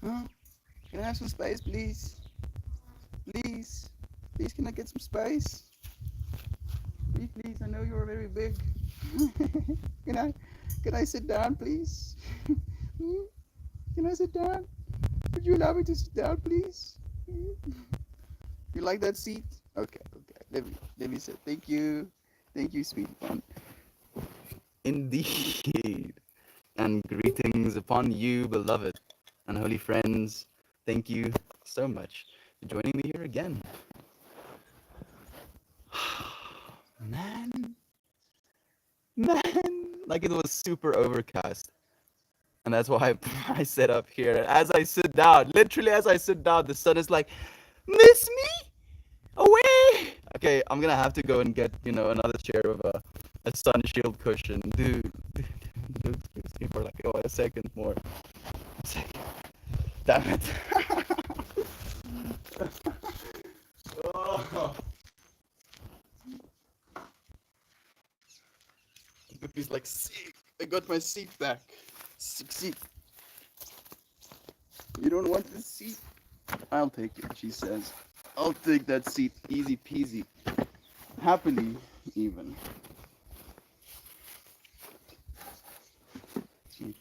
Huh? Can I have some space, please? Please? Please, can I get some space? Please, please, I know you're very big. can I can I sit down, please? Hmm? Can I sit down? Would you allow me to sit down, please? Hmm? You like that seat? Okay, okay. Let me sit. Thank you. Thank you, sweet one. Indeed. And greetings upon you, beloved and holy friends. Thank you so much for joining me here again. Man, man, like it was super overcast. And that's why I set up here. As I sit down, literally as I sit down, the sun is like, miss me? Away! Okay, I'm gonna have to go and get, another chair with a sun shield cushion. Dude, excuse me for like, a second more. A second. Damn it. Oh, He's like, sick. I got my seat back. Sick seat. You don't want this seat? I'll take it, she says. I'll take that seat, easy peasy. Happily, even.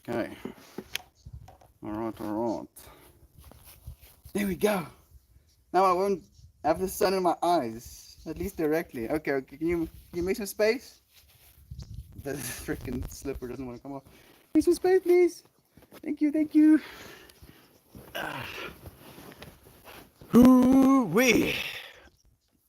Okay. Alright, alright. There we go. Now I won't have the sun in my eyes. At least directly. Okay, okay. Can you make some space? The freaking slipper doesn't want to come off. Make some space, please. Thank you, thank you. Ooh-wee.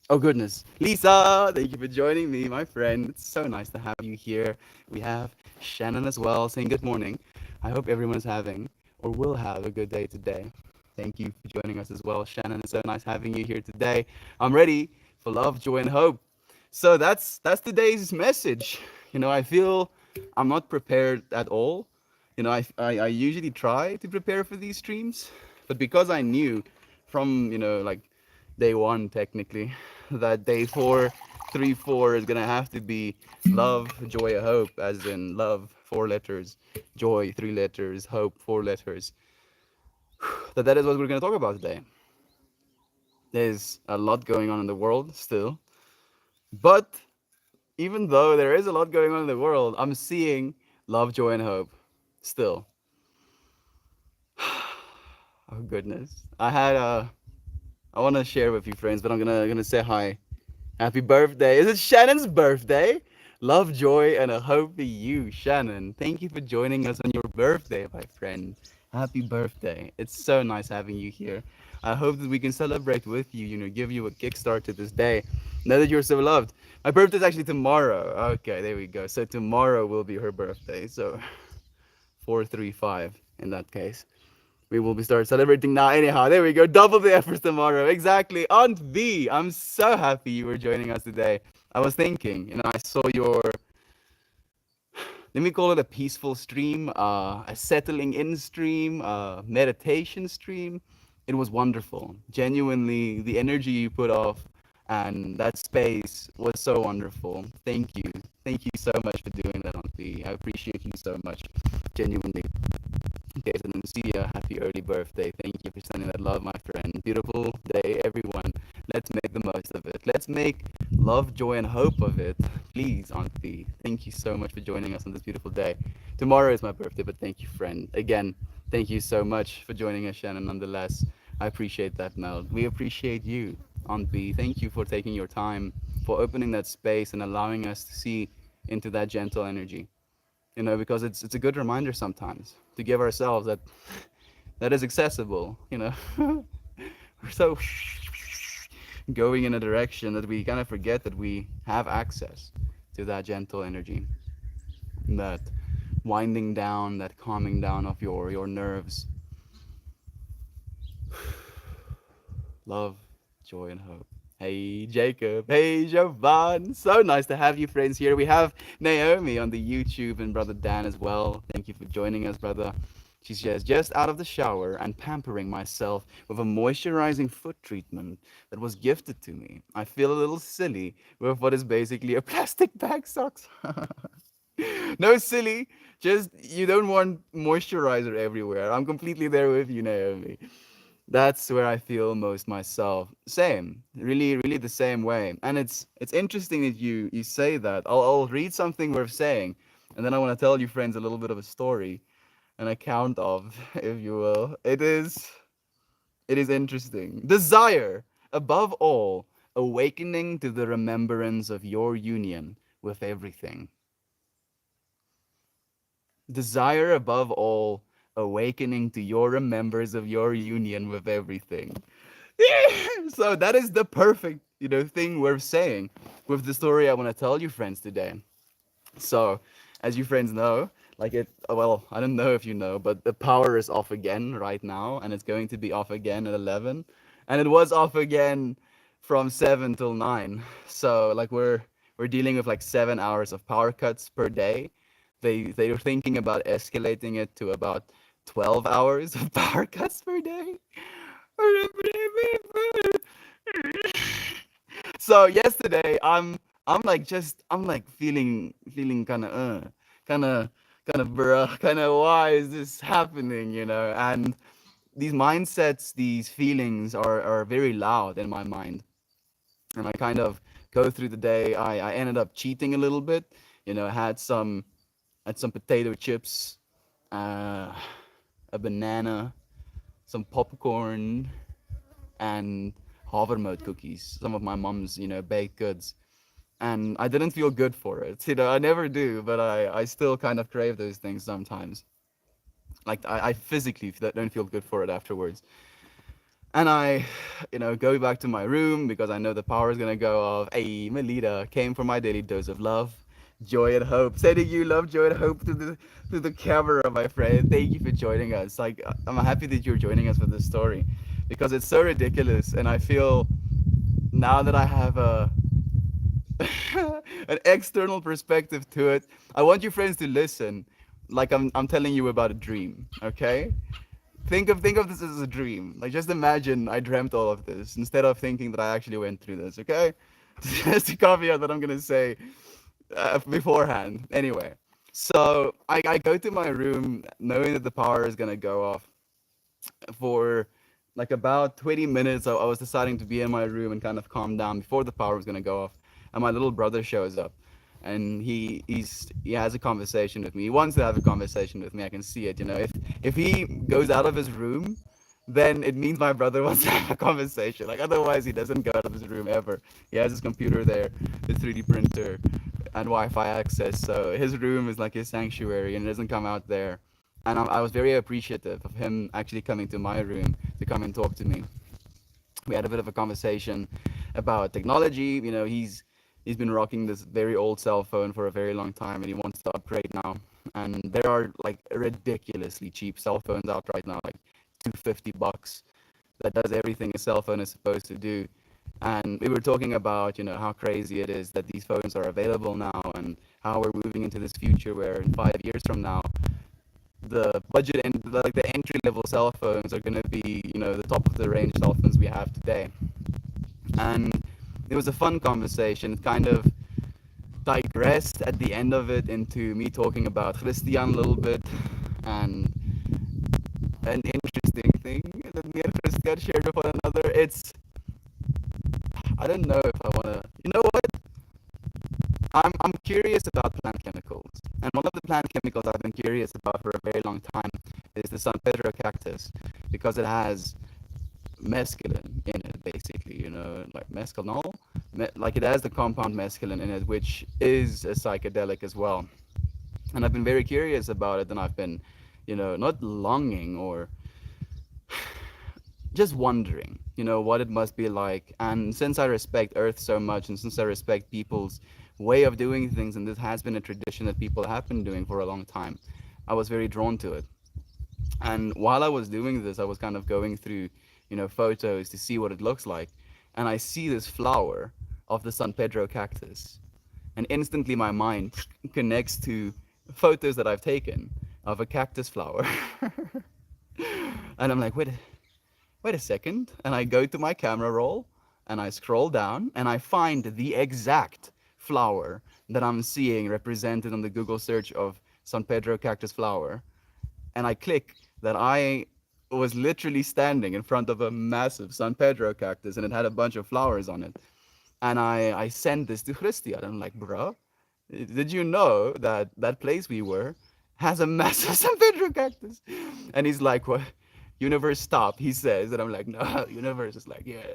Oh goodness. Lisa, thank you for joining me, my friend. It's so nice to have you here. We have Shannon as well saying good morning. I hope everyone is having or will have a good day today. Thank you for joining us as well, Shannon. It's so nice having you here today. I'm ready for love, joy, and hope. So that's today's message. I feel I'm not prepared at all. I usually try to prepare for these streams, but because I knew from like day one technically that day four, 3 4 is gonna have to be love, joy, hope, as in love 4 letters, joy 3 letters, hope 4 letters. That is what we're gonna talk about today. There's a lot going on in the world still, but even though there is a lot going on in the world, I'm seeing love, joy, and hope still. Oh goodness, I want to share with you friends, but I'm gonna say hi. Happy birthday. Is it Shannon's birthday? Love, joy, and a hope to you, Shannon. Thank you for joining us on your birthday, my friend. Happy birthday. It's so nice having you here. I hope that we can celebrate with you, give you a kickstart to this day. Know that you're so loved. My birthday is actually tomorrow. Okay, there we go. So tomorrow will be her birthday. So 435 in that case. We will be start celebrating now anyhow. There we go. Double the efforts tomorrow. Exactly. Aunt V, I'm so happy you were joining us today. I was thinking, I saw your, let me call it a peaceful stream, a settling in stream, meditation stream. It was wonderful. Genuinely, the energy you put off and that space was so wonderful. Thank you. Thank you so much for doing that, Aunt V. I appreciate you so much. Genuinely. Okay, so Lucia, happy early birthday. Thank you for sending that love, my friend. Beautiful day, everyone. Let's make the most of it. Let's make love, joy, and hope of it. Please, Auntie. Thank you so much for joining us on this beautiful day. Tomorrow is my birthday, but thank you, friend. Again, thank you so much for joining us, Shannon, nonetheless. I appreciate that, Mel. We appreciate you, Aunt B. Thank you for taking your time, for opening that space and allowing us to see into that gentle energy, because it's a good reminder sometimes to give ourselves that is accessible. We're so going in a direction that we kind of forget that we have access to that gentle energy, that winding down, that calming down of your nerves. Love, joy, and hope. Hey Jacob, hey Jovan. So nice to have you friends here. We have Naomi on the YouTube and brother Dan as well. Thank you for joining us, brother. She says, just out of the shower and pampering myself with a moisturizing foot treatment that was gifted to me. I feel a little silly with what is basically a plastic bag socks. No, silly. Just you don't want moisturizer everywhere. I'm completely there with you, Naomi. That's where I feel most myself. Same, really, really the same way. And it's interesting that you say that. I'll read something worth saying, and then I want to tell you, friends, a little bit of a story, an account of, if you will. It is interesting. Desire, above all, awakening to the remembrance of your union with everything. Desire above all, awakening to your remembrance of your union with everything. So that is the perfect, thing worth saying with the story I want to tell you, friends, today. So, as you friends know, well, I don't know if you know, but the power is off again right now, and it's going to be off again at 11, and it was off again from 7 till 9. So, like we're dealing with like 7 hours of power cuts per day. They are thinking about escalating it to about 12 hours of power cuts per day. So yesterday, I'm like feeling kind of bruh, kind of why is this happening, And these mindsets, these feelings are very loud in my mind, and I kind of go through the day. I ended up cheating a little bit, I had some potato chips, uh, a banana, some popcorn, and havermout cookies, some of my mom's, baked goods. And I didn't feel good for it. I never do, but I still kind of crave those things sometimes. Like I physically don't feel good for it afterwards. And I, go back to my room because I know the power is gonna go off. Hey, Melita came for my daily dose of love, joy and hope. Sending you love, joy and hope to the camera, my friend. Thank you for joining us. Like I'm happy that you're joining us for this story because it's so ridiculous, and I feel now that I have an external perspective to it. I want you friends to listen, like I'm telling you about a dream. Okay, think of this as a dream. Like just imagine I dreamt all of this instead of thinking that I actually went through this. Okay, just a caveat that I'm gonna say beforehand. Anyway, so I go to my room knowing that the power is gonna go off for like about 20 minutes. I was deciding to be in my room and kind of calm down before the power was going to go off, and my little brother shows up, and he has a conversation with me. He wants to have a conversation with me. I can see it. If he goes out of his room, then it means my brother wants to have a conversation. Like otherwise he doesn't go out of his room ever. He has his computer there, the 3D printer, and Wi-Fi access. So his room is like his sanctuary, and he doesn't come out there. And I was very appreciative of him actually coming to my room to come and talk to me. We had a bit of a conversation about technology. He's been rocking this very old cell phone for a very long time, and he wants to upgrade now. And there are like ridiculously cheap cell phones out right now, like $250, that does everything a cell phone is supposed to do. And we were talking about, how crazy it is that these phones are available now, and how we're moving into this future where in 5 years from now, the budget and like the entry level cell phones are going to be, the top of the range cell phones we have today. And it was a fun conversation. It kind of digressed at the end of it into me talking about Christian a little bit, and an interesting thing that me and Christian shared with one another. I don't know if I want to, you know what? I'm curious about plant chemicals, and one of the plant chemicals I've been curious about for a very long time is the San Pedro cactus, because it has mescaline in it, basically. Like mescalinol, like it has the compound mescaline in it, which is a psychedelic as well. And I've been very curious about it, and I've been, not longing or just wondering, what it must be like. And since I respect Earth so much, and since I respect people's way of doing things, and this has been a tradition that people have been doing for a long time, I was very drawn to it. And while I was doing this, I was kind of going through, photos to see what it looks like. And I see this flower of the San Pedro cactus. And instantly my mind connects to photos that I've taken of a cactus flower. And I'm like, wait a second. And I go to my camera roll and I scroll down and I find the exact flower that I'm seeing represented on the Google search of San Pedro cactus flower, and I click that I was literally standing in front of a massive San Pedro cactus and it had a bunch of flowers on it. And I sent this to Christian. I'm like, bro, did you know that that place we were has a massive San Pedro cactus? And he's like, what? Universe, stop, he says. And I'm like, no, universe is like, yeah.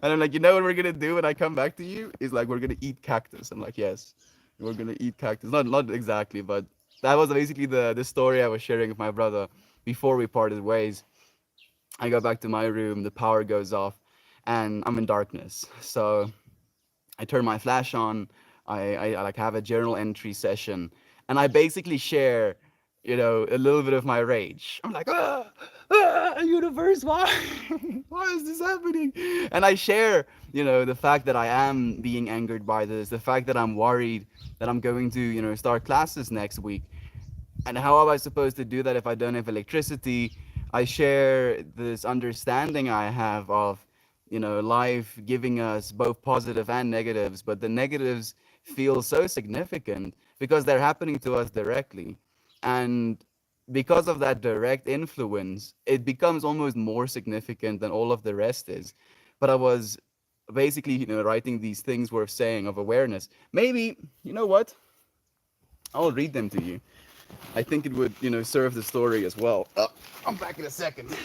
And I'm like, you know what we're gonna do when I come back to you? He's like, we're gonna eat cactus. I'm like, yes, we're gonna eat cactus. Not exactly, but that was basically the story I was sharing with my brother before we parted ways. I go back to my room, the power goes off, and I'm in darkness. So I turn my flash on. I like have a journal entry session, and I basically share, a little bit of my rage. I'm like, universe, why, why is this happening? And I share, the fact that I am being angered by this, the fact that I'm worried that I'm going to, start classes next week, and how am I supposed to do that if I don't have electricity? I share this understanding I have of, life giving us both positive and negatives, but the negatives feel so significant because they're happening to us directly. And because of that direct influence, it becomes almost more significant than all of the rest is. But I was basically, writing these things worth saying of awareness. Maybe, you know what? I'll read them to you. I think it would, serve the story as well. I'm back in a second.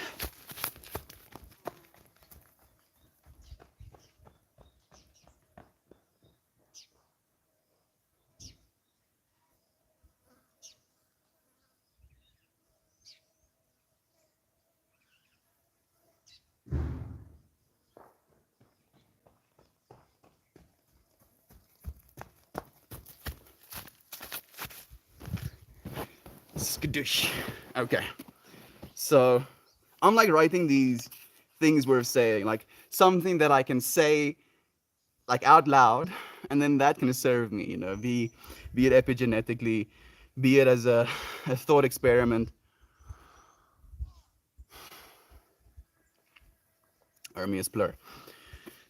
Skadoosh. Okay. So I'm like writing these things worth saying, like something that I can say like out loud, and then that can serve me, be it epigenetically, be it as a thought experiment, or me as blur.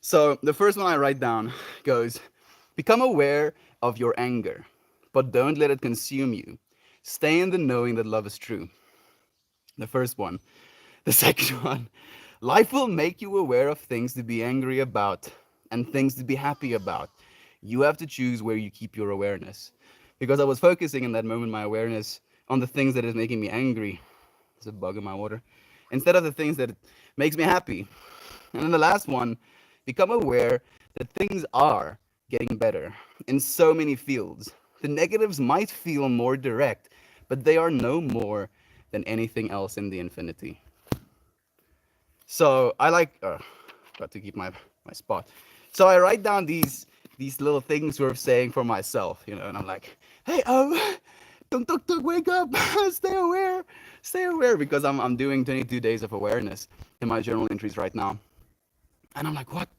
So the first one I write down goes, become aware of your anger, but don't let it consume you. Stay in the knowing that love is true. The first one. The second one, life will make you aware of things to be angry about and things to be happy about. You have to choose where you keep your awareness. Because I was focusing in that moment, my awareness, on the things that is making me angry. There's a bug in my water. Instead of the things that makes me happy. And then the last one, become aware that things are getting better in so many fields. The negatives might feel more direct, but they are no more than anything else in the infinity. So I like, got to keep my spot. So I write down these little things worth saying for myself, and I'm like, hey, don't wake up, stay aware, because I'm doing 22 days of awareness in my journal entries right now, and I'm like, what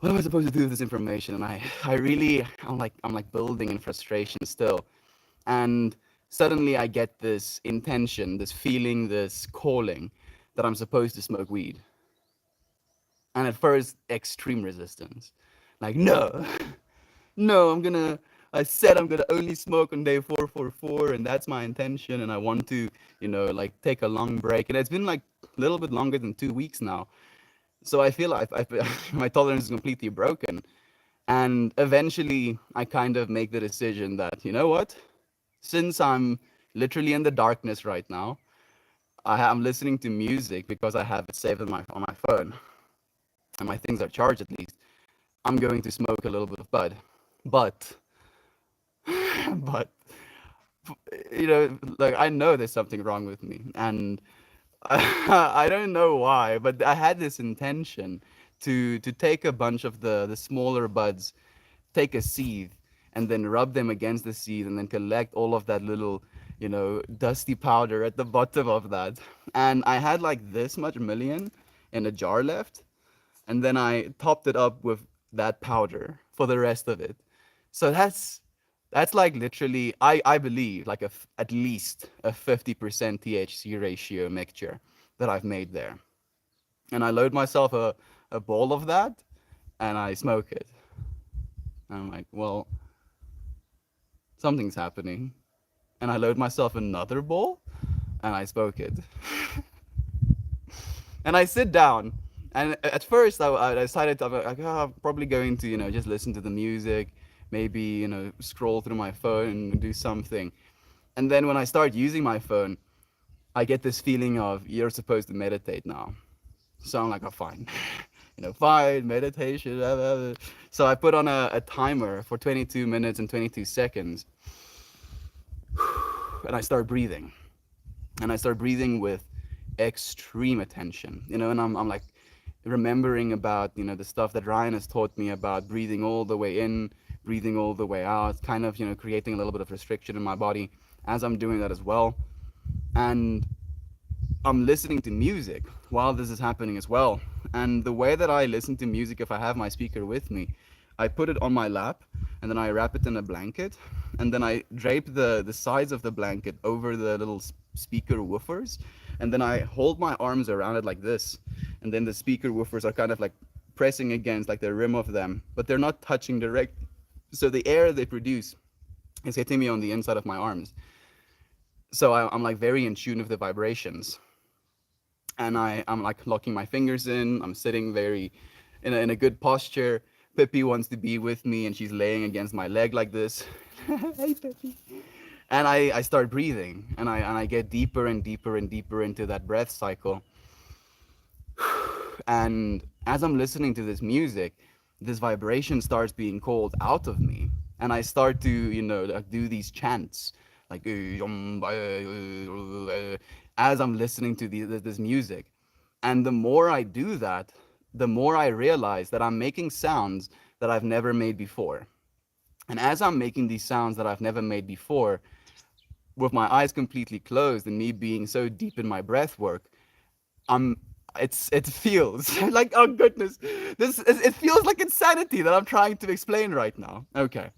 am I supposed to do with this information? And I'm like building in frustration still, and suddenly I get this intention, this feeling, this calling that I'm supposed to smoke weed. And at first, extreme resistance. Like, no, no, I said I'm gonna only smoke on day 444, and that's my intention. And I want to, like take a long break. And it's been like a little bit longer than 2 weeks now. So I feel like my tolerance is completely broken. And eventually, I kind of make the decision that, you know what? Since I'm literally in the darkness right now, I'm listening to music because I have it saved on my phone, and my things are charged at least. I'm going to smoke a little bit of bud, but but like I know there's something wrong with me, and I don't know why, but I had this intention to take a bunch of the smaller buds, take a seed, and then rub them against the seed, and then collect all of that little, dusty powder at the bottom of that. And I had like this much million in a jar left, and then I topped it up with that powder for the rest of it. So that's like literally, I believe like at least a 50% THC ratio mixture that I've made there. And I load myself a ball of that, and I smoke it. And I'm like, well, something's happening. And I load myself another bowl and I spoke it. And I sit down. And at first, I decided I'm like, oh, I'm probably going to, just listen to the music, maybe, scroll through my phone and do something. And then when I start using my phone, I get this feeling of you're supposed to meditate now. So I'm like, oh, fine. Fine, meditation. Blah, blah, blah. So I put on a timer for 22 minutes and 22 seconds. And I start breathing. And I start breathing with extreme attention, and I'm like remembering about, the stuff that Ryan has taught me about breathing all the way in, breathing all the way out, kind of, creating a little bit of restriction in my body as I'm doing that as well. And I'm listening to music while this is happening as well. And the way that I listen to music, if I have my speaker with me, I put it on my lap and then I wrap it in a blanket and then I drape the sides of the blanket over the little speaker woofers and then I hold my arms around it like this. And then the speaker woofers are kind of like pressing against like the rim of them, but they're not touching direct. So the air they produce is hitting me on the inside of my arms. So I'm like very in tune with the vibrations. And I'm like locking my fingers in. I'm sitting very in a good posture. Pippi wants to be with me and she's laying against my leg like this. Hey, Pippi. And I start breathing and I get deeper and deeper and deeper into that breath cycle. And as I'm listening to this music, this vibration starts being called out of me. And I start to, like do these chants, like as I'm listening to this music. And the more I do that, the more I realize that I'm making sounds that I've never made before. And as I'm making these sounds that I've never made before, with my eyes completely closed and me being so deep in my breath work, I'm it feels like, oh goodness, it feels like insanity that I'm trying to explain right now. Okay.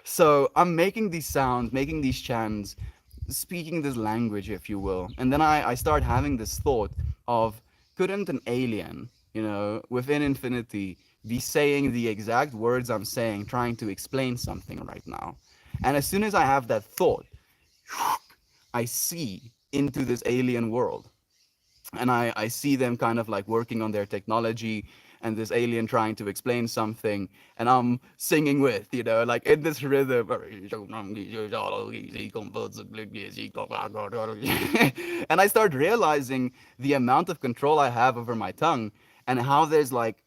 So I'm making these sounds, making these chants, speaking this language, if you will. And then I start having this thought of, couldn't an alien, within infinity, be saying the exact words I'm saying, trying to explain something right now? And as soon as I have that thought, I see into this alien world. And I see them kind of like working on their technology and this alien trying to explain something and I'm singing with, like in this rhythm. And I start realizing the amount of control I have over my tongue and how there's like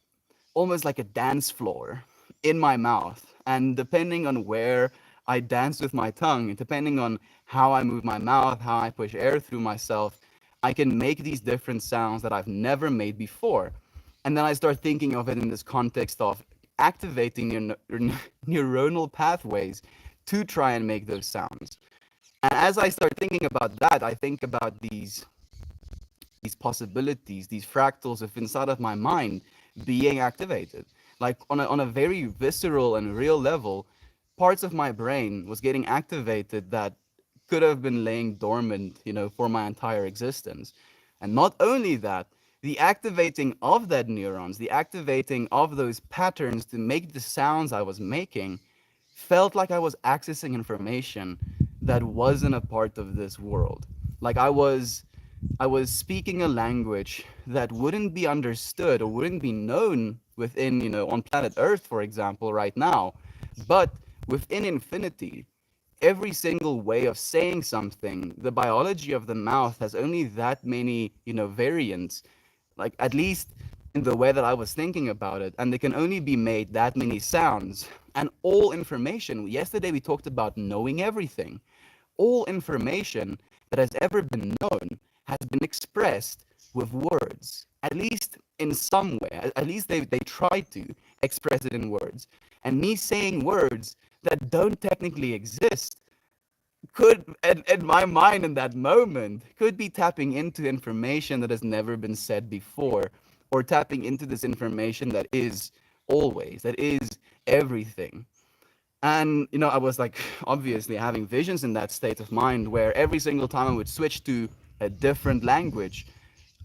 almost like a dance floor in my mouth. And depending on where I dance with my tongue, and depending on how I move my mouth, how I push air through myself, I can make these different sounds that I've never made before. And then I start thinking of it in this context of activating your neuronal pathways to try and make those sounds. And as I start thinking about that, I think about these possibilities, these fractals of inside of my mind being activated. Like on a very visceral and real level, parts of my brain was getting activated that could have been laying dormant, for my entire existence. And not only that, the activating of that neurons, the activating of those patterns to make the sounds I was making felt like I was accessing information that wasn't a part of this world. Like I was speaking a language that wouldn't be understood or wouldn't be known within, on planet Earth, for example, right now. But within infinity, every single way of saying something, the biology of the mouth has only that many, variants, like at least in the way that I was thinking about it. And they can only be made that many sounds. And all information, yesterday we talked about knowing everything. All information that has ever been known has been expressed with words, at least in some way. At least they try to express it in words. And me saying words that don't technically exist could, in my mind in that moment, could be tapping into information that has never been said before, or tapping into this information that is always, that is everything. And, I was like, obviously having visions in that state of mind where every single time I would switch to a different language,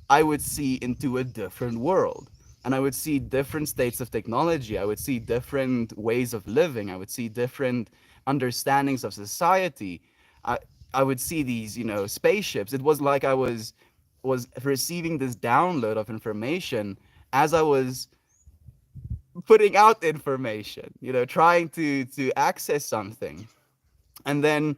I would see into a different world. and I would see different states of technology. I would see different ways of living. I would see different understandings of society. I I would see these, spaceships. It was like I was receiving this download of information as I was putting out information, trying to access something. And then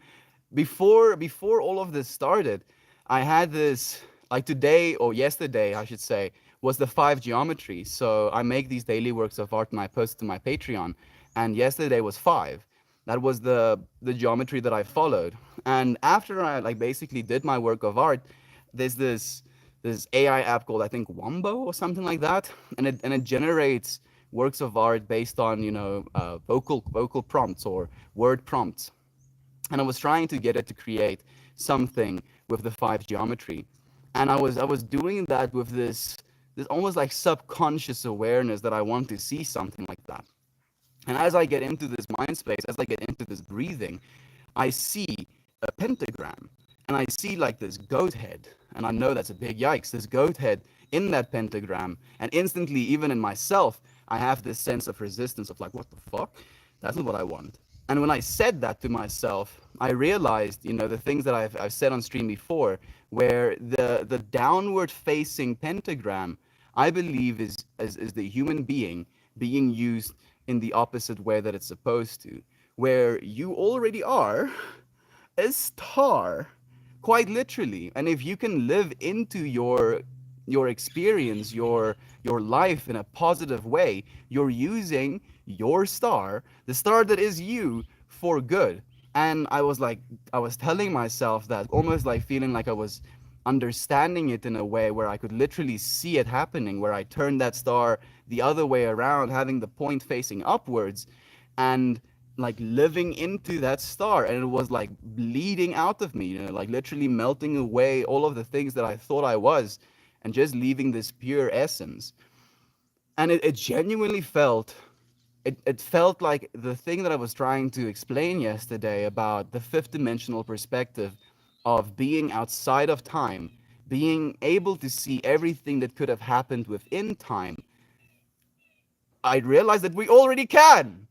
before all of this started, I had this, like, today or yesterday I should say, was the five geometry. So I make these daily works of art and I post to my Patreon, and yesterday was five. That was the geometry that I followed. And after I, like, basically did my work of art, there's this AI app called, I think, Wombo or something like that, and it generates works of art based on, vocal prompts or word prompts. And I was trying to get it to create something with the five geometry, and I was doing that with this almost like subconscious awareness that I want to see something like that. And as I get into this mind space, as I get into this breathing, I see a pentagram, and I see like this goat head, and I know that's a big yikes, this goat head in that pentagram, and instantly, even in myself, I have this sense of resistance of like, what the fuck? That's not what I want. And when I said that to myself, I realized, the things that I've said on stream before, where the downward facing pentagram, I believe is the human being used in the opposite way that it's supposed to, where you already are a star, quite literally. And if you can live into your experience, your life in a positive way, you're using your star, the star that is you, for good. And I was telling myself that, almost like feeling like I was understanding it in a way where I could literally see it happening, where I turned that star the other way around, having the point facing upwards, and like living into that star, and it was like bleeding out of me, like literally melting away all of the things that I thought I was, and just leaving this pure essence. And it genuinely felt, it felt like the thing that I was trying to explain yesterday about the fifth dimensional perspective of being outside of time, being able to see everything that could have happened within time. I realized that we already can.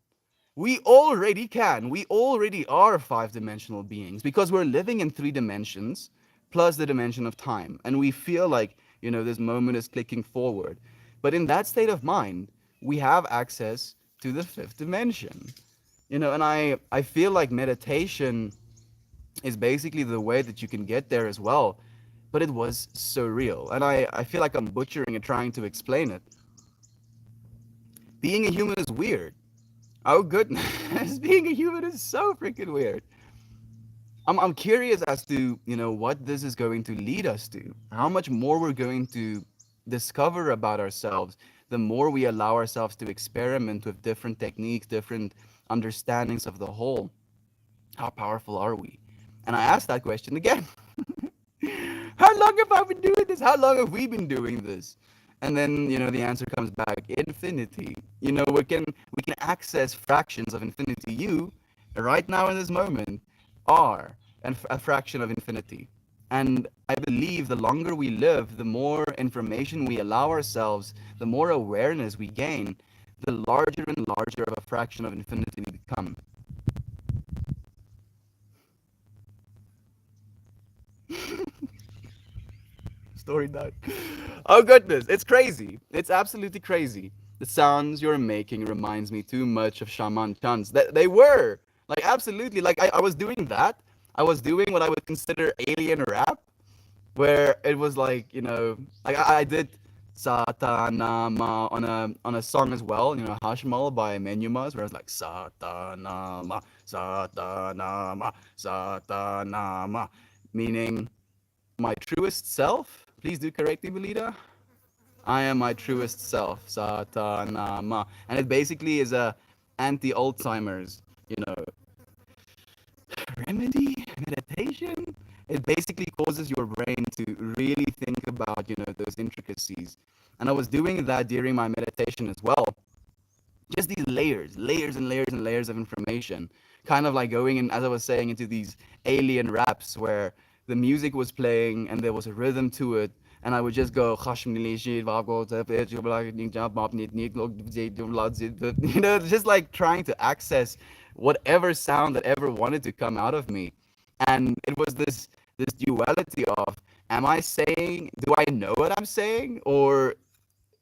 We already can. We already are five dimensional beings because we're living in three dimensions plus the dimension of time. And we feel like, this moment is clicking forward. But in that state of mind, we have access to the fifth dimension. And I feel like meditation is basically the way that you can get there as well. But it was surreal. And I feel like I'm butchering it trying to explain it. Being a human is weird. Oh goodness, being a human is so freaking weird. I'm curious as to, what this is going to lead us to. How much more we're going to discover about ourselves, the more we allow ourselves to experiment with different techniques, different understandings of the whole. How powerful are we? And I asked that question again. How long have I been doing this? How long have we been doing this? And then, the answer comes back: infinity. We can access fractions of infinity. You, right now in this moment, are a fraction of infinity. And I believe the longer we live, the more information we allow ourselves, the more awareness we gain, the larger and larger of a fraction of infinity we become. Story done. Oh goodness, it's crazy. It's absolutely crazy. The sounds you're making reminds me too much of Shaman Chans. They were like, absolutely, like, I was doing that. I was doing what I would consider alien rap, where it was like, like I did Satanama on a song as well, Hashmal by Menumas, where I was like Satanama, Satanama, Satanama, meaning my truest self. Please do correct me, Belita. I am my truest self, Satanama, and it basically is a anti-Alzheimer's, remedy, meditation. It basically causes your brain to really think about, those intricacies. And I was doing that during my meditation as well. Just these layers and layers and layers of information, kind of like going in, as I was saying, into these alien raps where the music was playing and there was a rhythm to it, and I would just go, you know, just like trying to access whatever sound that ever wanted to come out of me. And it was this duality of, am I saying, do I know what I'm saying, or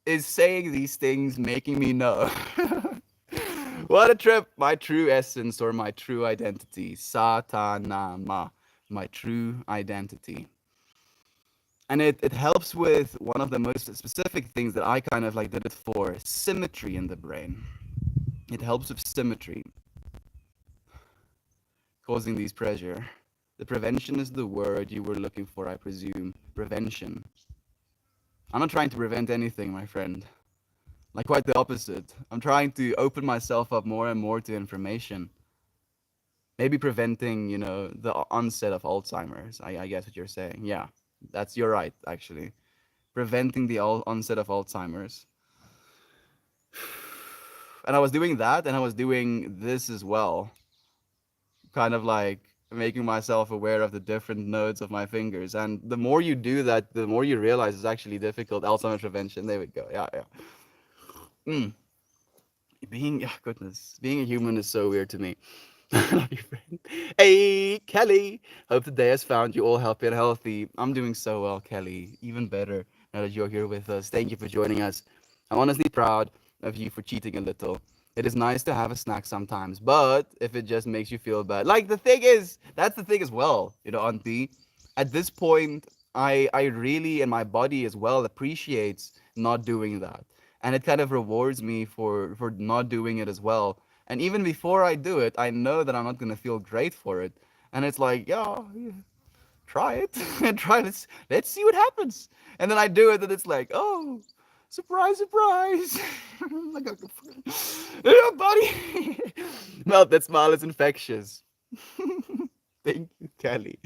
is saying these things making me know? What a trip! My true essence or my true identity. Satanama. My true identity. And it helps with one of the most specific things that I kind of like did it for, symmetry in the brain. It helps with symmetry, causing these pressure. The prevention is the word you were looking for, I presume. Prevention. I'm not trying to prevent anything, my friend. Like, quite the opposite. I'm trying to open myself up more and more to information. Maybe preventing, you know, the onset of Alzheimer's. I guess what you're saying. Yeah, you're right, actually. Preventing the onset of Alzheimer's. And I was doing that, and I was doing this as well. Kind of like making myself aware of the different nodes of my fingers. And the more you do that, the more you realize it's actually difficult. Alzheimer's prevention. There we go. Yeah, yeah. Mm. Goodness, being a human is so weird to me. I love you, friend. Hey, Kelly. Hope the day has found you all happy and healthy. I'm doing so well, Kelly. Even better now that you're here with us. Thank you for joining us. I'm honestly proud of you for cheating a little. It is nice to have a snack sometimes, but if it just makes you feel bad, like the thing is, that's the thing as well, you know, Auntie. At this point, I really and my body as well appreciates not doing that, and it kind of rewards me for not doing it as well. And even before I do it, I know that I'm not gonna feel great for it. And it's like, yeah, yeah, try it and try this. Let's see what happens. And then I do it, and it's like, oh, surprise, surprise! Like, yeah, buddy. Well, that smile is infectious. Thank you, Kelly.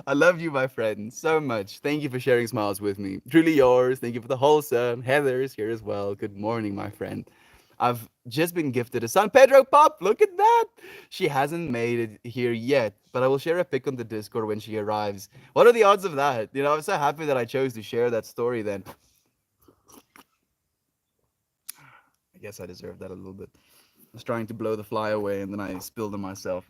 I love you, my friend, so much. Thank you for sharing smiles with me. Truly yours. Thank you for the wholesome. Heather's here as well. Good morning, my friend. I've just been gifted a San Pedro pup. Look at that. She hasn't made it here yet, but I will share a pic on the Discord when she arrives. What are the odds of that? You know, I'm so happy that I chose to share that story then. I guess I deserve that a little bit. I was trying to blow the fly away and then I spilled on myself.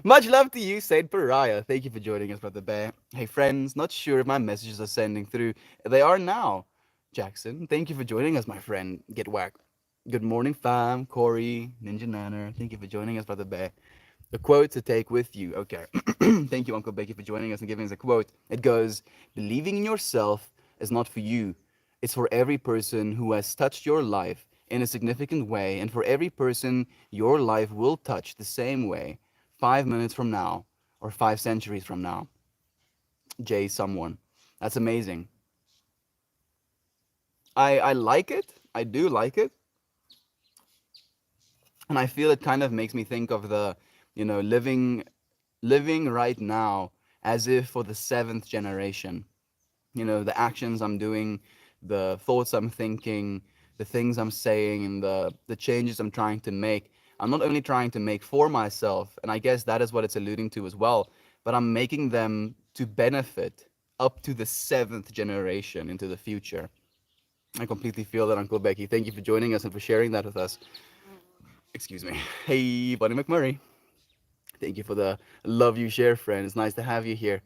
Much love to you, Saint Pariah. Thank you for joining us, Brother Bear. Hey, friends, not sure if my messages are sending through. They are now. Jackson, thank you for joining us, my friend. Get whacked. Good morning, fam. Corey, Ninja Nanner. Thank you for joining us, Brother Bear. The quote to take with you. Okay. Thank you, Uncle Becky, for joining us and giving us a quote. It goes, believing in yourself is not for you. It's for every person who has touched your life in a significant way, and for every person your life will touch the same way 5 minutes from now or 5 centuries from now. Jay, someone. That's amazing. I like it. I do like it. And I feel it kind of makes me think of the, you know, living right now as if for the seventh generation. You know, the actions I'm doing, the thoughts I'm thinking, the things I'm saying, and the changes I'm trying to make. I'm not only trying to make for myself, and I guess that is what it's alluding to as well, but I'm making them to benefit up to the seventh generation into the future. I completely feel that, Uncle Becky. Thank you for joining us and for sharing that with us. Excuse me. Hey, Bonnie McMurray. Thank you for the love you share, friend. It's nice to have you here.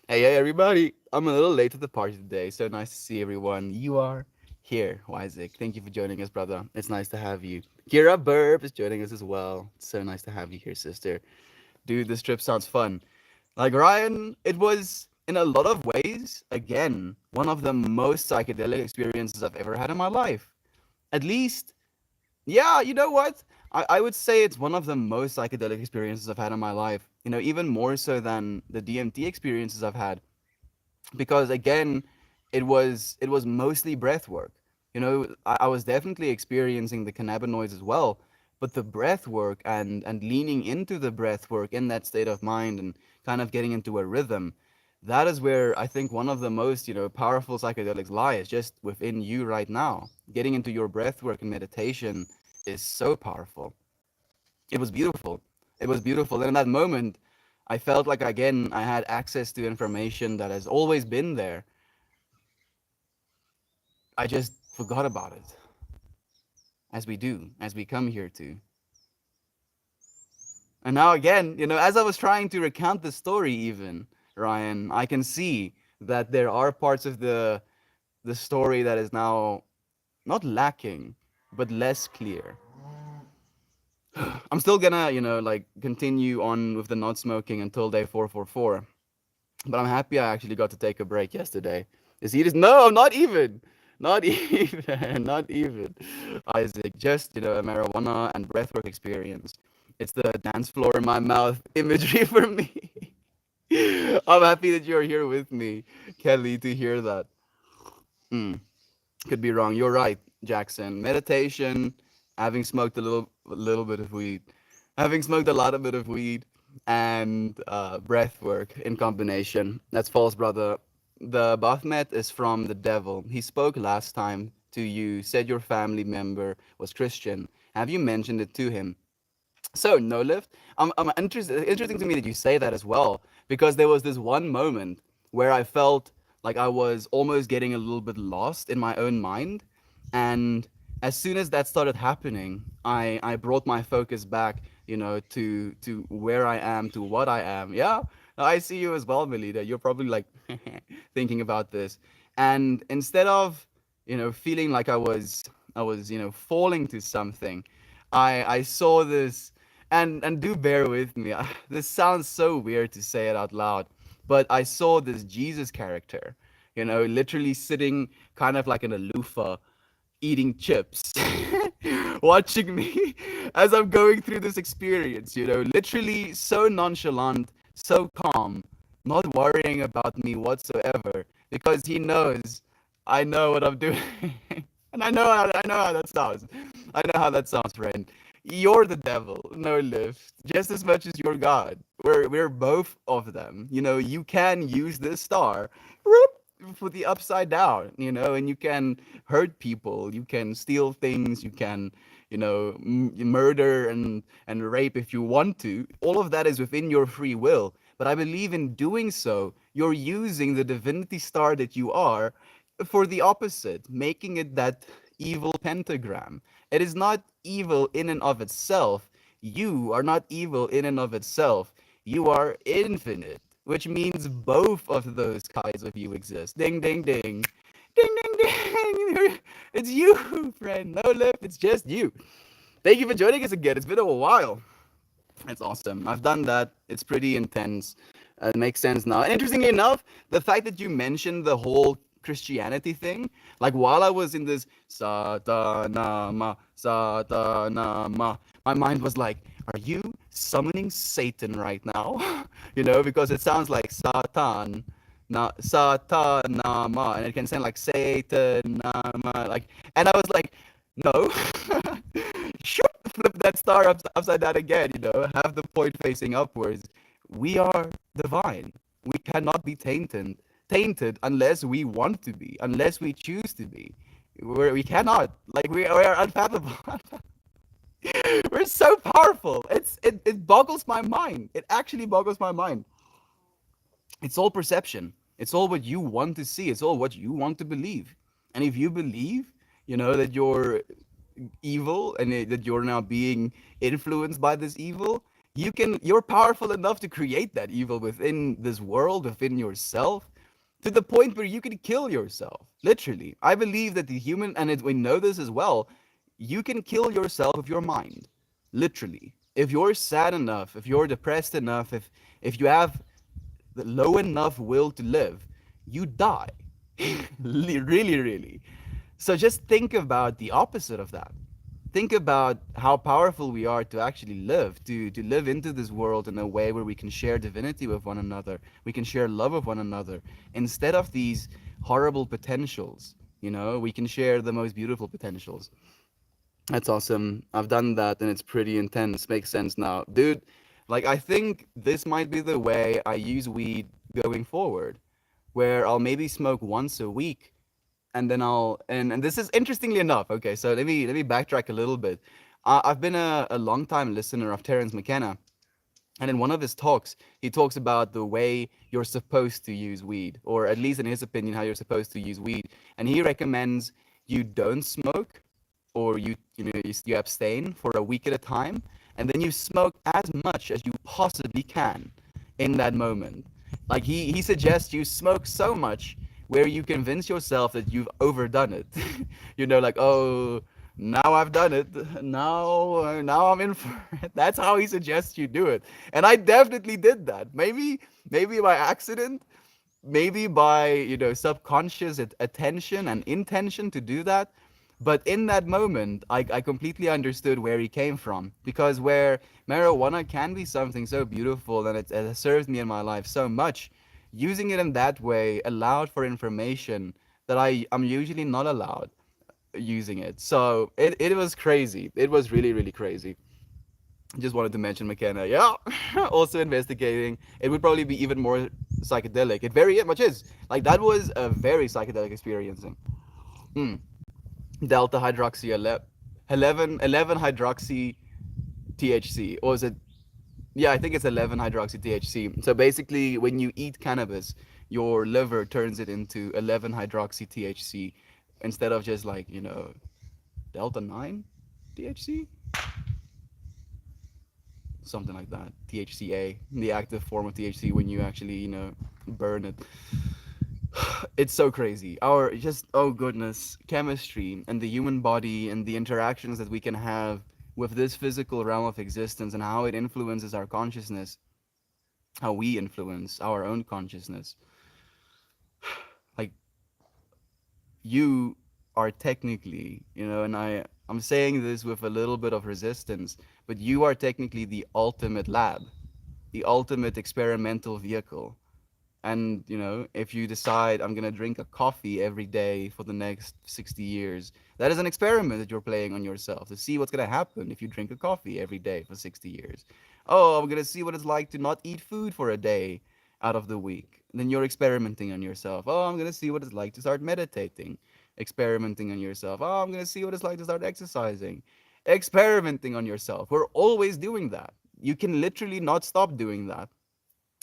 Hey, everybody. I'm a little late to the party today, so nice to see everyone. You are here, Isaac. Thank you for joining us, brother. It's nice to have you. Kira Burp is joining us as well. It's so nice to have you here, sister. Dude, this trip sounds fun. Like Ryan, it was in a lot of ways, again, one of the most psychedelic experiences I've ever had in my life. At least, yeah, you know what? I would say it's one of the most psychedelic experiences I've had in my life. You know, even more so than the DMT experiences I've had. Because again, it was mostly breath work. You know, I was definitely experiencing the cannabinoids as well, but the breath work and leaning into the breath work in that state of mind and kind of getting into a rhythm, that is where I think one of the most, you know, powerful psychedelics lie, is just within you right now. Getting into your breath work and meditation is so powerful. It was beautiful. It was beautiful. And in that moment, I felt like again I had access to information that has always been there, I just forgot about it, as we do, as we come here to. And now again, as I was trying to recount the story, even Ryan, I can see that there are parts of the story that is now not lacking, but less clear. I'm still gonna, like continue on with the not smoking until day 444. But I'm happy I actually got to take a break yesterday. Is he just no, not even. Not even, not even. Isaac, just a marijuana and breathwork experience. It's the dance floor in my mouth imagery for me. I'm happy that you're here with me, Kelly, to hear that. Hmm. Could be wrong. You're right, Jackson. Meditation, having smoked a little bit of weed, having smoked a lot of bit of weed, and breath work in combination. That's false, brother. The Baphomet is from the devil. He spoke last time to you, said your family member was Christian. Have you mentioned it to him? So, no lift. I'm interesting to me that you say that as well, because there was this one moment where I felt like I was almost getting a little bit lost in my own mind, and as soon as that started happening, I brought my focus back, to where I am, to what I am. Yeah, I see you as well, Melida. You're probably like thinking about this, and instead of feeling like I was falling to something, I saw this, and do bear with me. This sounds so weird to say it out loud, but I saw this Jesus character, literally sitting kind of like in a loofah, eating chips, watching me as I'm going through this experience, literally so nonchalant, so calm, not worrying about me whatsoever, because he knows I know what I'm doing. And I know how that sounds. I know how that sounds, friend. You're the devil, no lift, just as much as you're God. We're both of them. You can use this star, whoop, for the upside down, and you can hurt people, you can steal things, you can, murder and rape if you want to. All of that is within your free will. But I believe in doing so, you're using the divinity star that you are for the opposite, making it that evil pentagram. It is not evil in and of itself. You are not evil in and of itself. You are infinite, which means both of those kinds of you exist. Ding, ding, ding. Ding, ding, ding. It's you, friend. No lip, it's just you. Thank you for joining us again. It's been a while. It's awesome. I've done that. It's pretty intense. It makes sense now. And interestingly enough, the fact that you mentioned the whole Christianity thing, like while I was in this Satanama, Satanama, my mind was like, are you summoning Satan right now? Because it sounds like Satan, Satanama, and it can sound like Satanama, like, and I was like, no. Shoot, flip that star upside down again, have the point facing upwards. We are divine. We cannot be tainted unless we want to be, unless we choose to be. We cannot. Like, we are unfathomable. We're so powerful. It boggles my mind. It actually boggles my mind. It's all perception. It's all what you want to see. It's all what you want to believe. And if you believe, that you're evil and that you're now being influenced by this evil, you're powerful enough to create that evil within this world, within yourself, to the point where you can kill yourself. Literally. I believe that the human, and we know this as well, you can kill yourself with your mind. Literally. If you're sad enough, if you're depressed enough, if you have the low enough will to live, you die. Really, really. So just think about the opposite of that. Think about how powerful we are to actually live, to live into this world in a way where we can share divinity with one another, we can share love with one another, instead of these horrible potentials. We can share the most beautiful potentials. That's awesome. I've done that and it's pretty intense. Makes sense now. Dude, like I think this might be the way I use weed going forward, where I'll maybe smoke once a week, and then and this is interestingly enough. Okay, so let me backtrack a little bit. I've been a long time listener of Terence McKenna, and in one of his talks, he talks about the way you're supposed to use weed, or at least in his opinion, how you're supposed to use weed. And he recommends you don't smoke, or you abstain for a week at a time, and then you smoke as much as you possibly can in that moment. Like he suggests you smoke so much where you convince yourself that you've overdone it. Like, oh, now I've done it. Now I'm in for it. That's how he suggests you do it. And I definitely did that. Maybe by accident, maybe by subconscious attention and intention to do that. But in that moment, I completely understood where he came from, because where marijuana can be something so beautiful, and it has served me in my life so much, using it in that way allowed for information that I'm usually not allowed using it. So it was crazy. It was really, really crazy. Just wanted to mention McKenna. Yeah, also investigating. It would probably be even more psychedelic. It very much is. Like, that was a very psychedelic experiencing. Mm. Delta hydroxy 11 hydroxy THC. Or is it? Yeah, I think it's 11 hydroxy THC. So basically, when you eat cannabis, your liver turns it into 11 hydroxy THC instead of just like, Delta 9 THC? Something like that. THCA, the active form of THC when you actually, burn it. It's so crazy. Our just oh goodness, chemistry and the human body and the interactions that we can have with this physical realm of existence, and how it influences our consciousness, how we influence our own consciousness. Like, you are technically, and I'm saying this with a little bit of resistance, but you are technically the ultimate lab, the ultimate experimental vehicle. And if you decide I'm going to drink a coffee every day for the next 60 years, that is an experiment that you're playing on yourself to see what's going to happen if you drink a coffee every day for 60 years. Oh, I'm going to see what it's like to not eat food for a day out of the week. Then you're experimenting on yourself. Oh, I'm going to see what it's like to start meditating. Experimenting on yourself. Oh, I'm going to see what it's like to start exercising. Experimenting on yourself. We're always doing that. You can literally not stop doing that.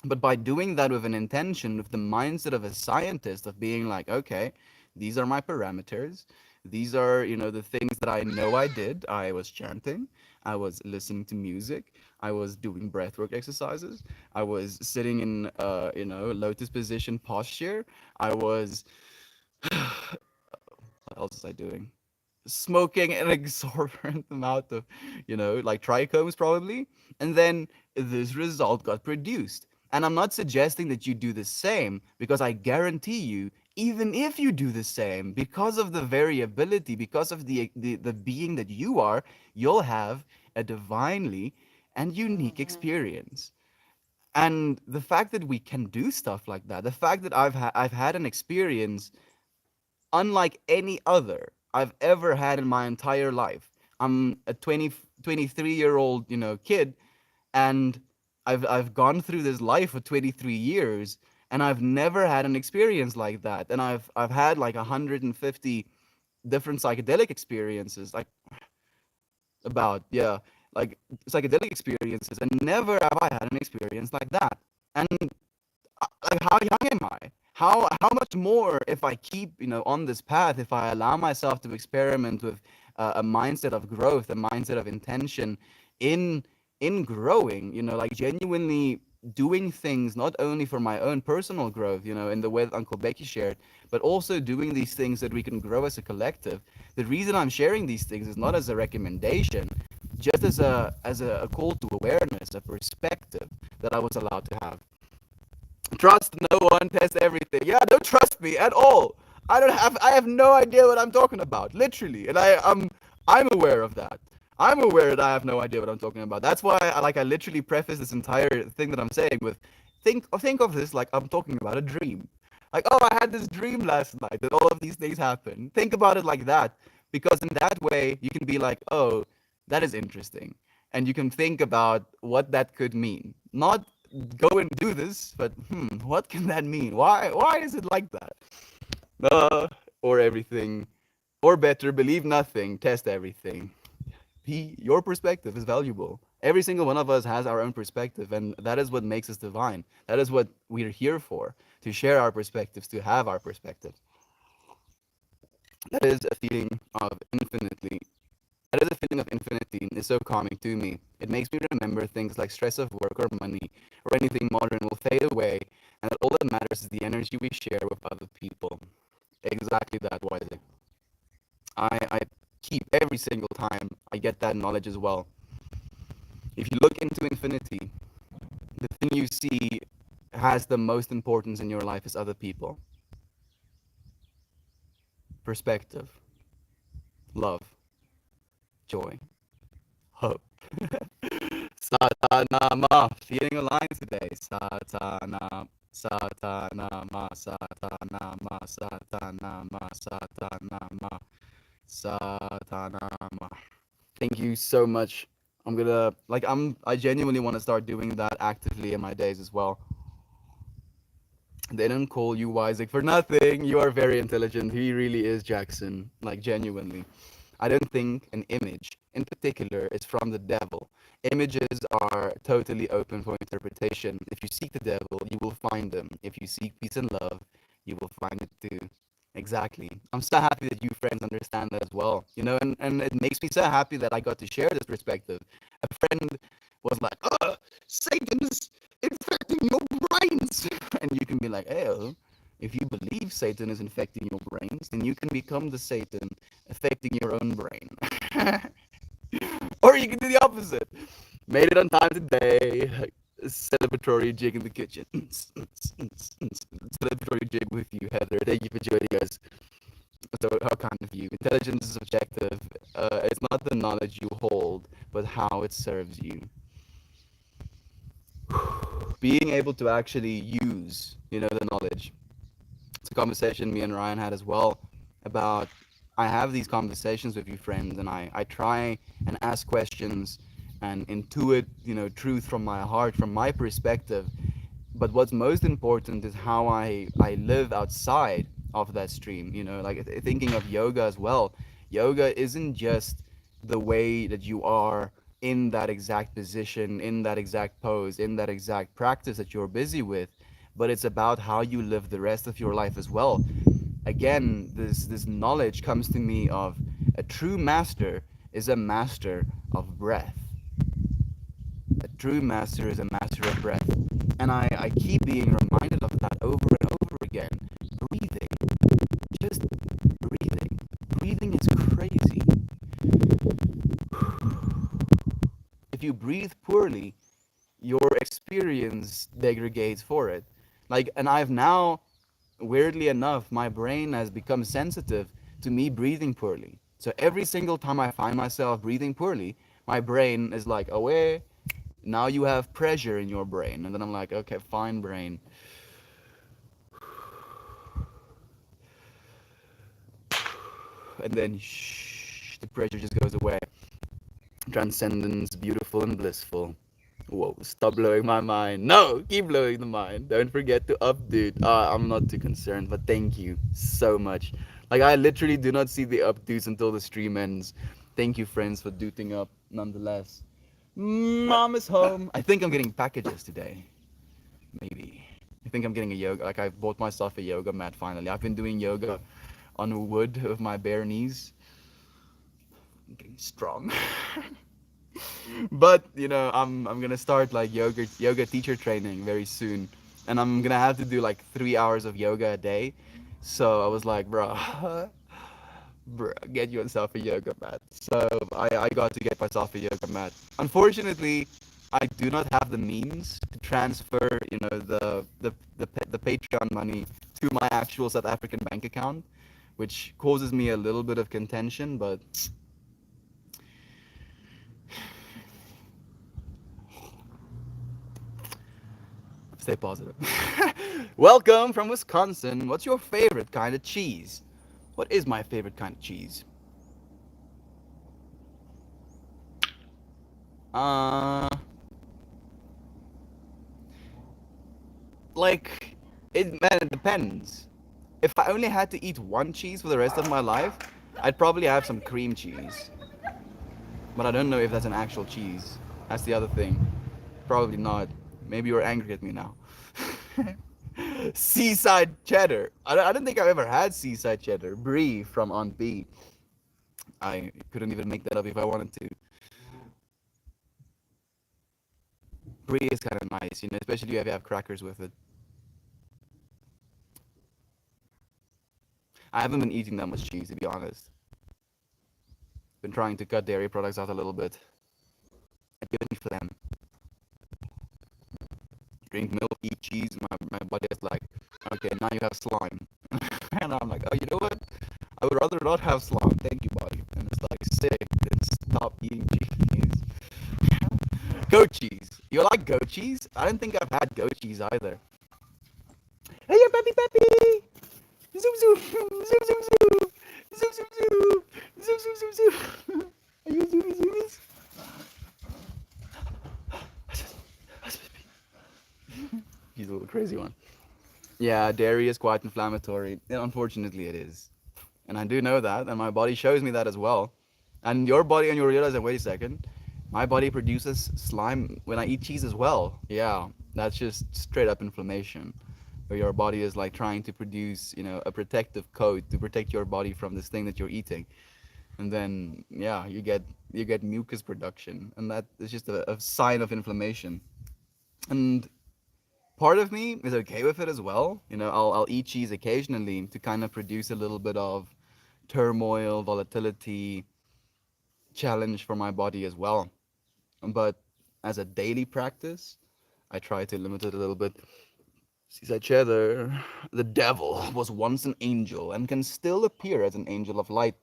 But by doing that with an intention, with the mindset of a scientist, of being like, okay, these are my parameters. These are, the things that I know I did. I was chanting. I was listening to music. I was doing breathwork exercises. I was sitting in, lotus position posture. I was, what else was I doing? Smoking an exorbitant amount of, like trichomes probably. And then this result got produced. And I'm not suggesting that you do the same, because I guarantee you, even if you do the same, because of the variability, because of the being that you are, you'll have a divinely and unique Mm-hmm. experience. And the fact that we can do stuff like that, the fact that I've had an experience unlike any other I've ever had in my entire life. I'm a 23-year-old, kid, and I've gone through this life for 23 years, and I've never had an experience like that. And I've had like 150 different psychedelic experiences, like about, yeah, like psychedelic experiences, and never have I had an experience like that. And like, how young am I? How much more if I keep on this path, if I allow myself to experiment with a mindset of growth, a mindset of intention in growing, like genuinely doing things not only for my own personal growth, in the way that Uncle Becky shared, but also doing these things that we can grow as a collective. The reason I'm sharing these things is not as a recommendation, just as a call to awareness, a perspective that I was allowed to have. Trust no one, test everything. Yeah, don't trust me at all. I have no idea what I'm talking about, literally. And I'm aware of that. I'm aware that I have no idea what I'm talking about. That's why I literally preface this entire thing that I'm saying with think of this like I'm talking about a dream. Like, oh, I had this dream last night that all of these things happen. Think about it like that, because in that way you can be like, oh, that is interesting, and you can think about what that could mean. Not go and do this, but what can that mean? Why is it like that? Or everything, or better, believe nothing, test everything. Your perspective is valuable. Every single one of us has our own perspective, and that is what makes us divine. That is what we're here for, to share our perspectives, to have our perspectives. That is a feeling of infinitely. That is a feeling of infinity and is so calming to me. It makes me remember things like stress of work or money or anything modern will fade away, and that all that matters is the energy we share with other people. Exactly that, Wisely. I keep every single time I get that knowledge as well. If you look into infinity, the thing you see has the most importance in your life is other people, perspective, love, joy, hope. Satanama, feeling aligned today. Satanama. Thank you so much. I genuinely want to start doing that actively in my days as well. They don't call you Isaac for nothing. You are very intelligent. He really is Jackson. Like, genuinely. I don't think an image in particular is from the devil. Images are totally open for interpretation. If you seek the devil, you will find them. If you seek peace and love, you will find it too. Exactly. I'm so happy that you friends understand that as well. And it makes me so happy that I got to share this perspective. A friend was like, Satan's infecting your brains. And you can be like, oh, if you believe Satan is infecting your brains, then you can become the Satan affecting your own brain. Or you can do the opposite. Made it on time today. Celebratory jig in the kitchen. Celebratory jig with you, Heather. Thank you for joining us. So, how kind of you. Intelligence is objective. It's not the knowledge you hold, but how it serves you. Being able to actually use, the knowledge. It's a conversation me and Ryan had as well about I have these conversations with you friends and I try and ask questions and intuit, truth from my heart, from my perspective. But what's most important is how I live outside of that stream, like thinking of yoga as well. Yoga isn't just the way that you are in that exact position, in that exact pose, in that exact practice that you're busy with, but it's about how you live the rest of your life as well. Again, this knowledge comes to me of a true master is a master of breath. A true master is a master of breath. And I keep being reminded of that over and over again. Breathing. Just breathing. Breathing is crazy. If you breathe poorly, your experience degrades for it. And I've now, weirdly enough, my brain has become sensitive to me breathing poorly. So every single time I find myself breathing poorly, my brain is like, away, now you have pressure in your brain. And then I'm like, okay, fine, brain. And then shh, the pressure just goes away. Transcendence, beautiful and blissful. Whoa, stop blowing my mind. No, keep blowing the mind. Don't forget to update. I'm not too concerned, but thank you so much. Like, I literally do not see the updates until the stream ends. Thank you, friends, for dooting up nonetheless. Mom is home. I think I'm getting packages today. Maybe. I think I'm getting a yoga. Like, I bought myself a yoga mat finally. I've been doing yoga on wood with my bare knees. I'm getting strong. But I'm gonna start like yoga teacher training very soon, and I'm gonna have to do like 3 hours of yoga a day. So I was like, bro, bro, get yourself a yoga mat. So I got to get myself a yoga mat. Unfortunately, I do not have the means to transfer, the Patreon money to my actual South African bank account, which causes me a little bit of contention, but stay positive. Welcome from Wisconsin. What's your favorite kind of cheese? What is my favorite kind of cheese? Uh, like, it depends. If I only had to eat one cheese for the rest of my life, I'd probably have some cream cheese. But I don't know if that's an actual cheese. That's the other thing. Probably not. Maybe you're angry at me now. Seaside cheddar. I don't think I've ever had seaside cheddar. Brie from Aunt B. I couldn't even make that up if I wanted to. Brie is kind of nice, you know, especially if you have crackers with it. I haven't been eating that much cheese, to be honest. Been trying to cut dairy products out a little bit. It gives me phlegm. Drink milk, eat cheese, my body is like, okay, now you have slime. And I'm like, oh, you know what? I would rather not have slime. Thank you, body. And it's like, sick. Then stop eating cheese. Goat cheese. You like goat cheese? I don't think I've had goat cheese either. Hey, yeah, Peppy Peppy! Zoom zoom! Zoom zoom zoom! Zoom zoom zoom! Zoom zoom zoom zoom! Are you zoomy zoomies? He's a little crazy one. Yeah, dairy is quite inflammatory. Yeah, unfortunately, it is. And I do know that, and my body shows me that as well. And your body, and you realize that, wait a second, my body produces slime when I eat cheese as well. Yeah, that's just straight up inflammation. Where your body is like trying to produce, you know, a protective coat to protect your body from this thing that you're eating. And then, yeah, you get mucus production, and that is just a sign of inflammation. And part of me is okay with it as well. You know, I'll eat cheese occasionally to kind of produce a little bit of turmoil, volatility, challenge for my body as well. But as a daily practice, I try to limit it a little bit. Seaside cheddar. The devil was once an angel and can still appear as an angel of light.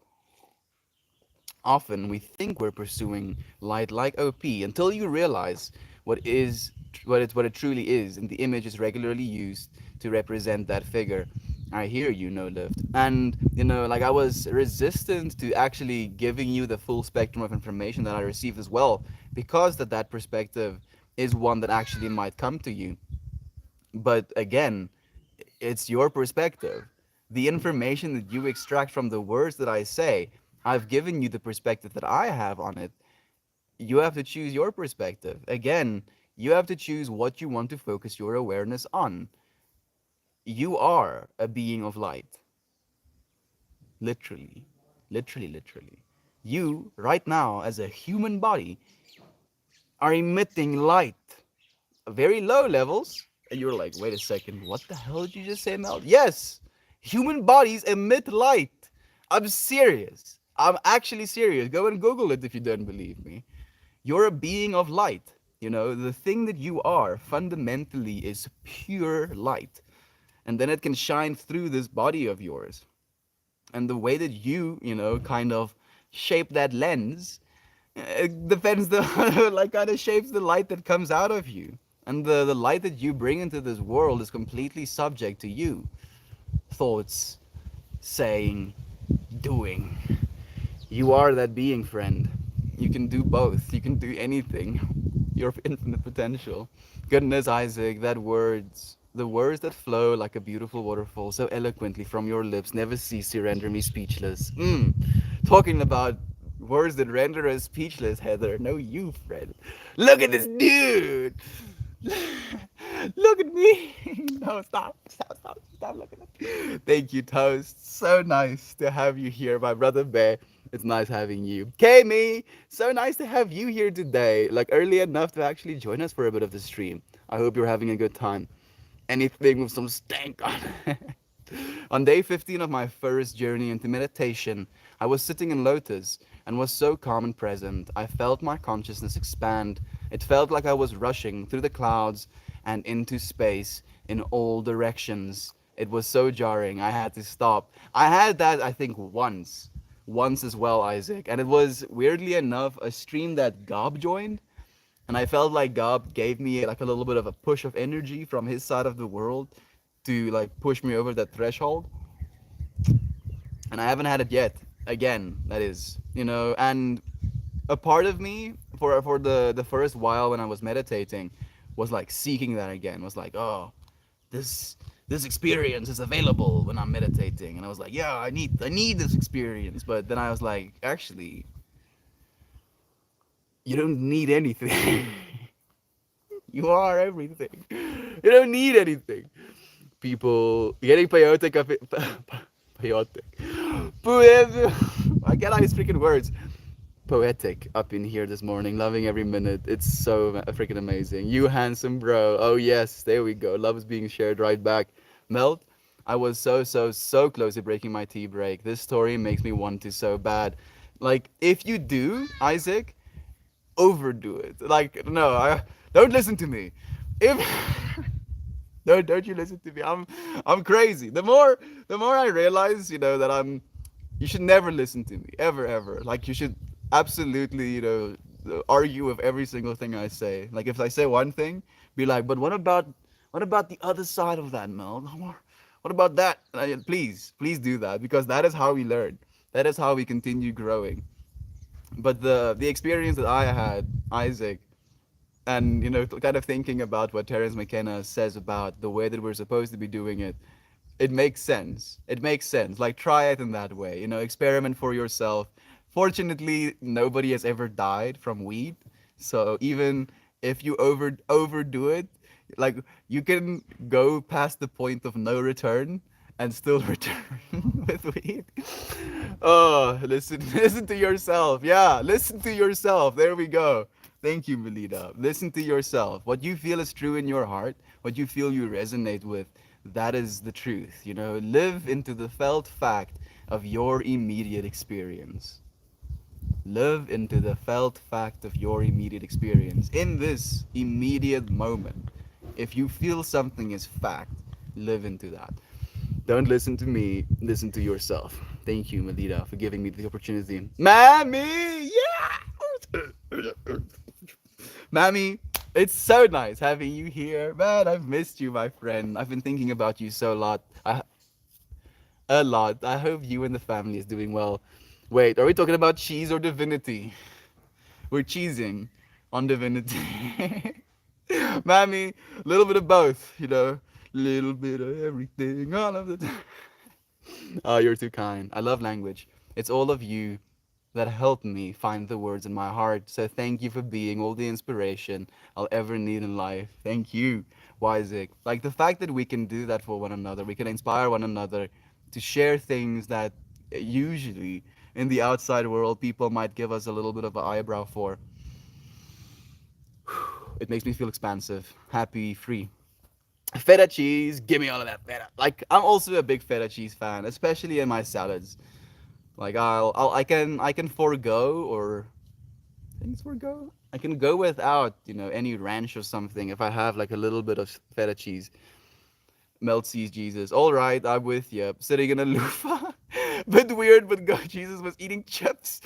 Often we think we're pursuing light like OP until you realize what it truly is, and the image is regularly used to represent that figure. I hear you, no lift. And like I was resistant to actually giving you the full spectrum of information that I received as well, because that perspective is one that actually might come to you. But again, it's your perspective. The information that you extract from the words that I say, I've given you the perspective that I have on it. You have to choose your perspective. Again, you have to choose what you want to focus your awareness on. You are a being of light. Literally. Literally, literally. You, right now, as a human body, are emitting light. Very low levels. And you're like, wait a second, what the hell did you just say, Mel? Yes, human bodies emit light. I'm serious. I'm actually serious. Go and Google it if you don't believe me. You're a being of light. The thing that you are fundamentally is pure light. And then it can shine through this body of yours. And the way that you kind of shape that lens, it depends the like kind of shapes the light that comes out of you. And the light that you bring into this world is completely subject to you. Thoughts, saying, doing. You are that being, friend. You can do both. You can do anything. You're of infinite potential. Goodness, Isaac, the words that flow like a beautiful waterfall so eloquently from your lips never cease to render me speechless. Talking about words that render us speechless, Heather. No, you, Fred. Look at this dude. Look at me. No, stop. Stop, stop, stop looking at me. Thank you, Toast. So nice to have you here, my brother Bear. It's nice having you. Kami, so nice to have you here today. Like early enough to actually join us for a bit of the stream. I hope you're having a good time. Anything with some stank on it. On day 15 of my first journey into meditation, I was sitting in lotus and was so calm and present. I felt my consciousness expand. It felt like I was rushing through the clouds and into space in all directions. It was so jarring. I had to stop. I had that, I think, once as well, Isaac. And it was, weirdly enough, a stream that Gob joined. And I felt like God gave me like a little bit of a push of energy from his side of the world to like push me over that threshold. And I haven't had it yet. Again, that is. And a part of me for the first while when I was meditating was like seeking that again. Was like, oh, this this experience is available when I'm meditating. And I was like, yeah, I need this experience. But then I was like, actually, you don't need anything. You are everything. You don't need anything. people getting chaotic of it. Chaotic. Poetic. I get all these freaking words. Poetic up in here this morning, loving every minute. It's so freaking amazing. You handsome bro. Oh yes, there we go. Love is being shared right back. Melt. I was so close to breaking my tea break. This story makes me want to so bad. Like if you do, Isaac, overdo it. Like no, don't listen to me. If don't you listen to me. I'm crazy. The more I realize, that you should never listen to me ever. Like you should absolutely, argue with every single thing I say. Like if I say one thing, be like, but what about the other side of that, Mel? What about that? Please do that because that is how we learn. That is how we continue growing. But the experience that I had, Isaac, and kind of thinking about what Terence McKenna says about the way that we're supposed to be doing it, it makes sense. It makes sense. Like try it in that way. Experiment for yourself. Fortunately, nobody has ever died from weed, so even if you overdo it, like you can go past the point of no return and still return with weed. Oh, listen, listen to yourself. Yeah, listen to yourself. There we go. Thank you, Melita. Listen to yourself. What you feel is true in your heart, what you feel you resonate with, that is the truth. Live into the felt fact of your immediate experience. Live into the felt fact of your immediate experience in this immediate moment. If you feel something is fact, live into that. Don't listen to me, listen to yourself. Thank you, Melita, for giving me the opportunity. Mammy! Yeah! Mammy, it's so nice having you here. Man, I've missed you, my friend. I've been thinking about you so a lot. I hope you and the family is doing well. Wait, are we talking about cheese or divinity? We're cheesing on divinity. Mammy, a little bit of both, little bit of everything, all of the time. Oh, you're too kind. I love language. It's all of you that helped me find the words in my heart. So thank you for being all the inspiration I'll ever need in life. Thank you, Wizik. Like the fact that we can do that for one another, we can inspire one another to share things that usually in the outside world people might give us a little bit of an eyebrow for. It makes me feel expansive, happy, free. Feta cheese, give me all of that feta. Like I'm also a big feta cheese fan, especially in my salads. Like I can forego or things forego. I can go without any ranch or something if I have like a little bit of feta cheese. Melt sees Jesus. All right, I'm with you. Sitting in a loofah. Bit weird, but God, Jesus was eating chips.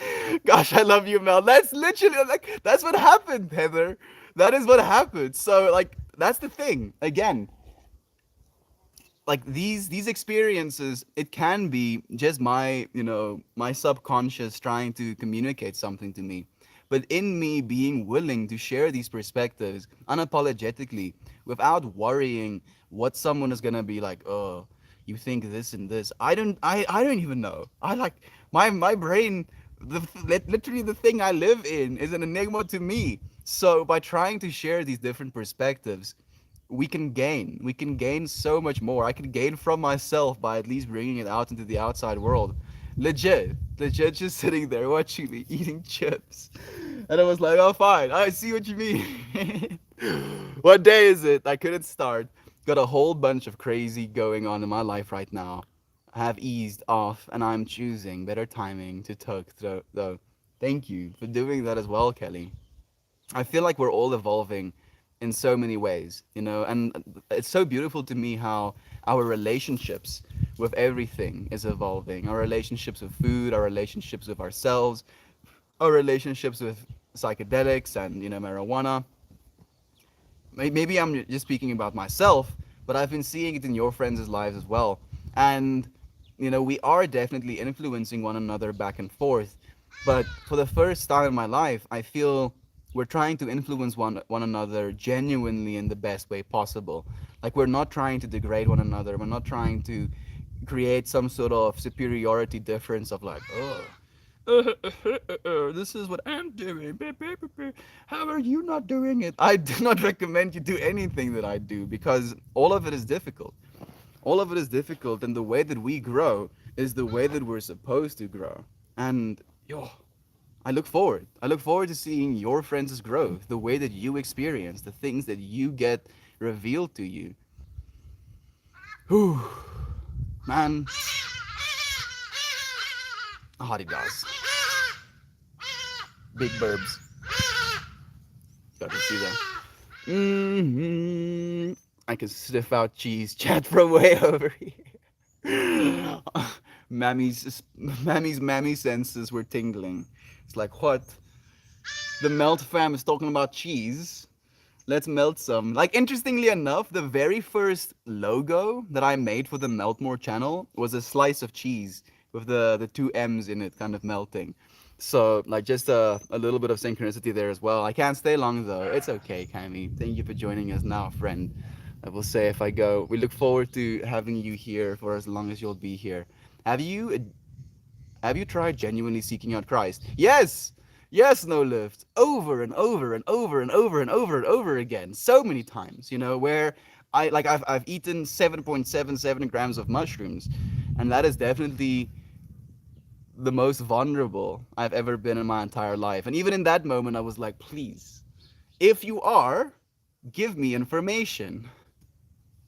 Gosh, I love you, Mel. That's literally like that's what happened, Heather. That is what happened. So like that's the thing. Again, like these experiences, it can be just my subconscious trying to communicate something to me, but in me being willing to share these perspectives unapologetically without worrying what someone is gonna be like. Oh, you think this and this. I don't even know. I like my brain, literally the thing I live in is an enigma to me. So by trying to share these different perspectives, we can gain so much more. I can gain from myself by at least bringing it out into the outside world. Legit just sitting there watching me eating chips, and I was like, oh fine, I see what you mean. What day is it? I couldn't start. Got a whole bunch of crazy going on in my life right now. I have eased off and I'm choosing better timing to talk though. Thank you for doing that as well, Kelly. I feel like we're all evolving in so many ways, and it's so beautiful to me how our relationships with everything is evolving. Our relationships with food, our relationships with ourselves, our relationships with psychedelics and marijuana. Maybe I'm just speaking about myself, but I've been seeing it in your friends' lives as well. And we are definitely influencing one another back and forth. But for the first time in my life, I feel we're trying to influence one another genuinely in the best way possible. Like we're not trying to degrade one another. We're not trying to create some sort of superiority difference of like, oh, this is what I'm doing. How are you not doing it? I do not recommend you do anything that I do because all of it is difficult. All of it is difficult, and the way that we grow is the way that we're supposed to grow. And yo, I look forward. I look forward to seeing your friends' growth, the way that you experience, the things that you get revealed to you. Whew, man, hottie dogs, big burbs. Got to see them. I can sniff out cheese chat from way over here. Mammy's senses were tingling. It's like, what? The Melt fam is talking about cheese. Let's melt some. Like, interestingly enough, the very first logo that I made for the Meltmore channel was a slice of cheese with the two M's in it kind of melting. So, like, just a little bit of synchronicity there as well. I can't stay long, though. It's okay, Kami. Thank you for joining us now, friend. I will say if I go, we look forward to having you here for as long as you'll be here. Have you have you tried genuinely seeking out Christ? Yes! Yes, no lift. Over and over and over and over and over and over again. So many times, where I've eaten 7.77 grams of mushrooms, and that is definitely the most vulnerable I've ever been in my entire life. And even in that moment, I was like, please, if you are, give me information.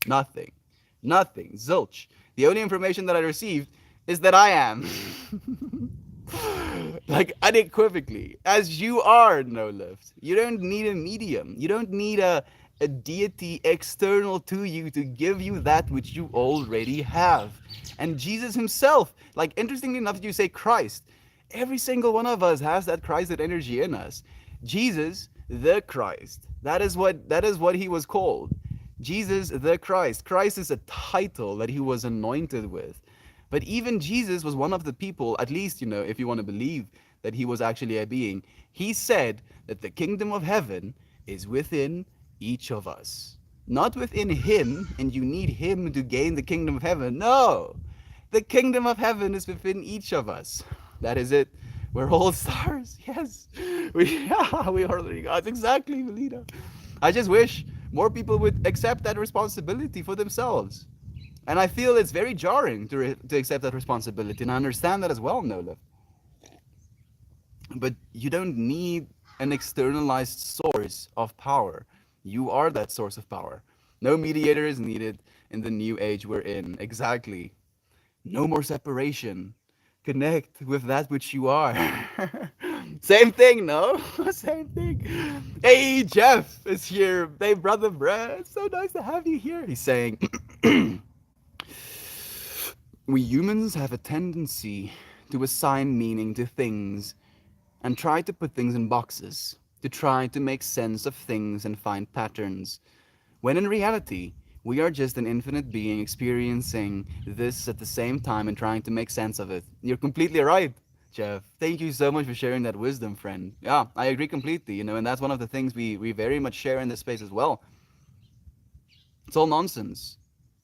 Nothing. Nothing. Zilch. The only information that I received is that I am. Like, unequivocally, as you are, no lift. You don't need a medium. You don't need a deity external to you to give you that which you already have. And Jesus himself, like, interestingly enough, you say Christ. Every single one of us has that Christed energy in us. Jesus the Christ. That is what he was called. Jesus the Christ. Christ is a title that he was anointed with. But even Jesus was one of the people, at least, if you want to believe that he was actually a being, he said that the kingdom of heaven is within each of us. Not within him, and you need him to gain the kingdom of heaven. No! The kingdom of heaven is within each of us. That is it. We're all stars. Yes. We are the gods. Exactly, Melina. I just wish more people would accept that responsibility for themselves. And I feel it's very jarring to accept that responsibility, and I understand that as well, Nola. But you don't need an externalized source of power. You are that source of power. No mediator is needed in the new age we're in. Exactly. No more separation. Connect with that which you are. Same thing, no? Same thing. Hey, Jeff is here. Hey, brother Brad. So nice to have you here. He's saying, we humans have a tendency to assign meaning to things and try to put things in boxes, to try to make sense of things and find patterns, when in reality, we are just an infinite being experiencing this at the same time and trying to make sense of it. You're completely right, Jeff. Thank you so much for sharing that wisdom, friend. Yeah, I agree completely, and that's one of the things we very much share in this space as well. It's all nonsense.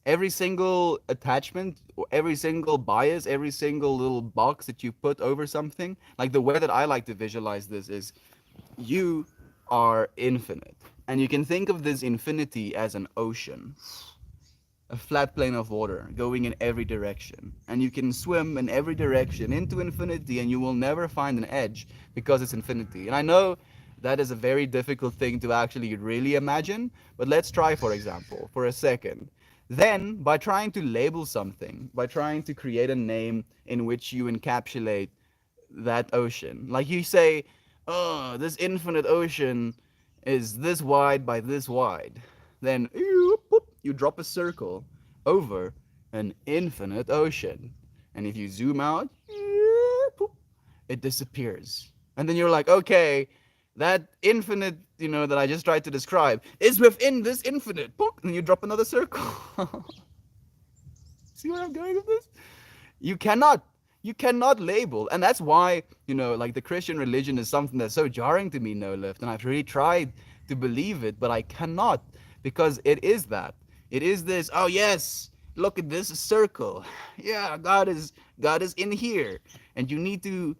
Every single attachment, every single bias, every single little box that you put over something, like the way that I like to visualize this is you are infinite. And you can think of this infinity as an ocean, a flat plane of water going in every direction. And you can swim in every direction into infinity and you will never find an edge because it's infinity. And I know that is a very difficult thing to actually really imagine, but let's try, for example, for a second. Then, by trying to label something, by trying to create a name in which you encapsulate that ocean, like you say, oh, this infinite ocean is this wide by this wide. Then you drop a circle over an infinite ocean. And if you zoom out, it disappears. And then you're like, okay, that infinite, that I just tried to describe is within this infinite. And you drop another circle. See where I'm going with this? You cannot. You cannot label. And that's why, like the Christian religion is something that's so jarring to me, no lift. And I've really tried to believe it, but I cannot because it is that. It is this, oh yes, look at this circle. Yeah, God is in here. And you need to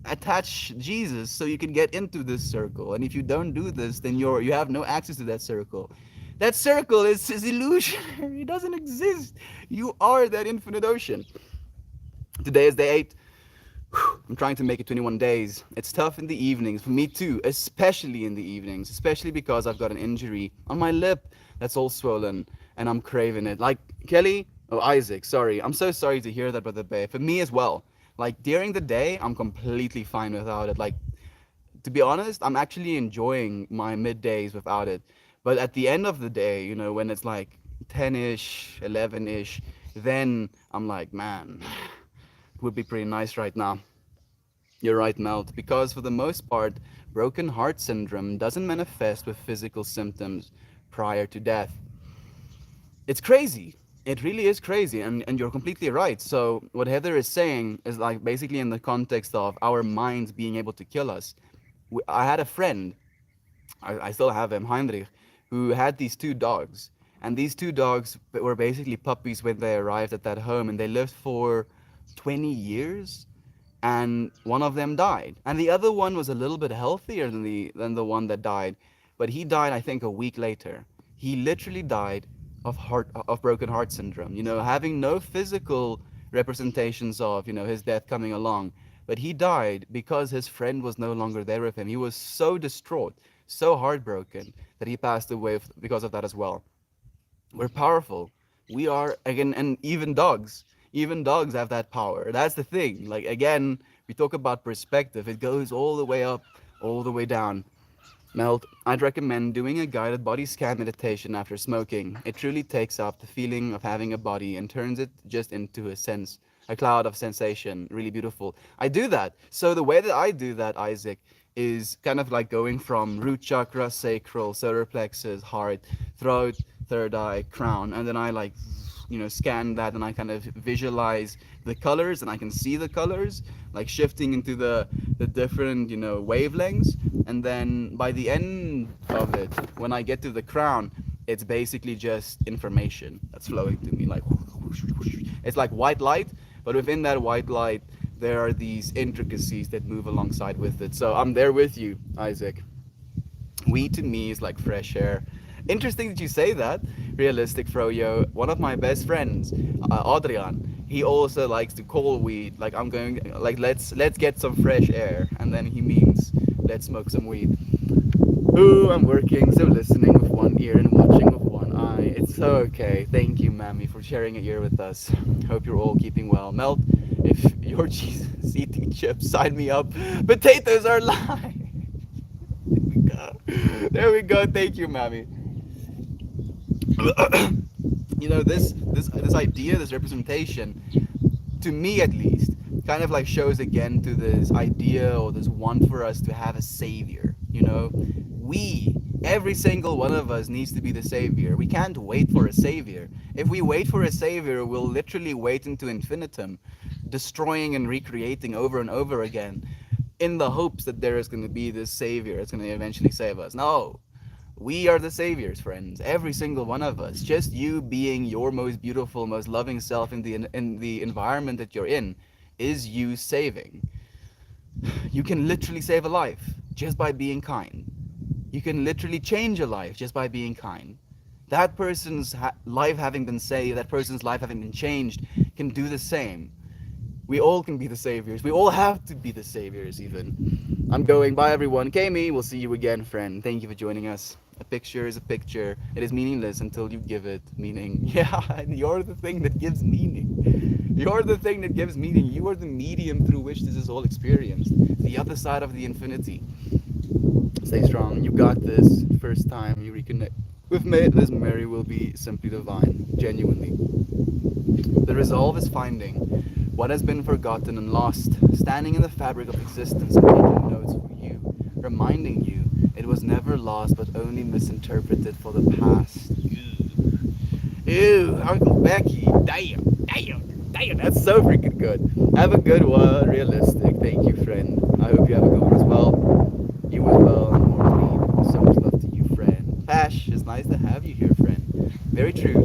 attach Jesus so you can get into this circle. And if you don't do this, then you have no access to that circle. That circle is illusionary. It doesn't exist. You are that infinite ocean. Today is day 8. I'm trying to make it 21 days. It's tough in the evenings, for me too, especially in the evenings, especially because I've got an injury on my lip that's all swollen and I'm craving it. Like Kelly, oh Isaac, sorry. I'm so sorry to hear that, Brother Bay. For me as well. Like during the day, I'm completely fine without it. Like to be honest, I'm actually enjoying my middays without it. But at the end of the day, when it's like 10-ish, 11-ish, then I'm like, man, it would be pretty nice right now. You're right, Melt, because for the most part, broken heart syndrome doesn't manifest with physical symptoms prior to death. It's crazy. It really is crazy, and you're completely right. So what Heather is saying is like basically in the context of our minds being able to kill us. I had a friend, I still have him, Heinrich, who had these two dogs. And these two dogs were basically puppies when they arrived at that home, and they lived for 20 years. And one of them died, and the other one was a little bit healthier than the one that died, but he died, I think, a week later. He literally died of broken heart syndrome. Having no physical representations of his death coming along, but he died because his friend was no longer there with him. He was so distraught, so heartbroken that he passed away because of that as well. We're powerful. We are, again, and even dogs have that power. That's the thing. Like, again, we talk about perspective. It goes all the way up, all the way down. Melt, I'd recommend doing a guided body scan meditation after smoking. It truly takes up the feeling of having a body and turns it just into a cloud of sensation. Really beautiful. I do that. So the way that I do that, Isaac, is kind of like going from root chakra, sacral, solar plexus, heart, throat, third eye, crown, and then I like scan that, and I kind of visualize the colors, and I can see the colors like shifting into the different wavelengths. And then by the end of it, when I get to the crown, it's basically just information that's flowing to me, like it's like white light, but within that white light there are these intricacies that move alongside with it. So I'm there with you, Isaac. Weed to me is like fresh air. Interesting that you say that. Realistic Froyo. One of my best friends, Adrian, he also likes to call weed like I'm going like let's get some fresh air, and then he means let's smoke some weed. Ooh, I'm working, so listening with one ear and watching with one eye. It's so okay. Thank you, Mammy, for sharing a year with us. Hope you're all keeping well. Melt, if you're Jesus eating chips, sign me up. Potatoes are live. There we go. There we go. Thank you, Mammy. This idea, this representation, to me at least, kind of like shows again to this idea or this want for us to have a savior. Every single one of us needs to be the savior. We can't wait for a savior. If we wait for a savior, we'll literally wait into infinitum, destroying and recreating over and over again, in the hopes that there is going to be this savior that's going to eventually save us. No, we are the saviors, friends. Every single one of us. Just you being your most beautiful, most loving self in the environment that you're in is you saving. You can literally save a life just by being kind. You can literally change a life just by being kind. That person's life having been saved, that person's life having been changed, can do the same. We all can be the saviors. We all have to be the saviors, even. I'm going. Bye, everyone. Kami, we'll see you again, friend. Thank you for joining us. A picture is a picture. It is meaningless until you give it meaning. Yeah, and you're the thing that gives meaning. You're the thing that gives meaning. You are the medium through which this is all experienced. The other side of the infinity. Stay strong. You got this. First time you reconnect with me, this Mary will be simply divine. Genuinely. The resolve is finding what has been forgotten and lost, standing in the fabric of existence and taking notes for you, reminding you it was never lost but only misinterpreted for the past. Ew, Uncle Becky, damn, that's so freaking good. Have a good one, realistic. Thank you, friend. I hope you have a good one as well. You as well, and more weed. So much love to you, friend. Pash, it's nice to have you here, friend. Very true.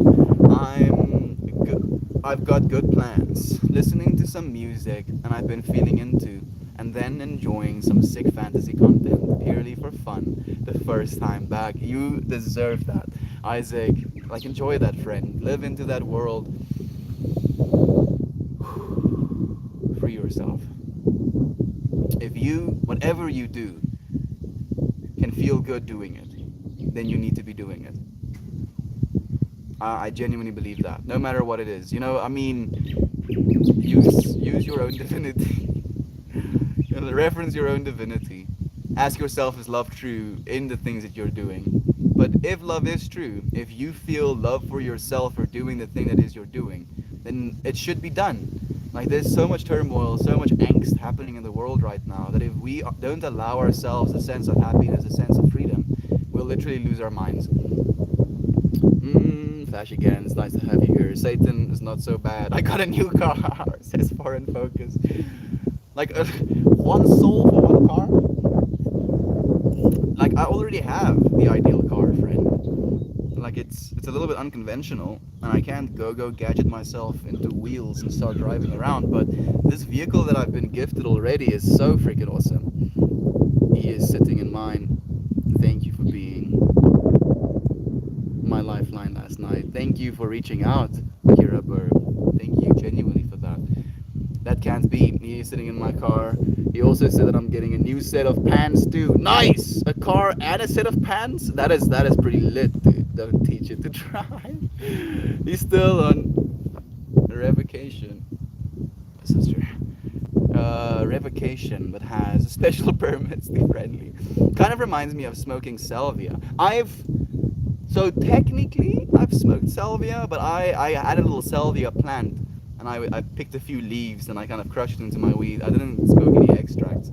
I've got good plans. Listening to some music, and I've been feeling into, and then enjoying some sick fantasy content purely for fun the first time back. You deserve that. Isaac, like enjoy that, friend. Live into that world. Free yourself. If you, whatever you do, can feel good doing it, then you need to be doing it. I genuinely believe that. No matter what it is. You know, I mean, use your own divinity. You know, reference your own divinity. Ask yourself, is love true in the things that you're doing? But if love is true, if you feel love for yourself for doing the thing that is you're doing, then it should be done. Like there's so much turmoil, so much angst happening in the world right now that if we don't allow ourselves a sense of happiness, a sense of freedom, we'll literally lose our minds. Flash again. It's nice to have you here. Satan is not so bad. I got a new car. Says Foreign Focus. Like one soul for one car. Like I already have the ideal car, friend. Like it's a little bit unconventional, and I can't go gadget myself into wheels and start driving around. But this vehicle that I've been gifted already is so freaking awesome. He is sitting in mine. Thank you for being my lifeline last night. Thank you for reaching out, Kira Burr. Thank you genuinely for that. That can't be. He is sitting in my car. He also said that I'm getting a new set of pants too. Nice! A car and a set of pants? That is pretty lit, dude. Don't teach it to drive. He's still on revocation. Sister. Revocation, but has special permits to friendly. Kind of reminds me of smoking salvia. So technically, I've smoked salvia, but I had a little salvia plant, and I picked a few leaves and I kind of crushed it into my weed. I didn't smoke any extracts.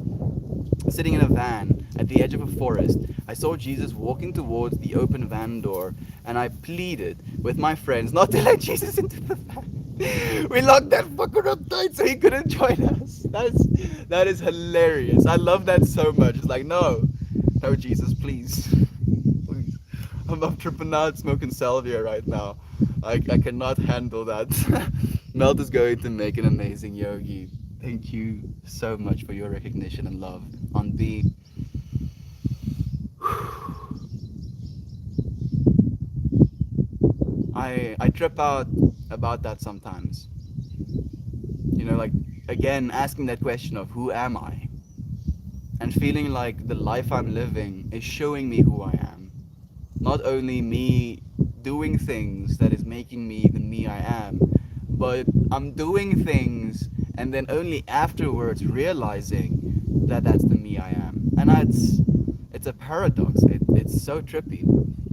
Sitting in a van at the edge of a forest, I saw Jesus walking towards the open van door, and I pleaded with my friends not to let Jesus into the van. We locked that fucker up tight so he couldn't join us. That is hilarious. I love that so much. It's like, no, Jesus, please. I'm up tripping out smoking salvia right now. I cannot handle that. Melt is going to make an amazing yogi. Thank you so much for your recognition and love. On B. I trip out about that sometimes. You know, like, again, asking that question of who am I? And feeling like the life I'm living is showing me who I am. Not only me doing things that is making me the me I am, but I'm doing things and then only afterwards realizing that that's the me I am. And it's a paradox. It's so trippy.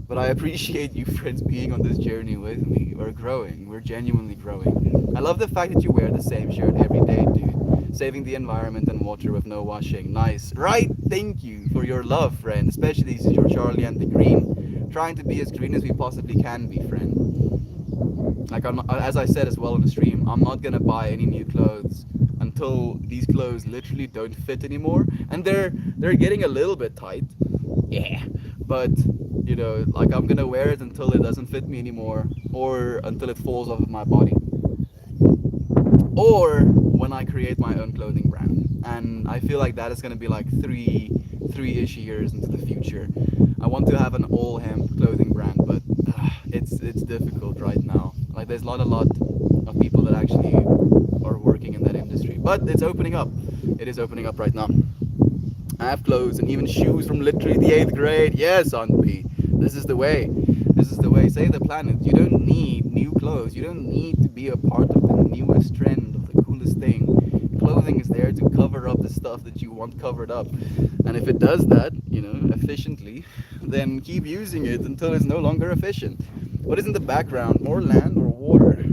But I appreciate you friends being on this journey with me. We're growing. We're genuinely growing. I love the fact that you wear the same shirt every day, dude. Saving the environment and water with no washing. Nice. Right? Thank you for your love, friend. Especially since you're Charlie and the Green. Trying to be as green as we possibly can be, friend. Like, as I said as well in the stream, I'm not gonna buy any new clothes until these clothes literally don't fit anymore. And they're getting a little bit tight. Yeah. But, you know, like I'm gonna wear it until it doesn't fit me anymore, or until it falls off of my body, or when I create my own clothing brand. And I feel like that is gonna be like three-ish years into the future. I want to have an all hemp clothing brand, but it's difficult right now. Like there's not a lot of people that actually are working in that industry, but it's opening up. It is opening up right now. I have clothes and even shoes from literally the 8th grade. Yes, Aunt B. This is the way. This is the way. Save the planet. You don't need new clothes. You don't need to be a part of the newest trend, of the coolest thing. Clothing is there to cover up the stuff that you want covered up. And if it does that, you know, efficiently, then keep using it until it's no longer efficient. What is in the background? More land or water?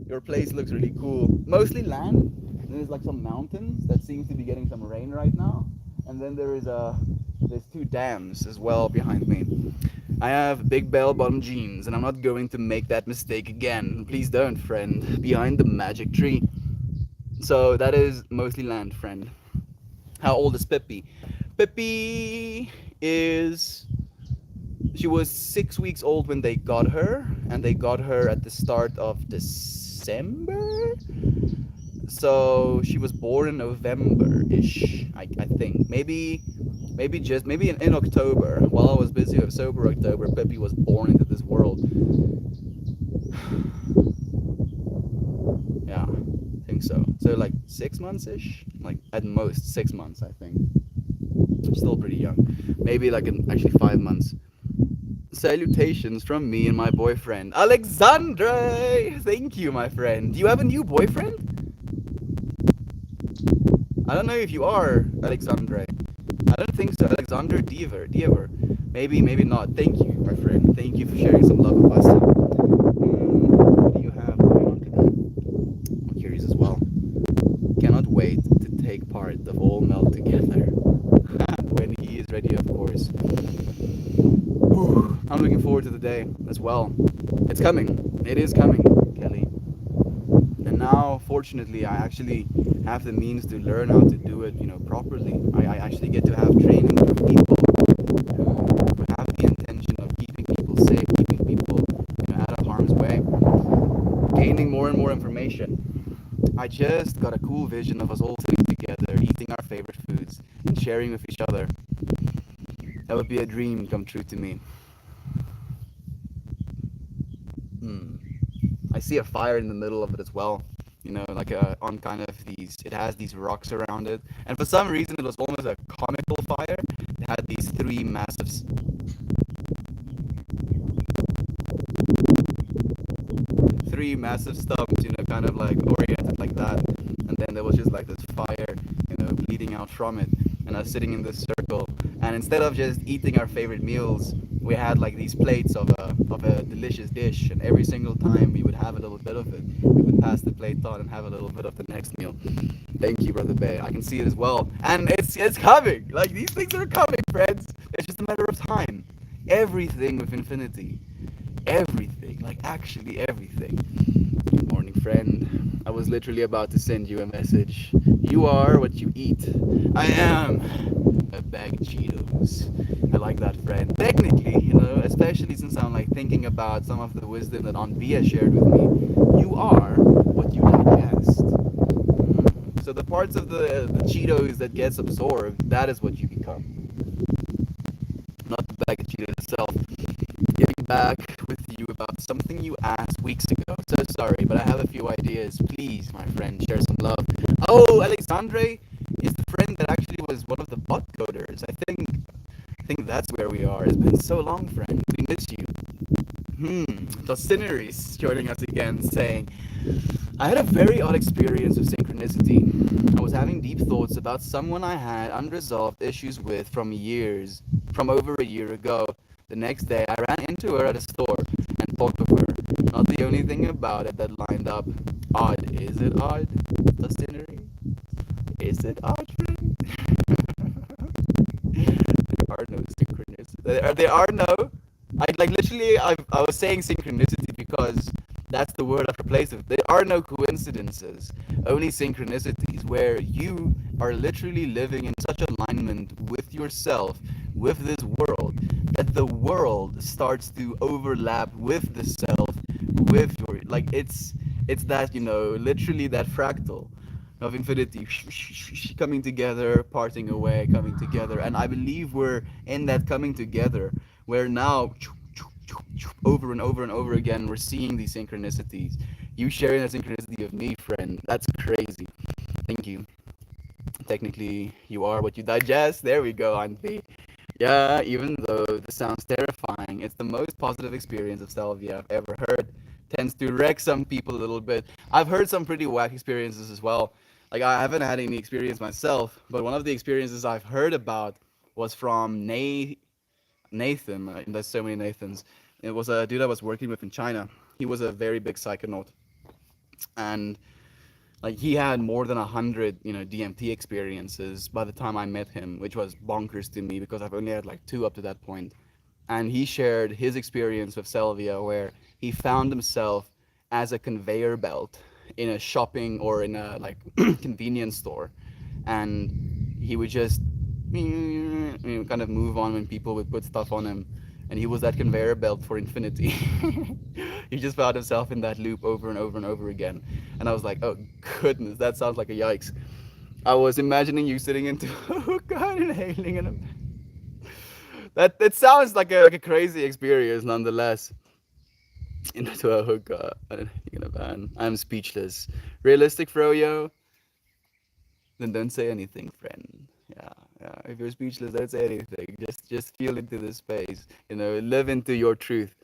Your place looks really cool. Mostly land. There's like some mountains that seems to be getting some rain right now. And then there's 2 dams as well behind me. I have big bell-bottom jeans, and I'm not going to make that mistake again. Please don't, friend. Behind the magic tree. So that is mostly land, friend. How old is Pippi? Pippi is... She was 6 weeks old when they got her, and they got her at the start of December? So she was born in November-ish, I think. Maybe maybe in October, while I was busy with Sober October, Peppy was born into this world. Yeah, I think so. So like 6 months ish, like at most 6 months, I think. Still pretty young. Maybe like actually 5 months. Salutations from me and my boyfriend, Alexandre. Thank you, my friend. Do you have a new boyfriend? I don't know if you are, Alexandre. I don't think so. Alexander Diever. Maybe not. Thank you, my friend. Thank you for sharing some love with us. What do you have going on today? I'm curious as well. Cannot wait to take part of all melt together. When he is ready, of course. Whew. I'm looking forward to the day as well. It's coming. It is coming, Kelly. And now, fortunately, I actually have the means to learn how to do it, properly. I actually get to have training with people who have the intention of keeping people safe, keeping people, out of harm's way, gaining more and more information. I just got a cool vision of us all sitting together, eating our favorite foods, and sharing with each other. That would be a dream come true to me. Hmm. I see a fire in the middle of it as well. Like on kind of these, it has these rocks around it. And for some reason, it was almost a comical fire. It had these three massive stumps, kind of like oriented like that. And then there was just like this fire, bleeding out from it. And I was sitting in this circle. And instead of just eating our favorite meals, we had like these plates of a delicious dish. And every single time we would have a little bit of it, we would pass the plate on and have a little bit of the next meal. Thank you, Brother Bay. I can see it as well. And it's coming. Like these things are coming, friends. It's just a matter of time. Everything with infinity. Everything. Like actually everything. Good morning, friend. I was literally about to send you a message. You are what you eat. I am a bag of Cheetos. I like that, friend. Technically, especially since I'm like thinking about some of the wisdom that Aunt Bia shared with me, you are what you digest. So the parts of the Cheetos that gets absorbed, that is what you become. Not the bag of Cheetos itself. Getting back with you about something you asked weeks ago. So sorry, but I have a few ideas. Please, my friend, share some love. Oh, Alexandre is the friend that actually was one of the bot coders. I think that's where we are. It's been so long, friend. We miss you. Docineris joining us again, saying, I had a very odd experience with synchronicity. I was having deep thoughts about someone I had unresolved issues with from over a year ago. The next day, I ran into her at a store and talked with her. Not the only thing about it that lined up. Odd. Is it odd? Docinery? Is it odd, friend? There are no synchronicities. There are no. I was saying synchronicity because that's the word I've replaced it. There are no coincidences, only synchronicities, where you are literally living in such alignment with yourself, with this world, that the world starts to overlap with the self, with your like it's that literally that fractal of infinity coming together, parting away, coming together. And I believe we're in that coming together where now over and over and over again we're seeing these synchronicities. You sharing that synchronicity with me, friend, that's crazy. Thank you. Technically, you are what you digest. There we go, Auntie. Yeah, even though this sounds terrifying, it's the most positive experience of salvia I've ever heard. Tends to wreck some people a little bit. I've heard some pretty whack experiences as well. Like I haven't had any experience myself, but one of the experiences I've heard about was from Nathan. There's so many Nathans. It was a dude I was working with in China. He was a very big psychonaut, and like he had more than 100 DMT experiences by the time I met him, which was bonkers to me because I've only had like two up to that point. And he shared his experience with salvia where he found himself as a conveyor belt in a shopping or in a like convenience store, and he would just kind of move on when people would put stuff on him, and he was that conveyor belt for infinity. He just found himself in that loop over and over and over again, and I was like, oh goodness, that sounds like a yikes. I was imagining you sitting into oh god, inhaling and That sounds like a crazy experience nonetheless. Into a hookah in a van. I'm speechless. Realistic, Froyo? Then don't say anything, friend. Yeah, yeah. If you're speechless, don't say anything. Just feel into the space. You know, live into your truth.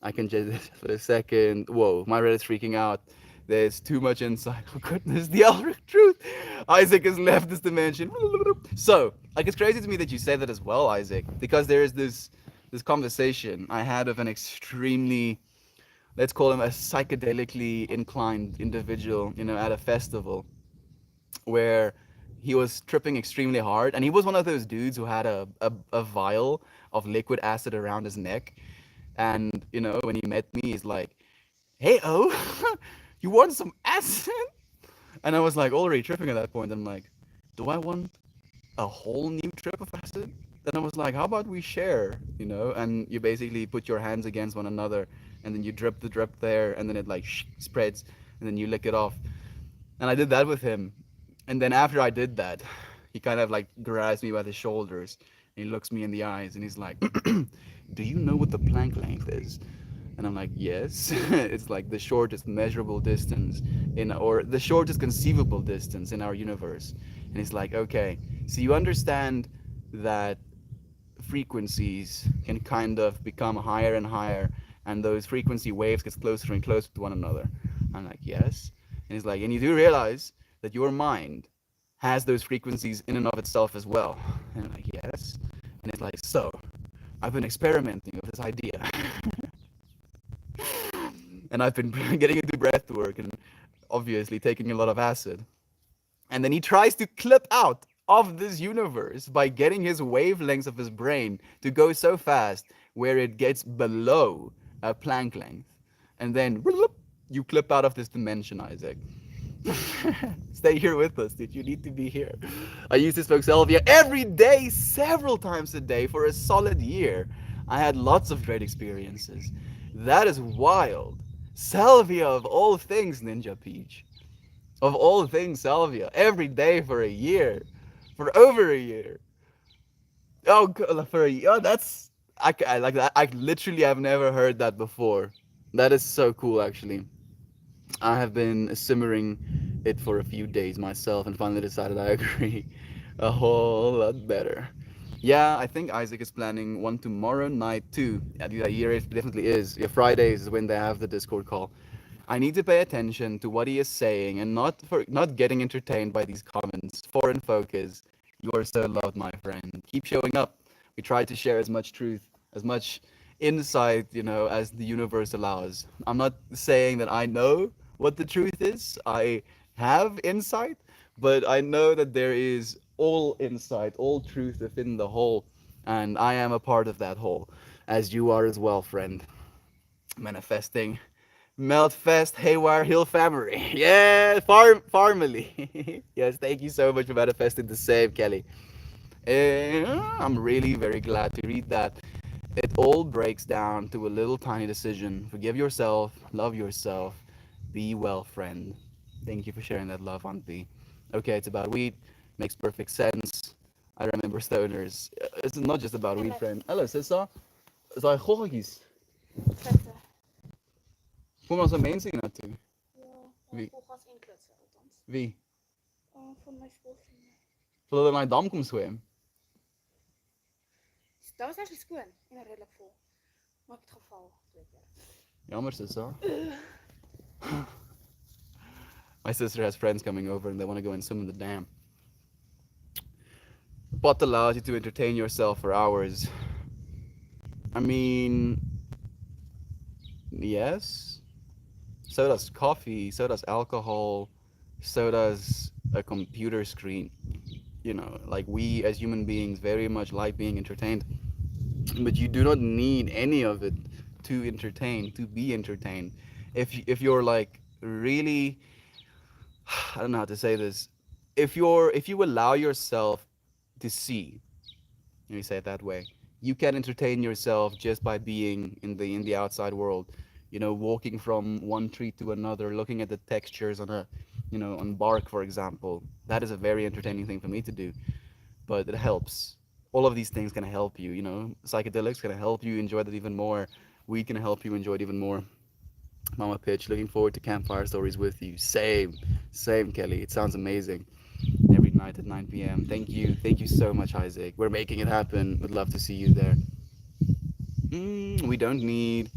I can just for a second. Whoa, my Reddit's freaking out. There's too much insight. Oh goodness, the Elric truth. Isaac has left this dimension. So, like, it's crazy to me that you say that as well, Isaac, because there is this conversation I had of an extremely, let's call him a psychedelically inclined individual, you know, at a festival where he was tripping extremely hard, and he was one of those dudes who had a vial of liquid acid around his neck. And you know, when he met me, he's like, "Hey, oh, you want some acid?" And I was like already tripping at that point. I'm like, "Do I want a whole new trip of acid?" Then I was like, "How about we share?" You know, and you basically put your hands against one another, and then you drip the drip there, and then it like spreads, and then you lick it off. And I did that with him. And then after I did that, he kind of like grabs me by the shoulders, and he looks me in the eyes, and he's like, "Do you know what the Planck length is?" And I'm like, "Yes." It's like the shortest measurable distance or the shortest conceivable distance in our universe. And he's like, "Okay, so you understand that frequencies can kind of become higher and higher, and those frequency waves gets closer and closer to one another." I'm like, "Yes." And he's like, "And you do realize that your mind has those frequencies in and of itself as well?" And I'm like, "Yes." And it's like, "So I've been experimenting with this idea." And I've been getting into breath work and obviously taking a lot of acid. And then he tries to clip out of this universe by getting his wavelengths of his brain to go so fast where it gets below a Planck length. And then you clip out of this dimension, Isaac. Stay here with us, dude. You need to be here. I used to smoke salvia every day, several times a day for a solid year. I had lots of great experiences. That is wild. Salvia of all things, Ninja Peach. Of all things, salvia. Every day for a year. For over a year. Oh, for a year. Oh, that's. I like that. I literally have never heard that before. That is so cool, actually. I have been simmering it for a few days myself and finally decided I agree a whole lot better. Yeah, I think Isaac is planning one tomorrow night too. Yeah, yeah, it definitely is. Yeah, Fridays is when they have the Discord call. I need to pay attention to what he is saying and not getting entertained by these comments. Foreign focus. You are so loved, my friend. Keep showing up. We try to share as much truth, as much insight, you know, as the universe allows. I'm not saying that I know what the truth is. I have insight, but I know that there is all insight, all truth within the whole, and I am a part of that whole, as you are as well, friend. Manifesting. Meltfest Haywire Hill family. Yeah, family. Yes, thank you so much for manifesting the same, Kelly. I'm really very glad to read that. It all breaks down to a little tiny decision. Forgive yourself, love yourself, be well, friend. Thank you for sharing that love, Auntie. Okay, it's about weed. Makes perfect sense. I remember stoners. It's not just about weed, friend. Hallo, Sissa. Zijn goggetjes. Vette. Kom maar zo'n mensen hier naartoe. Ja, Wie? ik volg als inkletsen althans. Wie? Van mijn schoolvrienden. Voordat ik naar de dam kom zwemmen. Dat was eigenlijk schoon en redelijk vol. Maar ik heb het geval 2 keer. Jammer, Sissa. My sister has friends coming over and they want to go and swim in the dam. Pot allows you to entertain yourself for hours. I mean, yes. So does coffee, so does alcohol, so does a computer screen. You know, like we as human beings very much like being entertained, but you do not need any of it to entertain, to be entertained. If you're like really, I don't know how to say this. If you allow yourself to see, let me say it that way, you can entertain yourself just by being in the outside world. You know, walking from one tree to another, looking at the textures on a, you know, on bark, for example. That is a very entertaining thing for me to do, but it helps. all of these things can help you. You know, psychedelics can help you enjoy that even more. Weed can help you enjoy it even more. Mama Pitch, looking forward to campfire stories with you. Same, Kelly. It sounds amazing. Every night at 9 p.m. Thank you so much, Isaac. We're making it happen. Would love to see you there. We don't need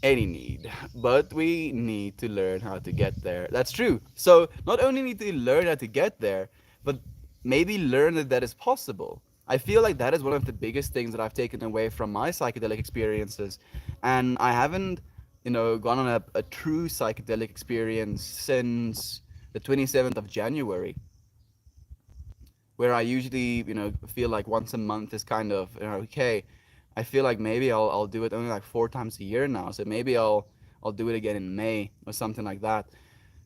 any need, but we need to learn how to get there. That's true. So not only need to learn how to get there, but maybe learn that that is possible. I feel like that is one of the biggest things that I've taken away from my psychedelic experiences, and I haven't, gone on a true psychedelic experience since the 27th of January, where I usually, feel like once a month is kind of, okay. I feel like maybe I'll do it only like 4 times a year now, so maybe I'll do it again in May or something like that.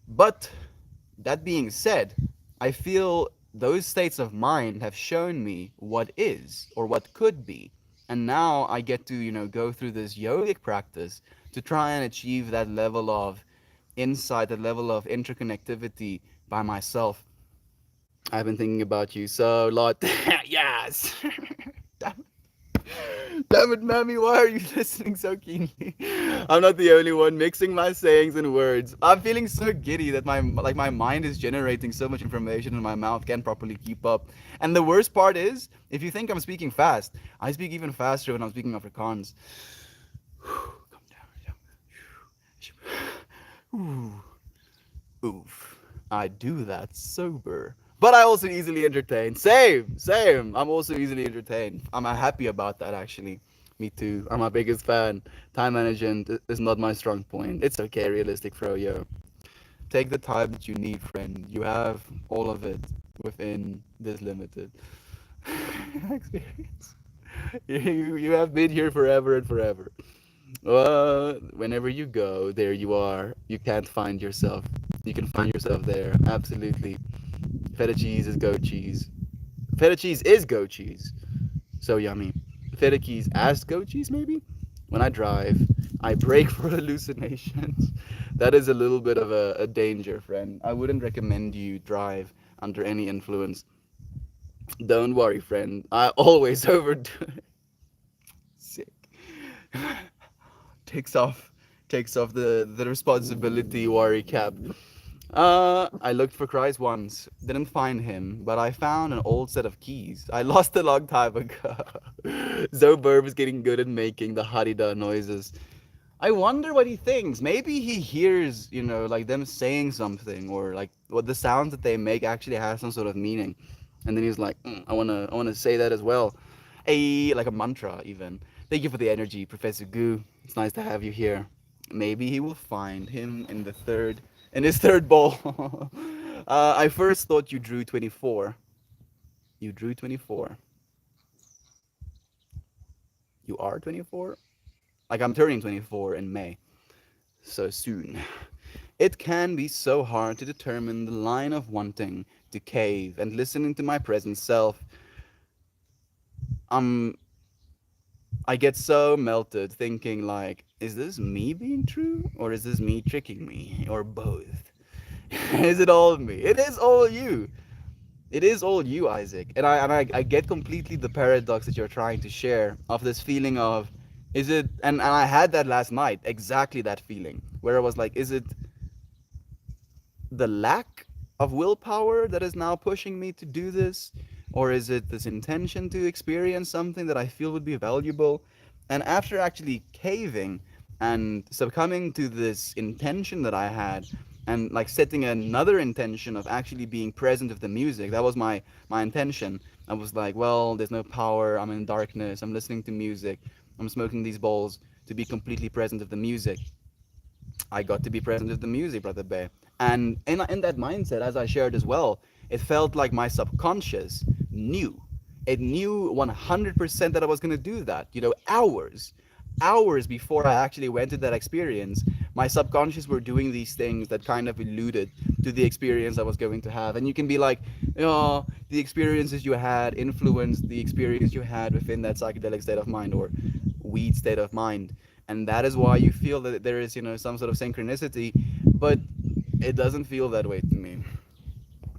But that being said, I feel those states of mind have shown me what is or what could be. And now I get to, go through this yogic practice to try and achieve that level of insight, that level of interconnectivity by myself. I've been thinking about you so a lot. Yes. Damn it, Mammy, why are you listening so keenly? I'm not the only one mixing my sayings and words. I'm feeling so giddy that my mind is generating so much information and my mouth can't properly keep up. And the worst part is, if you think I'm speaking fast, I speak even faster when I'm speaking Afrikaans. Calm down. Oof. I do that sober. But I also easily entertain. Same. I'm also easily entertained. I'm happy about that actually. Me too. I'm my biggest fan. Time management is not my strong point. It's okay, realistic froyo. Take the time that you need, friend. You have all of it within this limited experience. You have been here forever and forever. Whenever you go, there you are. You can't find yourself. You can find yourself there. Absolutely. Feta cheese is goat cheese. Feta cheese is goat cheese. So yummy. Feta cheese as goat cheese, maybe? When I drive, I break for hallucinations. That is a little bit of a danger, friend. I wouldn't recommend you drive under any influence. Don't worry, friend. I always overdo it. Sick. takes off takes off the responsibility worry cap. I looked for Christ once, didn't find him, but I found an old set of keys. I lost a long time ago. Zoburb is getting good at making the harida noises. I wonder what he thinks. Maybe he hears, like them saying something, or like what the sounds that they make actually has some sort of meaning. And then he's like, I wanna say that as well. Like a mantra even. Thank you for the energy, Professor Goo. It's nice to have you here. Maybe he will find him in his third ball. I first thought you drew 24. You drew 24. You are 24? Like I'm turning 24 in May. So soon. It can be so hard to determine the line of wanting to cave and listening to my present self. Um, I get so melted thinking like, is this me being true or is this me tricking me or both? Is it all me? It is all you. It is all you, Isaac. And I get completely the paradox that you're trying to share of this feeling of, is it, and I had that last night, exactly that feeling, where I was like, is it the lack of willpower that is now pushing me to do this? Or is it this intention to experience something that I feel would be valuable? And after actually caving and succumbing to this intention that I had, and like setting another intention of actually being present with the music, that was my intention. I was like, well, there's no power, I'm in darkness, I'm listening to music, I'm smoking these bowls to be completely present with the music. I got to be present with the music, Brother Bear. And in that mindset, as I shared as well, it felt like my subconscious knew. It knew 100% that I was going to do that. Hours before I actually went to that experience, my subconscious were doing these things that kind of alluded to the experience I was going to have. And you can be like, the experiences you had influenced the experience you had within that psychedelic state of mind or weed state of mind. And that is why you feel that there is, some sort of synchronicity, but it doesn't feel that way to me.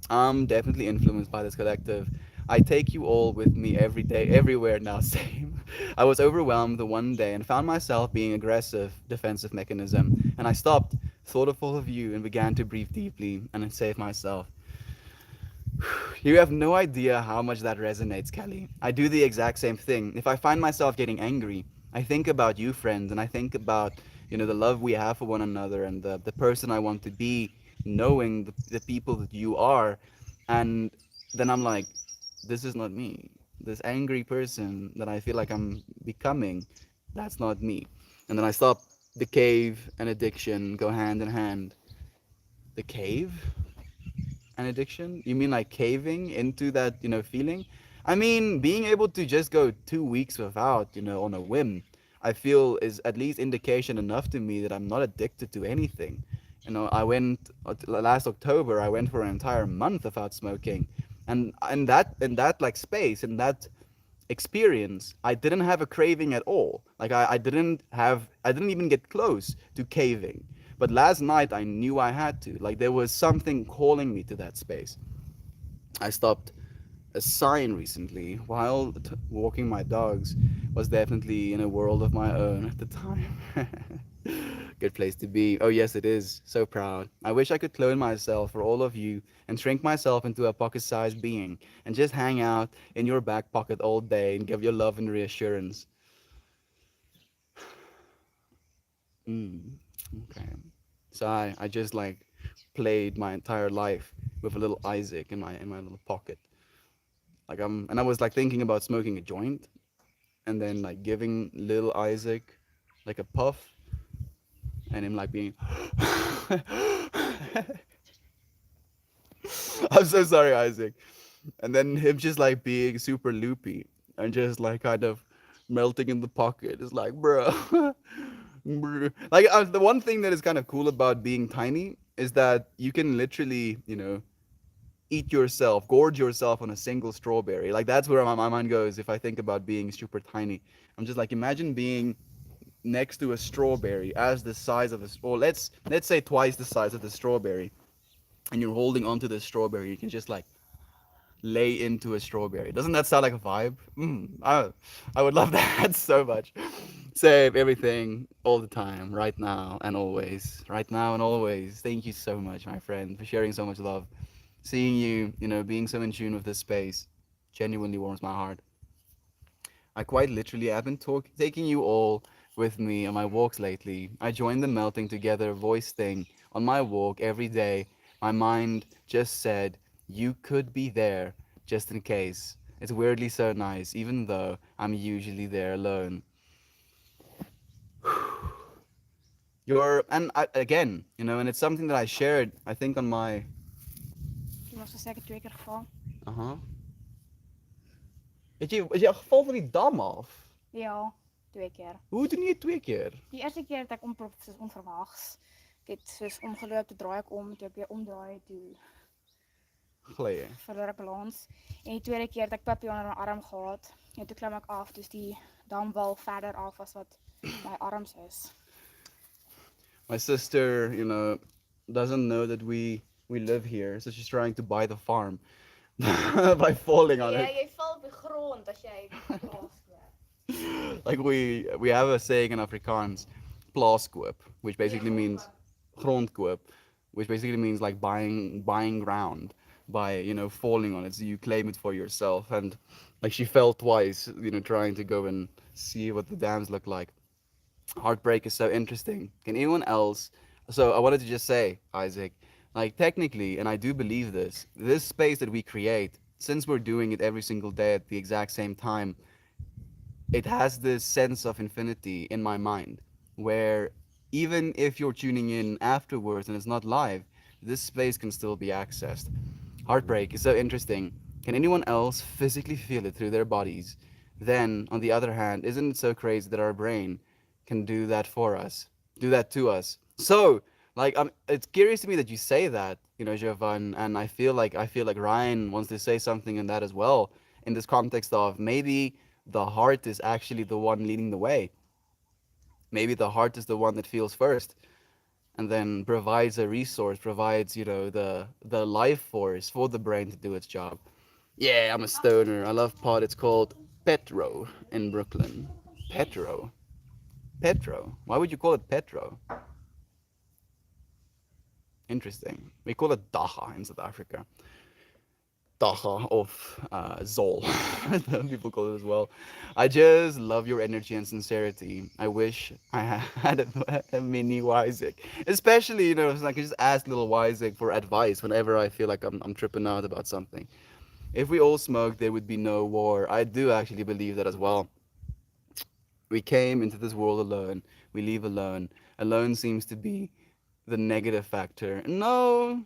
I'm definitely influenced by this collective. I take you all with me every day, everywhere now. Same. I was overwhelmed the one day and found myself being aggressive, defensive mechanism. And I stopped, thought of all of you, and began to breathe deeply and save myself. You have no idea how much that resonates, Kelly. I do the exact same thing. If I find myself getting angry, I think about you, friends, and I think about, the love we have for one another and the person I want to be, knowing the people that you are. And then I'm like, this is not me. This angry person that I feel like I'm becoming, that's not me. And then I stop. The cave and addiction go hand in hand. The cave? An addiction? You mean like caving into that, feeling? I mean, being able to just go 2 weeks without, on a whim, I feel is at least indication enough to me that I'm not addicted to anything. I went last October. I went for an entire month without smoking, and in that like space, in that experience, I didn't have a craving at all. Like I didn't even get close to caving. But last night I knew I had to. Like there was something calling me to that space. I stopped a sign recently while walking my dogs. Was definitely in a world of my own at the time. Good place to be. Oh yes, it is. So proud. I wish I could clone myself for all of you and shrink myself into a pocket-sized being and just hang out in your back pocket all day and give you love and reassurance. Mm, okay. So I just like played my entire life with a little Isaac in my little pocket. And I was like thinking about smoking a joint and then like giving little Isaac like a puff and him like being I'm so sorry, Isaac. And then him just like being super loopy and just like kind of melting in the pocket. It's like, bro. Like the one thing that is kind of cool about being tiny is that you can literally, eat yourself, gorge yourself on a single strawberry. Like that's where my mind goes if I think about being super tiny. I'm just like, imagine being next to a strawberry as the size of a, or let's say twice the size of the strawberry, and you're holding onto the strawberry. You can just like lay into a strawberry. Doesn't that sound like a vibe? I would love that so much. Save everything all the time, right now and always. Right now and always. Thank you so much, my friend, for sharing so much love. Seeing you, being so in tune with this space genuinely warms my heart. I quite literally have been taking you all with me on my walks lately. I joined the melting together voice thing on my walk every day. My mind just said, you could be there just in case. It's weirdly so nice, even though I'm usually there alone. Again, and it's something that I shared, I think, on my. Je was zeker 2 keer gevallen. Uh huh. Is je geval van die dam af? Ja, 2 keer. Hoe doen je 2 keer? Die eerste keer het ek soos onverwags. Ek het soos omgeloop, toe draai ek om, toe ek weer omdraai, toe Geleden. verloor ek balans. En die tweede keer het ek puppy onder my arm gehad. En toe klim ek af, dus die damwal verder af as wat my arms is. My sister, doesn't know that we live here, so she's trying to buy the farm by falling on it. jy val op die grond as jy plaas koop. Like we have a saying in Afrikaans, plaaskoop, which basically means grondkoop, which basically means like buying ground by falling on it, so you claim it for yourself. And like she fell twice, trying to go and see what the dams look like. Heartbreak is so interesting. Can anyone else? So I wanted to just say, Isaac, like technically, and I do believe this space that we create, since we're doing it every single day at the exact same time, it has this sense of infinity in my mind, where even if you're tuning in afterwards and it's not live, this space can still be accessed. Heartbreak is so interesting. Can anyone else physically feel it through their bodies? Then, on the other hand, isn't it so crazy that our brain can do that for us, do that to us? So, like, it's curious to me that you say that, Jovan, and I feel like Ryan wants to say something in that as well, in this context of maybe the heart is actually the one leading the way. Maybe the heart is the one that feels first and then provides a resource, provides, the life force for the brain to do its job. Yeah, I'm a stoner. I love pot. It's called Petro in Brooklyn. Petro. Petro. Why would you call it Petro? Interesting. We call it Daha in South Africa. Daha of Zol. People call it as well. I just love your energy and sincerity. I wish I had a mini Isaac. Especially, so I can just ask little Isaac for advice whenever I feel like I'm tripping out about something. If we all smoked, there would be no war. I do actually believe that as well. We came into this world alone. We leave alone. Alone seems to be the negative factor. No,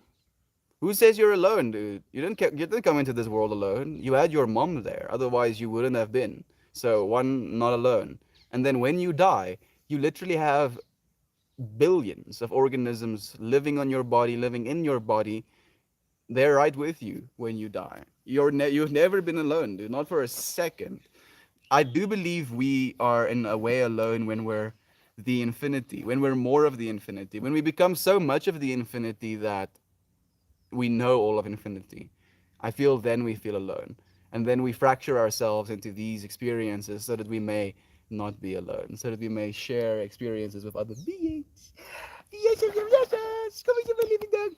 who says you're alone, dude? You didn't come into this world alone. You had your mom there. Otherwise, you wouldn't have been. So one, not alone. And then when you die, you literally have billions of organisms living on your body, living in your body. They're right with you when you die. You've never been alone, dude. Not for a second. I do believe we are in a way alone when we're the infinity, when we're more of the infinity, when we become so much of the infinity that we know all of infinity. I feel then we feel alone. And then we fracture ourselves into these experiences so that we may not be alone, so that we may share experiences with other beings. Yes, yes, yes, yes, yes. Come and give a living dog.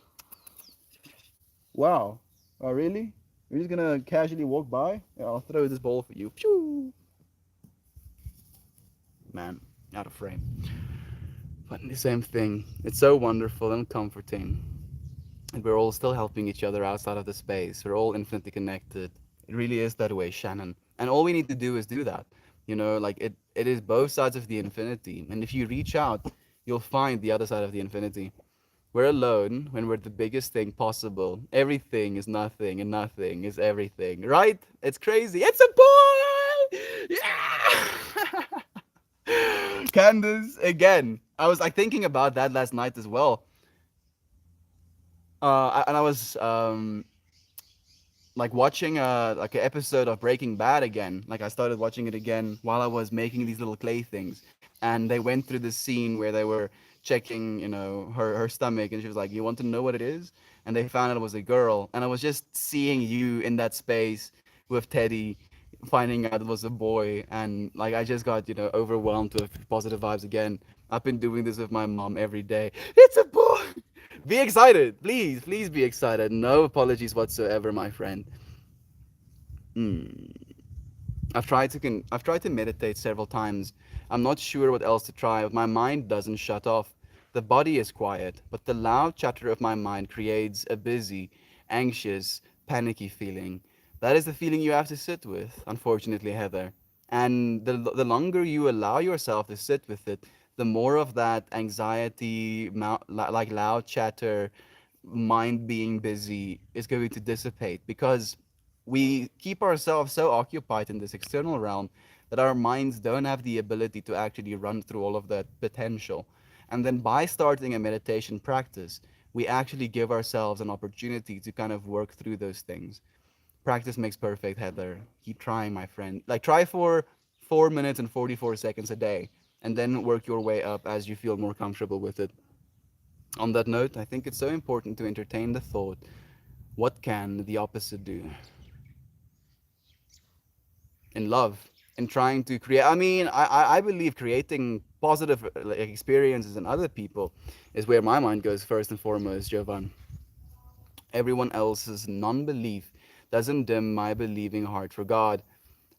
Wow. Oh, really? You're just gonna casually walk by? Yeah, I'll throw this ball for you. Phew. Man, out of frame. But the same thing. It's so wonderful and comforting. And we're all still helping each other outside of the space. We're all infinitely connected. It really is that way, Shannon. And all we need to do is do that. Like it is both sides of the infinity. And if you reach out, you'll find the other side of the infinity. We're alone when we're the biggest thing possible. Everything is nothing and nothing is everything. Right? It's crazy. It's a boy! Yeah! Candace, again. I was like thinking about that last night as well. And I was like watching like an episode of Breaking Bad again. Like I started watching it again while I was making these little clay things, and they went through this scene where they were checking, her stomach, and she was like, "You want to know what it is?" And they found out it was a girl, and I was just seeing you in that space with Teddy, finding out it was a boy, and like I just got overwhelmed with positive vibes again. I've been doing this with my mom every day. It's a boy. Be excited, please, please be excited. No apologies whatsoever, my friend. Mm. I've tried to meditate several times. I'm not sure what else to try, but my mind doesn't shut off. The body is quiet, but the loud chatter of my mind creates a busy, anxious, panicky feeling. That is the feeling you have to sit with, unfortunately, Heather. And the longer you allow yourself to sit with it, the more of that anxiety, like loud chatter, mind being busy is going to dissipate because we keep ourselves so occupied in this external realm that our minds don't have the ability to actually run through all of that potential. And then by starting a meditation practice, we actually give ourselves an opportunity to kind of work through those things. Practice makes perfect, Heather. Keep trying, my friend. Like, try for 4 minutes and 44 seconds a day, and then work your way up as you feel more comfortable with it. On that note, I think it's so important to entertain the thought, what can the opposite do? In love, in trying to create. I mean, I believe creating positive like, experiences in other people is where my mind goes first and foremost, Jovan. Everyone else's non belief doesn't dim my believing heart for God.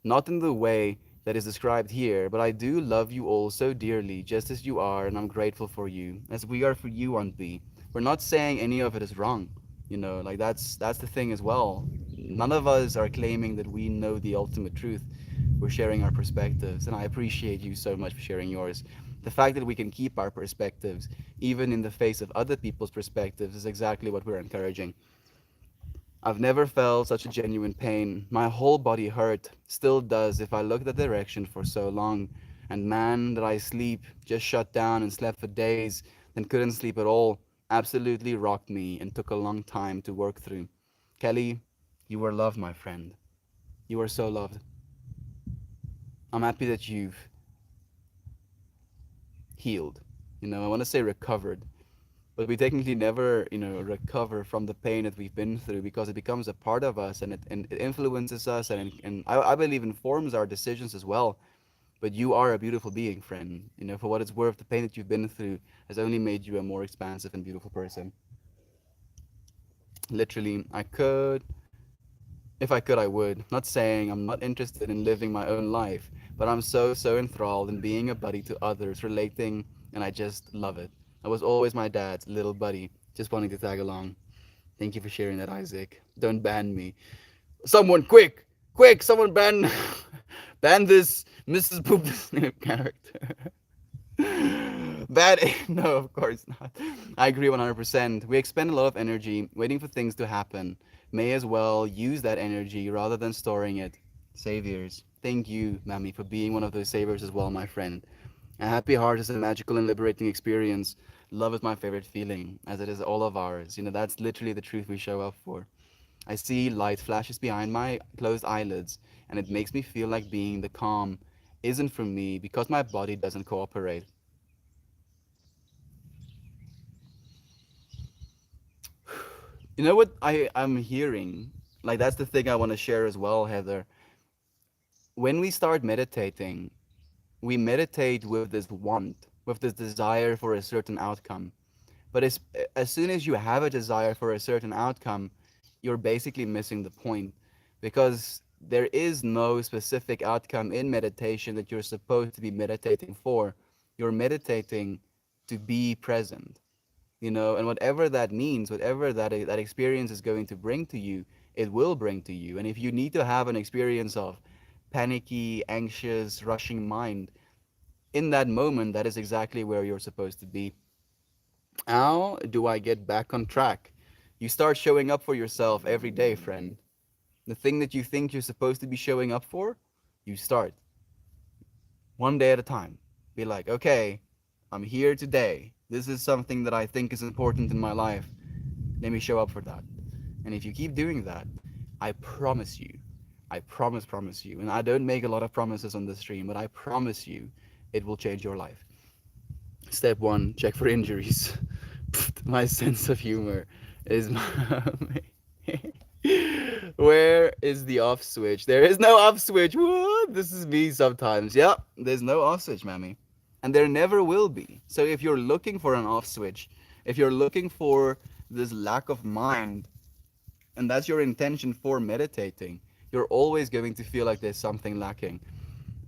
Not in the way that is described here, but I do love you all so dearly, just as you are, and I'm grateful for you, as we are for you, Aunt B. We're not saying any of it is wrong, like that's the thing as well. None of us are claiming that we know the ultimate truth. We're sharing our perspectives, and I appreciate you so much for sharing yours. The fact that we can keep our perspectives, even in the face of other people's perspectives, is exactly what we're encouraging. I've never felt such a genuine pain. My whole body hurt, still does if I look the direction for so long. And man, did I sleep, just shut down and slept for days, then couldn't sleep at all. Absolutely rocked me and took a long time to work through. Kelly, you were loved, my friend. You were so loved. I'm happy that you've healed. I want to say recovered. but we technically never, recover from the pain that we've been through because it becomes a part of us and it influences us and I believe informs our decisions as well. But you are a beautiful being, friend. For what it's worth, the pain that you've been through has only made you a more expansive and beautiful person. Literally, if I could, I would. Not saying I'm not interested in living my own life, but I'm so enthralled in being a buddy to others, relating, and I just love it. I was always my dad's little buddy, just wanting to tag along. Thank you for sharing that, Isaac. Don't ban me. Someone, quick! Quick! Someone ban ban this Mrs. Poop character. Bad. No, of course not. I agree 100%. We expend a lot of energy waiting for things to happen. May as well use that energy rather than storing it. Saviors. Thank you, Mami, for being one of those saviors as well, my friend. A happy heart is a magical and liberating experience. Love is my favorite feeling, as it is all of ours. That's literally the truth we show up for. I see light flashes behind my closed eyelids, and it makes me feel like being the calm isn't for me because my body doesn't cooperate. You know what I'm hearing? Like that's the thing I want to share as well, Heather. When we start meditating, we meditate with this want, with this desire for a certain outcome. But as soon as you have a desire for a certain outcome, you're basically missing the point because there is no specific outcome in meditation that you're supposed to be meditating for. You're meditating to be present, and whatever that means, whatever that experience is going to bring to you, it will bring to you. And if you need to have an experience of panicky, anxious, rushing mind, in that moment, that is exactly where you're supposed to be. How do I get back on track? You start showing up for yourself every day, friend. The thing that you think you're supposed to be showing up for, you start one day at a time. Be like, okay, I'm here today. This is something that I think is important in my life. Let me show up for that. And if you keep doing that, I promise you, promise you, and I don't make a lot of promises on the stream, but I promise you, it will change your life. Step one, check for injuries. My sense of humor is my. Where is the off switch? There is no off switch. What? This is me sometimes. Yep, there's no off switch, mammy. And there never will be. So if you're looking for an off switch, if you're looking for this lack of mind, and that's your intention for meditating, you're always going to feel like there's something lacking.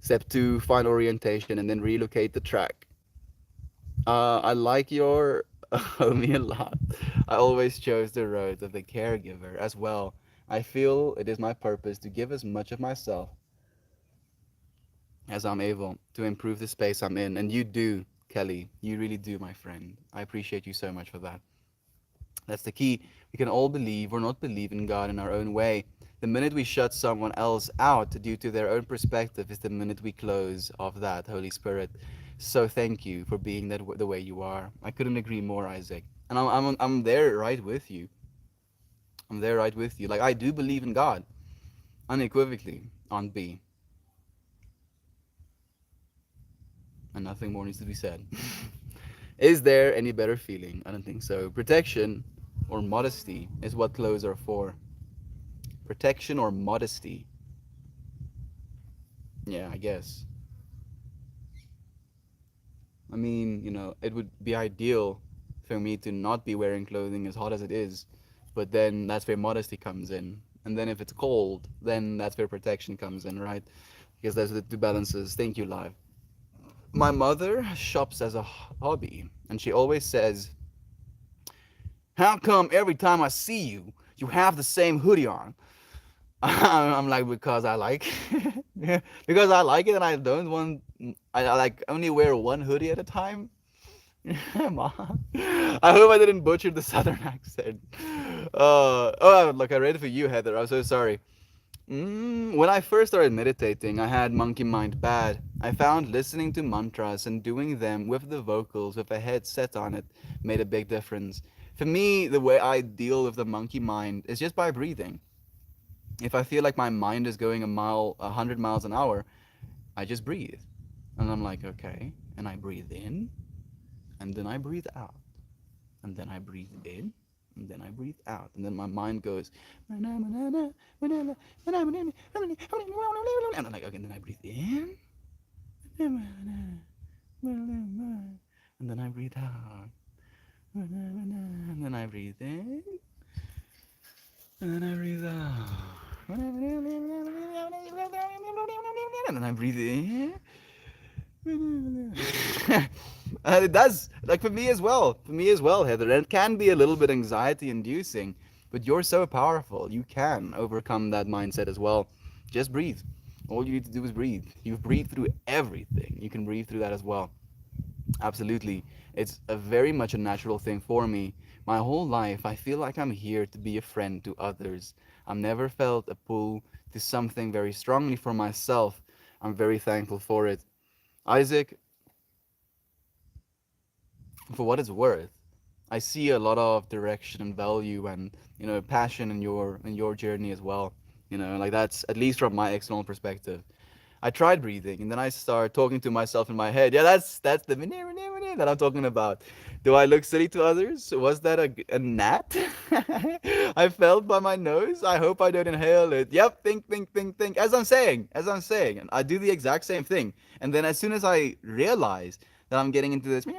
Step two, find orientation and then relocate the track. I like your homie a lot. I always chose the road of the caregiver as well. I feel it is my purpose to give as much of myself as I'm able to improve the space I'm in. And you do, Kelly. You really do, my friend. I appreciate you so much for that. That's the key. We can all believe or not believe in God in our own way. The minute we shut someone else out due to their own perspective is the minute we close off that Holy Spirit. So thank you for being the way you are. I couldn't agree more, Isaac. And I'm there right with you. I'm there right with you. Like I do believe in God unequivocally on B, and nothing more needs to be said. Is there any better feeling? I don't think so. Protection or modesty is what clothes are for. Protection or modesty? Yeah, I guess. I mean, it would be ideal for me to not be wearing clothing as hot as it is, but then that's where modesty comes in. And then if it's cold, then that's where protection comes in, right? Because those are the two balances. Thank you, Live. My mother shops as a hobby, and she always says, how come every time I see you, you have the same hoodie on? I'm like, because I like it. Because I like it and I don't want, I like only wear one hoodie at a time. Mom. I hope I didn't butcher the southern accent. Oh, look, I read it for you, Heather. I'm so sorry. When I first started meditating, I had monkey mind bad. I found listening to mantras and doing them with the vocals with a headset on it made a big difference. For me, the way I deal with the monkey mind is just by breathing. If I feel like my mind is going 100 miles an hour, I just breathe. And I'm like, okay. And I breathe in, and then I breathe out. and then I breathe in, and then I breathe out, and then my mind goes, and I'm like, okay, and then I breathe in, and then I breathe out, and then I breathe in, and then I breathe out, and then I breathe in. And it does, like for me as well. For me as well, Heather. And it can be a little bit anxiety inducing, but you're so powerful. You can overcome that mindset as well. Just breathe. All you need to do is breathe. You've breathed through everything. You can breathe through that as well. Absolutely. It's a very much a natural thing for me. My whole life, I feel like I'm here to be a friend to others. I've never felt a pull to something very strongly for myself. I'm very thankful for it. Isaac, for what it's worth, I see a lot of direction and value and passion in your journey as well. Like that's at least from my external perspective. I tried breathing and then I start talking to myself in my head. Yeah, that's the that I'm talking about. Do I look silly to others? Was that a gnat? I felt by my nose. I hope I don't inhale it. Yep, think. As I'm saying, and I do the exact same thing. And then as soon as I realize that I'm getting into this, then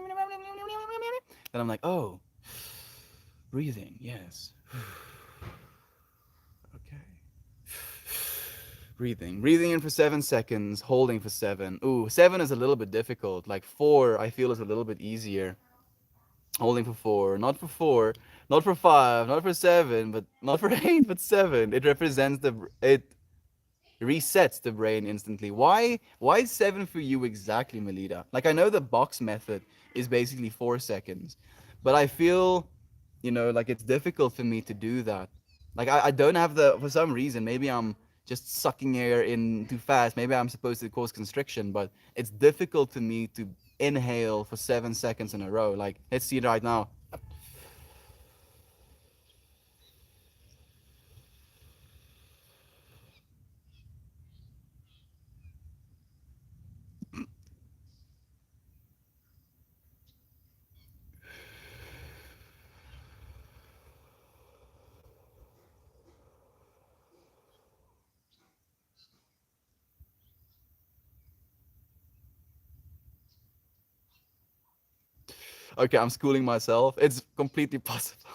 I'm like, oh, breathing, yes. Okay. Breathing in for 7 seconds, holding for seven. Ooh, seven is a little bit difficult. Like four, I feel is a little bit easier. Holding for four, not for five, not for seven, but not for eight, but seven. It represents it resets the brain instantly. Why seven for you exactly, Melita? Like I know the box method is basically 4 seconds, but I feel, like it's difficult for me to do that. Like I don't have the for some reason, maybe I'm just sucking air in too fast. Maybe I'm supposed to cause constriction, but it's difficult for me to inhale for 7 seconds in a row. Like let's see it right now. Okay, I'm schooling myself. It's completely possible.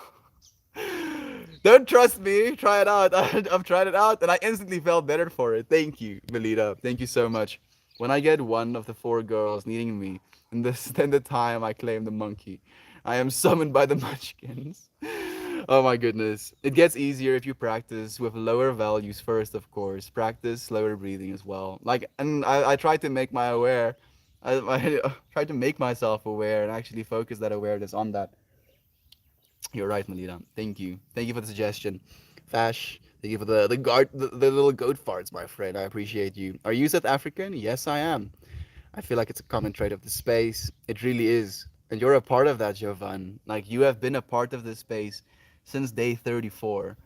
Don't trust me. Try it out. I've tried it out and I instantly felt better for it. Thank you, Melita. Thank you so much. When I get one of the four girls needing me, and this then the time I claim the monkey, I am summoned by the munchkins. Oh my goodness. It gets easier if you practice with lower values first, of course. Practice slower breathing as well. Like, and I try to make my aware. I try to make myself aware and actually focus that awareness on that. You're right, Melina. Thank you. Thank you for the suggestion. Fash, thank you for the little goat farts, my friend. I appreciate you. Are you South African? Yes, I am. I feel like it's a common trait of the space. It really is. And you're a part of that, Jovan. Like you have been a part of this space since day 34.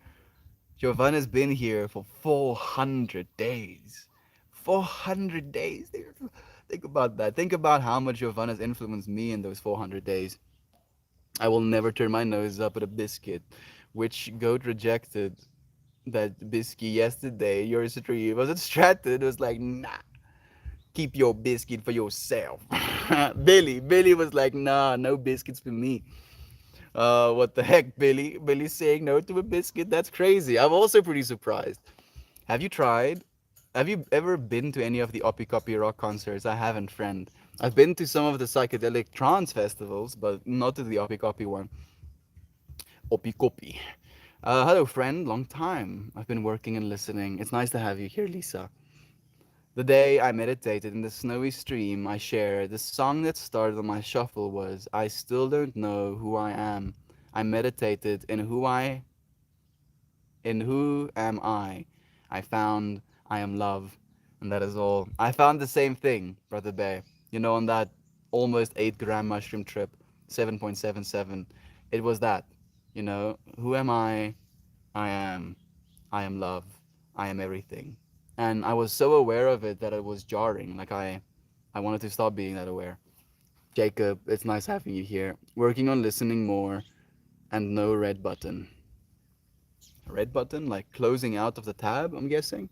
Jovan has been here for 400 days. 400 days. Think about that. Think about how much Jovan has influenced me in those 400 days. I will never turn my nose up at a biscuit, which goat rejected that biscuit yesterday. Yours truly was distracted. It was like, nah, keep your biscuit for yourself. Billy was like, nah, no biscuits for me. What the heck, Billy? Billy saying no to a biscuit? That's crazy. I'm also pretty surprised. Have you tried? Have you ever been to any of the Oppie Copy Rock concerts? I haven't, friend. I've been to some of the psychedelic trance festivals, but not to the Oppie Copy one. Oppie Copy. Hello, friend. Long time. I've been working and listening. It's nice to have you here, Lisa. The day I meditated in the snowy stream I shared, the song that started on my shuffle was I Still Don't Know Who I Am. I meditated in who am I? I found I am love, and that is all. I found the same thing, Brother Bay. On that almost 8 gram mushroom trip, 7.77. It was that. Who am I? I am. I am love. I am everything. And I was so aware of it that it was jarring. Like I wanted to stop being that aware. Jacob, it's nice having you here. Working on listening more and no red button. Red button, like closing out of the tab, I'm guessing,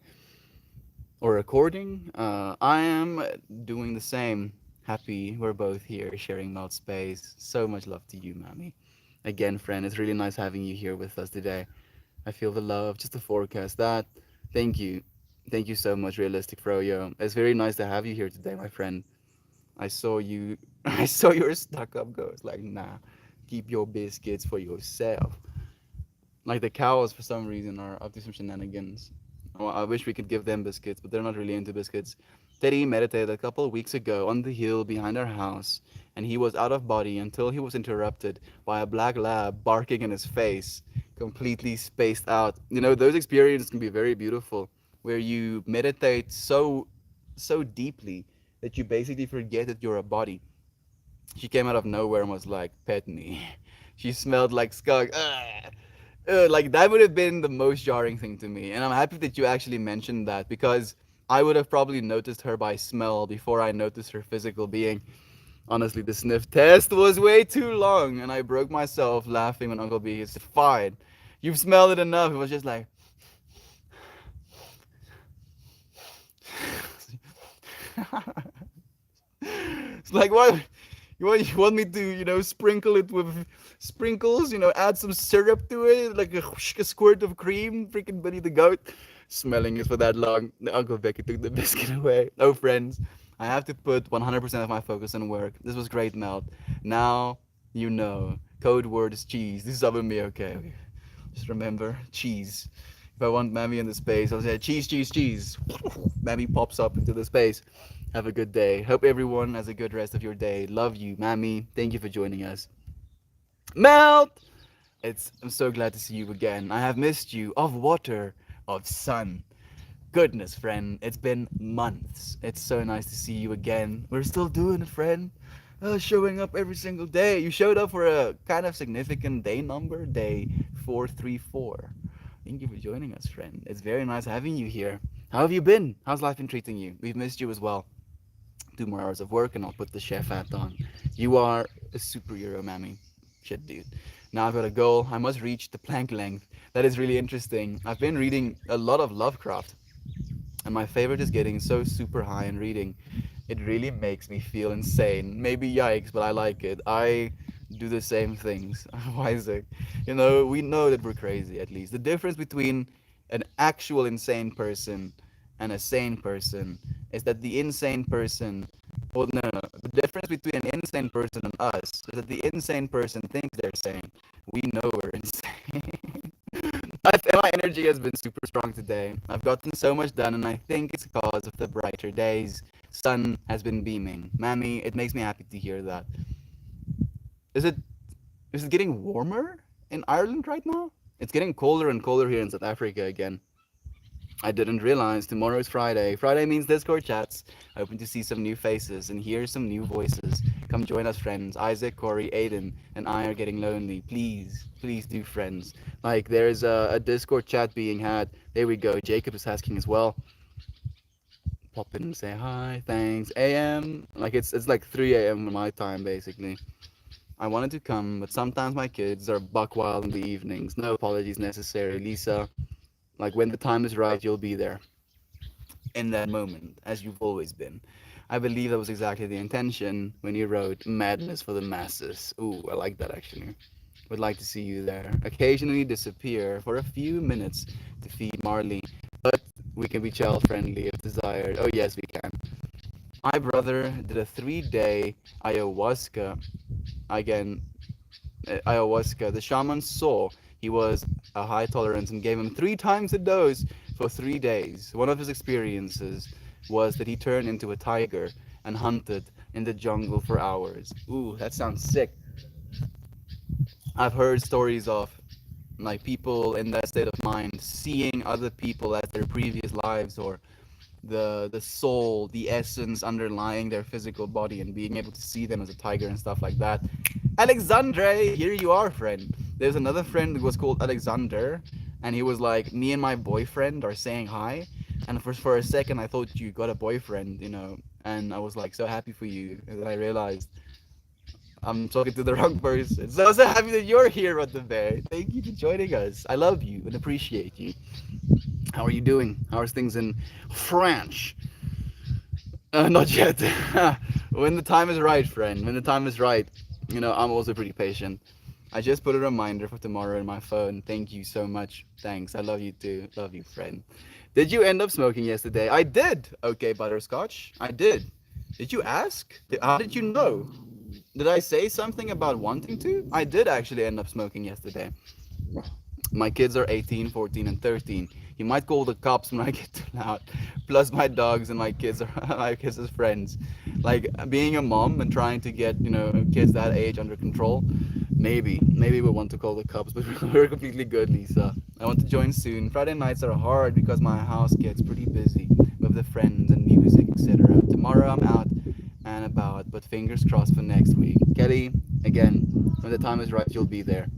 or recording. I am doing the same. Happy we're both here sharing mouth space. So much love to you, Mammy. Again, friend, it's really nice having you here with us today. I feel the love, just to forecast that. Thank you. Thank you so much, Realistic Froyo. It's very nice to have you here today, my friend. I saw you, I saw your stuck up ghost. Like, nah, keep your biscuits for yourself. Like, the cows, for some reason, are up to some shenanigans. Well, I wish we could give them biscuits, but they're not really into biscuits. Teddy meditated a couple of weeks ago on the hill behind our house, and he was out of body until he was interrupted by a black lab barking in his face, completely spaced out. You know, those experiences can be very beautiful, where you meditate so deeply that you basically forget that you're a body. She came out of nowhere and was like, "Pet me." She smelled like skunk. Ugh. Like that would have been the most jarring thing to me, and I'm happy that you actually mentioned that because I would have probably noticed her by smell before I noticed her physical being. Honestly, the sniff test was way too long, and I broke myself laughing when Uncle B said, "Fine, you've smelled it enough." It was just like, it's like what? You want me to, sprinkle it with sprinkles, add some syrup to it, like a squirt of cream, freaking Buddy the Goat. Smelling it for that long. Uncle Becky took the biscuit away. Oh, friends, I have to put 100% of my focus on work. This was great, Melt. Now, you know. Code word is cheese. This is up with me, okay? Okay. Just remember, cheese. If I want Mammy in the space, I'll say cheese, cheese, cheese. Mammy pops up into the space. Have a good day. Hope everyone has a good rest of your day. Love you, Mammy. Thank you for joining us. Melt! I'm so glad to see you again. I have missed you. Of water, of sun. Goodness, friend, it's been months. It's so nice to see you again. We're still doing it, friend. Showing up every single day. You showed up for a kind of significant day number, day 434. Thank you for joining us, friend. It's very nice having you here. How have you been? How's life been treating you? We've missed you as well. 2 more hours of work and I'll put the chef hat on. You are a superhero, Mammy. Shit, dude. Now I've got a goal. I must reach the plank length. That is really interesting. I've been reading a lot of Lovecraft, and my favorite is getting so super high in reading. It really makes me feel insane. Maybe yikes, but I like it. I do the same things. Isaac, we know that we're crazy at least. The difference between an actual insane person and a sane person is that the insane person, well, no, no, no. The difference between an insane person and us is that the insane person thinks they're sane. We know we're insane. My energy has been super strong today. I've gotten so much done, and I think it's because of the brighter days. Sun has been beaming. Mammy, it makes me happy to hear that. Is it is it getting warmer in Ireland right now? It's getting colder and colder here in South Africa again. I didn't realize tomorrow is Friday. Friday means Discord chats. Hoping to see some new faces and hear some new voices. Come join us, friends. Isaac, Corey, Aiden, and I are getting lonely. Please, please do, friends. Like, there's a Discord chat being had. There we go. Jacob is asking as well. Pop in and say hi. Thanks. AM. Like, it's like 3 a.m. my time, basically. I wanted to come, but sometimes my kids are buck wild in the evenings. No apologies necessary, Lisa. Like, when the time is right, you'll be there in that moment, as you've always been. I believe that was exactly the intention when you wrote Madness for the Masses. Ooh, I like that actually. Would like to see you there. Occasionally disappear for a few minutes to feed Marley, but we can be child friendly if desired. Oh, yes, we can. My brother did a 3 day ayahuasca. Again, ayahuasca. The shaman saw he was a high tolerance and gave him 3 times the dose for 3 days. One of his experiences was that he turned into a tiger and hunted in the jungle for hours. Ooh, that sounds sick. I've heard stories of like people in that state of mind seeing other people as their previous lives or the soul, the essence underlying their physical body and being able to see them as a tiger and stuff like that. Alexandre, here you are, friend. There's another friend who was called Alexander, and he was like, me and my boyfriend are saying hi. And for a second, I thought you got a boyfriend, and I was like so happy for you. And then I realized, I'm talking to the wrong person. So happy that you're here, Rod the Bear. Thank you for joining us. I love you and appreciate you. How are you doing? How's things in French? Not yet. When the time is right, friend. When the time is right. I'm also pretty patient. I just put a reminder for tomorrow in my phone. Thank you so much. Thanks. I love you too. Love you, friend. Did you end up smoking yesterday? I did. Okay, butterscotch. I did. Did you ask? How did you know? Did I say something about wanting to? I did actually end up smoking yesterday. My kids are 18, 14, and 13. You might call the cops when I get too loud. Plus, my dogs and my kids are my kids' as friends. Like being a mom and trying to get kids that age under control. Maybe we want to call the cops, but we're completely good, Lisa. I want to join soon. Friday nights are hard because my house gets pretty busy with the friends and music, etc. Tomorrow I'm out and about, but fingers crossed for next week. Kelly, again, when the time is right, you'll be there.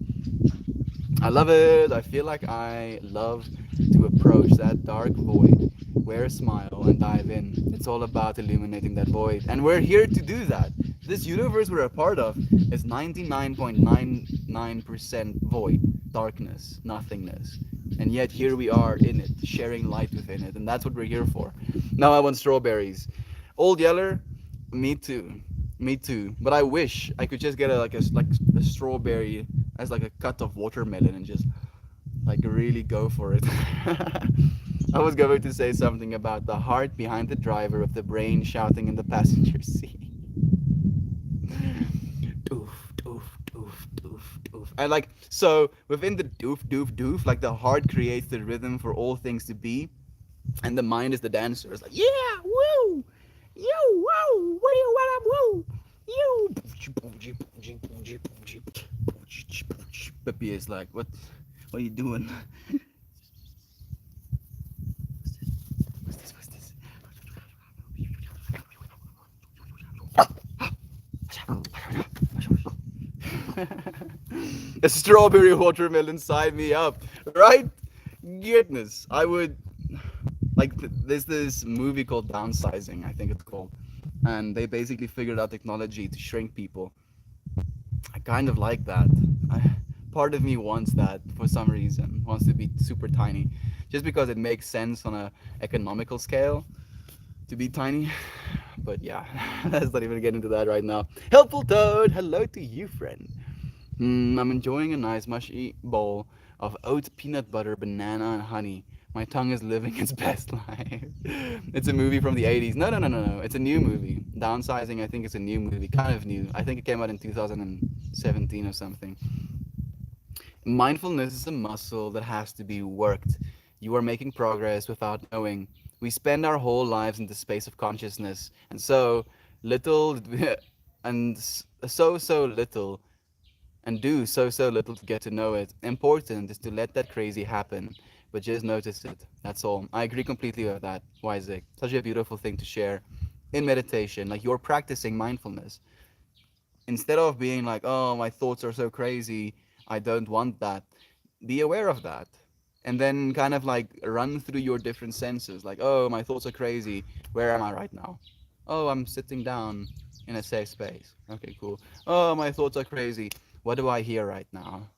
I love it. I feel like I love to approach that dark void, wear a smile, and dive in. It's all about illuminating that void. And we're here to do that. This universe we're a part of is 99.99% void, darkness, nothingness. And yet here we are in it, sharing light within it. And that's what we're here for. Now I want strawberries. Old Yeller, me too. Me too. But I wish I could just get a strawberry as like a cut of watermelon and just like really go for it. I was going to say something about the heart behind the driver with the brain shouting in the passenger seat. Doof, doof, doof, doof, doof. And like so within the doof, doof, doof, like the heart creates the rhythm for all things to be, and the mind is the dancer. It's like yeah, woo, you, woo, what do you want, woo, you. Peppy is like, what are you doing? What's this? What's this? A strawberry watermelon sign me up, right? Goodness, I would like. There's this movie called Downsizing, I think it's called, and they basically figured out technology to shrink people. I kind of like that. Part of me wants that for some reason. Wants to be super tiny, just because it makes sense on a economical scale to be tiny. But yeah, let's not even get into that right now. Helpful Toad, hello to you, friend. I'm enjoying a nice mushy bowl of oat peanut butter, banana, and honey. My tongue is living its best life. It's a movie from the 80s. No, no, no, no, no. It's a new movie. Downsizing, I think it's a new movie. Kind of new. I think it came out in 2017 or something. Mindfulness is a muscle that has to be worked. You are making progress without knowing. We spend our whole lives in the space of consciousness, and so little, and so little, and do so little to get to know it. Important is to let that crazy happen, but just notice it. That's all. I agree completely with that, Isaac. Such a beautiful thing to share in meditation. Like you're practicing mindfulness instead of being like, oh, my thoughts are so crazy, I don't want that. Be aware of that. And then kind of like run through your different senses. Like, oh, my thoughts are crazy. Where am I right now? Oh, I'm sitting down in a safe space. Okay, cool. Oh, my thoughts are crazy. What do I hear right now?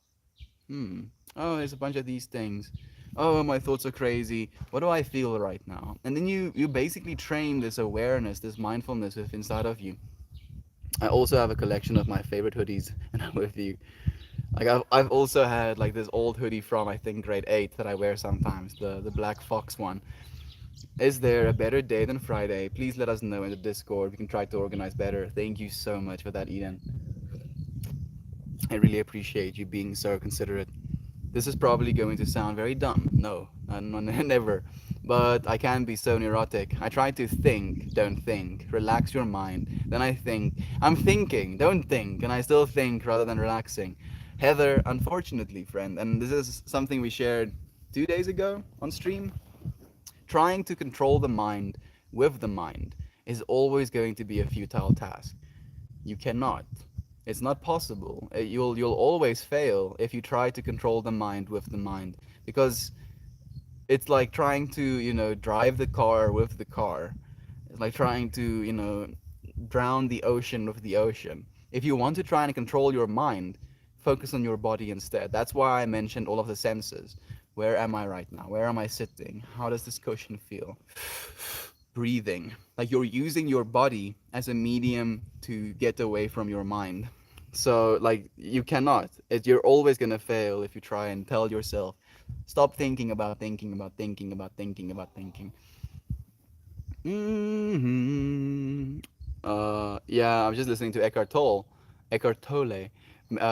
Hmm. Oh, there's a bunch of these things. Oh, my thoughts are crazy. What do I feel right now? And then you basically train this awareness, this mindfulness with inside of you. I also have a collection of my favorite hoodies, and I'm with you. Like I've also had like this old hoodie from I think grade 8 that I wear sometimes, the Black Fox one. Is there a better day than Friday? Please let us know in the Discord. We can try to organize better. Thank you so much for that, Eden. I really appreciate you being so considerate. This is probably going to sound very dumb. No, never. But I can be so neurotic. I try to think, don't think. Relax your mind. Then I think. I'm thinking, don't think. And I still think rather than relaxing. Heather, unfortunately, friend, and this is something we shared 2 days ago on stream. Trying to control the mind with the mind is always going to be a futile task. You cannot. It's not possible. You'll always fail if you try to control the mind with the mind, because it's like trying to drive the car with the car. It's like trying to drown the ocean with the ocean. If you want to try and control your mind, focus on your body instead. That's why I mentioned all of the senses. Where am I right now? Where am I sitting? How does this cushion feel? Breathing. Like you're using your body as a medium to get away from your mind. So like you cannot. You're always gonna fail if you try and tell yourself, stop thinking about thinking about thinking about thinking about thinking. hmm yeah, I was just listening to Eckhart Tolle,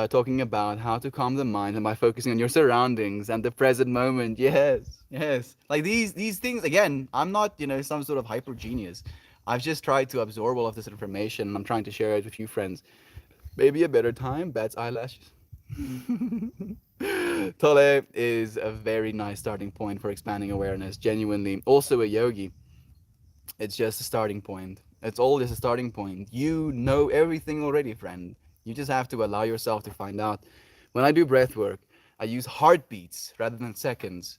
talking about how to calm the mind and by focusing on your surroundings and the present moment. Yes, yes. Like these things again. I'm not some sort of hyper genius. I've just tried to absorb all of this information and I'm trying to share it with you friends. Maybe a better time. Bats eyelashes. Tolle is a very nice starting point for expanding awareness. Genuinely, also a yogi. It's just a starting point. It's all just a starting point. You know everything already, friend. You just have to allow yourself to find out. When I do breath work, I use heartbeats rather than seconds.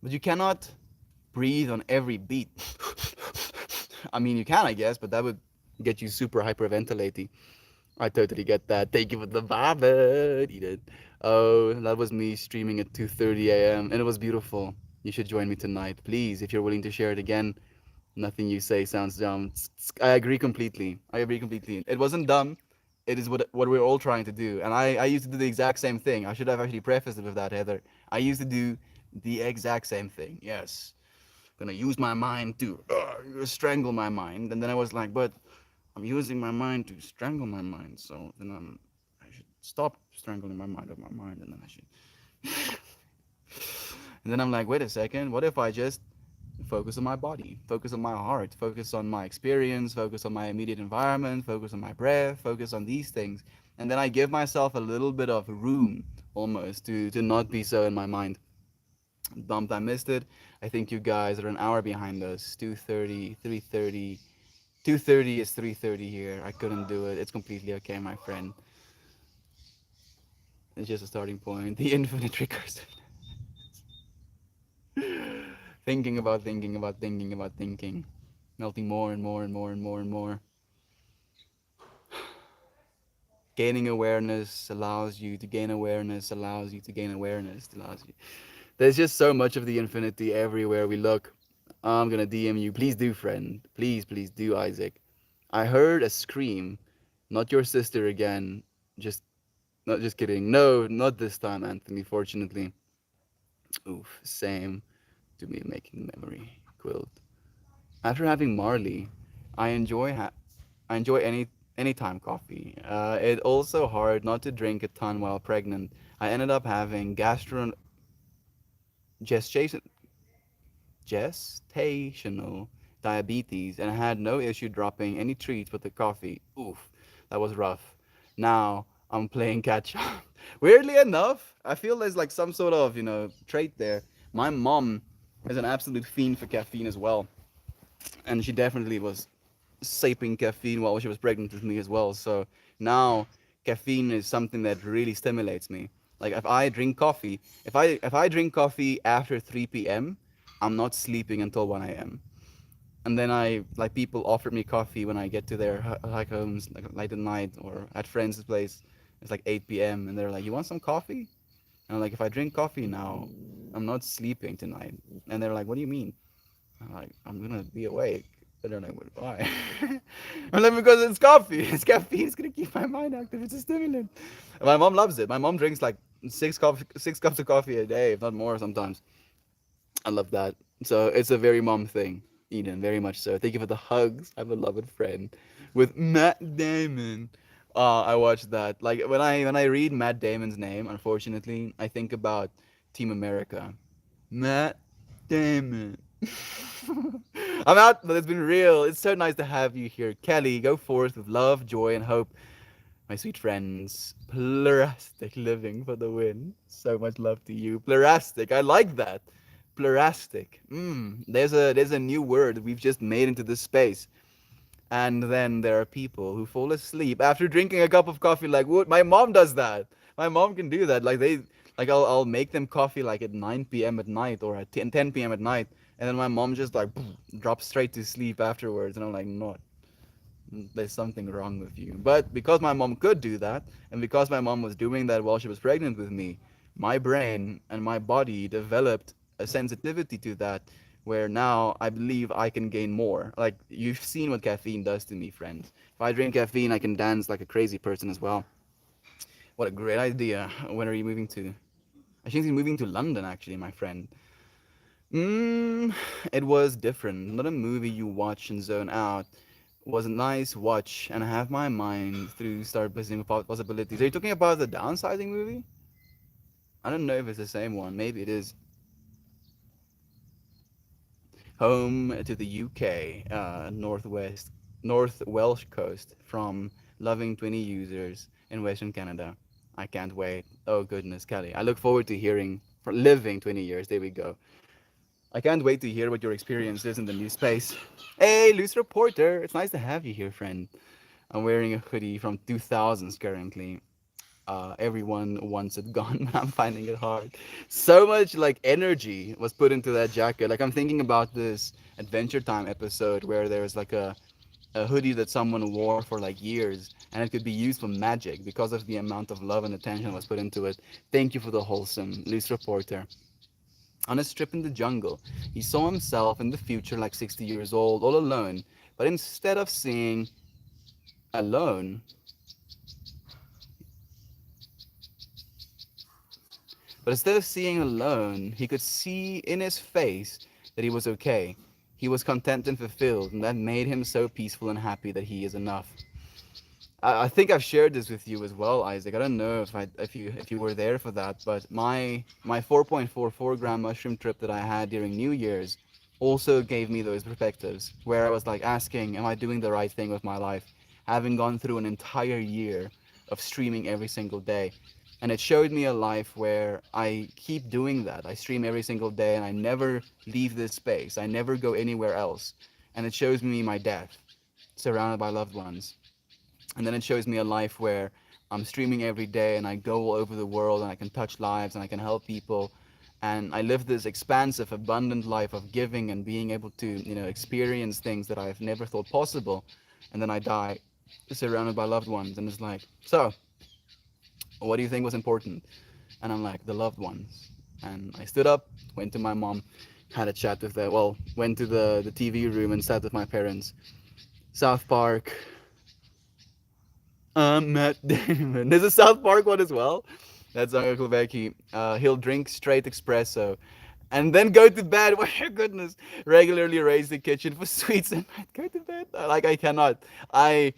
But you cannot breathe on every beat. I mean, you can, I guess, but that would get you super hyperventilating. I totally get that. Thank you for the vibe. Eat it. Oh, that was me streaming at 2:30 a.m. and it was beautiful. You should join me tonight, please, if you're willing to share it again. Nothing you say sounds dumb. I agree completely. I agree completely. It wasn't dumb. It is what we're all trying to do. And I used to do the exact same thing. I should have actually prefaced it with that, Heather. I used to do the exact same thing. Yes. Gonna use my mind to strangle my mind. And then I was like, but I'm using my mind to strangle my mind. So then I should stop strangling my mind with my mind. And then I should. And then I'm like, wait a second. What if I just focus on my body, focus on my heart, focus on my experience, focus on my immediate environment, focus on my breath, focus on these things. And then I give myself a little bit of room almost to not be so in my mind. Bumped, I missed it. I think you guys are an hour behind us. 2:30, 3:30. 2:30 is 3:30 here. I couldn't do it. It's completely okay, my friend. It's just a starting point. The infinite recursive. Thinking about thinking about thinking about thinking. Melting more and more and more and more and more. Gaining awareness allows you to gain awareness, allows you to gain awareness, allows you. There's just so much of the infinity everywhere we look. I'm gonna DM you. Please do, friend. Please, please do, Isaac. I heard a scream. Not your sister again. Just, not just kidding. No, not this time, Anthony, fortunately. Oof, same to me making memory. Quilt. After having Marley, I enjoy I enjoy anytime coffee. It's also hard not to drink a ton while pregnant. I ended up having gestation gestational diabetes and I had no issue dropping any treats with the coffee. Oof, that was rough. Now I'm playing catch up. Weirdly enough, I feel there's like some sort of trait there. My mom is an absolute fiend for caffeine as well, and she definitely was saping caffeine while she was pregnant with me as well. So now caffeine is something that really stimulates me. Like if I drink coffee after 3 p.m., I'm not sleeping until 1 a.m. And then I like people offered me coffee when I get to their like homes like late at night or at friends' place. It's like 8 p.m. and they're like, "You want some coffee?" And I'm like, "If I drink coffee now, I'm not sleeping tonight." And they're like, "What do you mean?" I'm like, I'm gonna be awake. I don't know why. I'm like, because it's coffee. It's caffeine. It's gonna keep my mind active. It's a stimulant. And my mom loves it. My mom drinks like 6 cups of coffee a day, if not more sometimes. I love that. So it's a very mom thing, Eden, very much so. Thank you for the hugs. I'm a beloved friend. With Matt Damon. I watched that. Like when I read Matt Damon's name, unfortunately, I think about Team America. Matt Damon. I'm out, but it's been real. It's so nice to have you here. Kelly, go forth with love, joy, and hope. My sweet friends, Plerastic living for the win. So much love to you. Plerastic, I like that. Plerastic. There's a new word we've just made into this space. And then there are people who fall asleep after drinking a cup of coffee like what? My mom does that. My mom can do that. Like I'll make them coffee like at 9 p.m. at night or at 10 p.m. at night, and then my mom just like drops straight to sleep afterwards, and I'm like, no, there's something wrong with you. But because my mom could do that, and because my mom was doing that while she was pregnant with me, my brain and my body developed a sensitivity to that where now I believe I can gain more. Like you've seen what caffeine does to me, friends. If I drink caffeine, I can dance like a crazy person as well. What a great idea. When are you moving to? I think he's moving to London actually, my friend. Mm, it was different. Not a movie you watch and zone out. Was a nice watch and have my mind through start listening about possibilities. Are you talking about the downsizing movie? I don't know if it's the same one. Maybe it is. Home to the UK, North Welsh coast from loving 20 users in Western Canada. I can't wait. Oh goodness, Kelly. I look forward to hearing for living 20 years. There we go. I can't wait to hear what your experience is in the new space. Hey, loose reporter. It's nice to have you here, friend. I'm wearing a hoodie from 2000s currently. Everyone wants it gone, but I'm finding it hard. So much like energy was put into that jacket. Like I'm thinking about this Adventure Time episode where there's like a hoodie that someone wore for like years and it could be used for magic because of the amount of love and attention was put into it. Thank you for the wholesome loose reporter. On a strip in the jungle, he saw himself in the future like 60 years old, all alone. But instead of seeing alone, But instead of seeing alone, he could see in his face that he was okay. He was content and fulfilled, and that made him so peaceful and happy that he is enough. I think I've shared this with you as well, Isaac. I don't know if you were there for that, but my 4.44 gram mushroom trip that I had during New Year's also gave me those perspectives where I was like asking, am I doing the right thing with my life? Having gone through an entire year of streaming every single day. And it showed me a life where I keep doing that. I stream every single day and I never leave this space. I never go anywhere else. And it shows me my death, surrounded by loved ones. And then it shows me a life where I'm streaming every day and I go all over the world and I can touch lives and I can help people. And I live this expansive, abundant life of giving and being able to, experience things that I've never thought possible. And then I die surrounded by loved ones. And it's like, so, what do you think was important? And I'm like, the loved ones. And I stood up, went to my mom, had a chat with her. Well, went to the TV room and sat with my parents. South Park, Matt Damon. There's a South Park one as well. That's Uncle Becky. He'll drink straight espresso and then go to bed. Oh my goodness. Regularly raise the kitchen for sweets and I'd go to bed. Like I cannot. I'll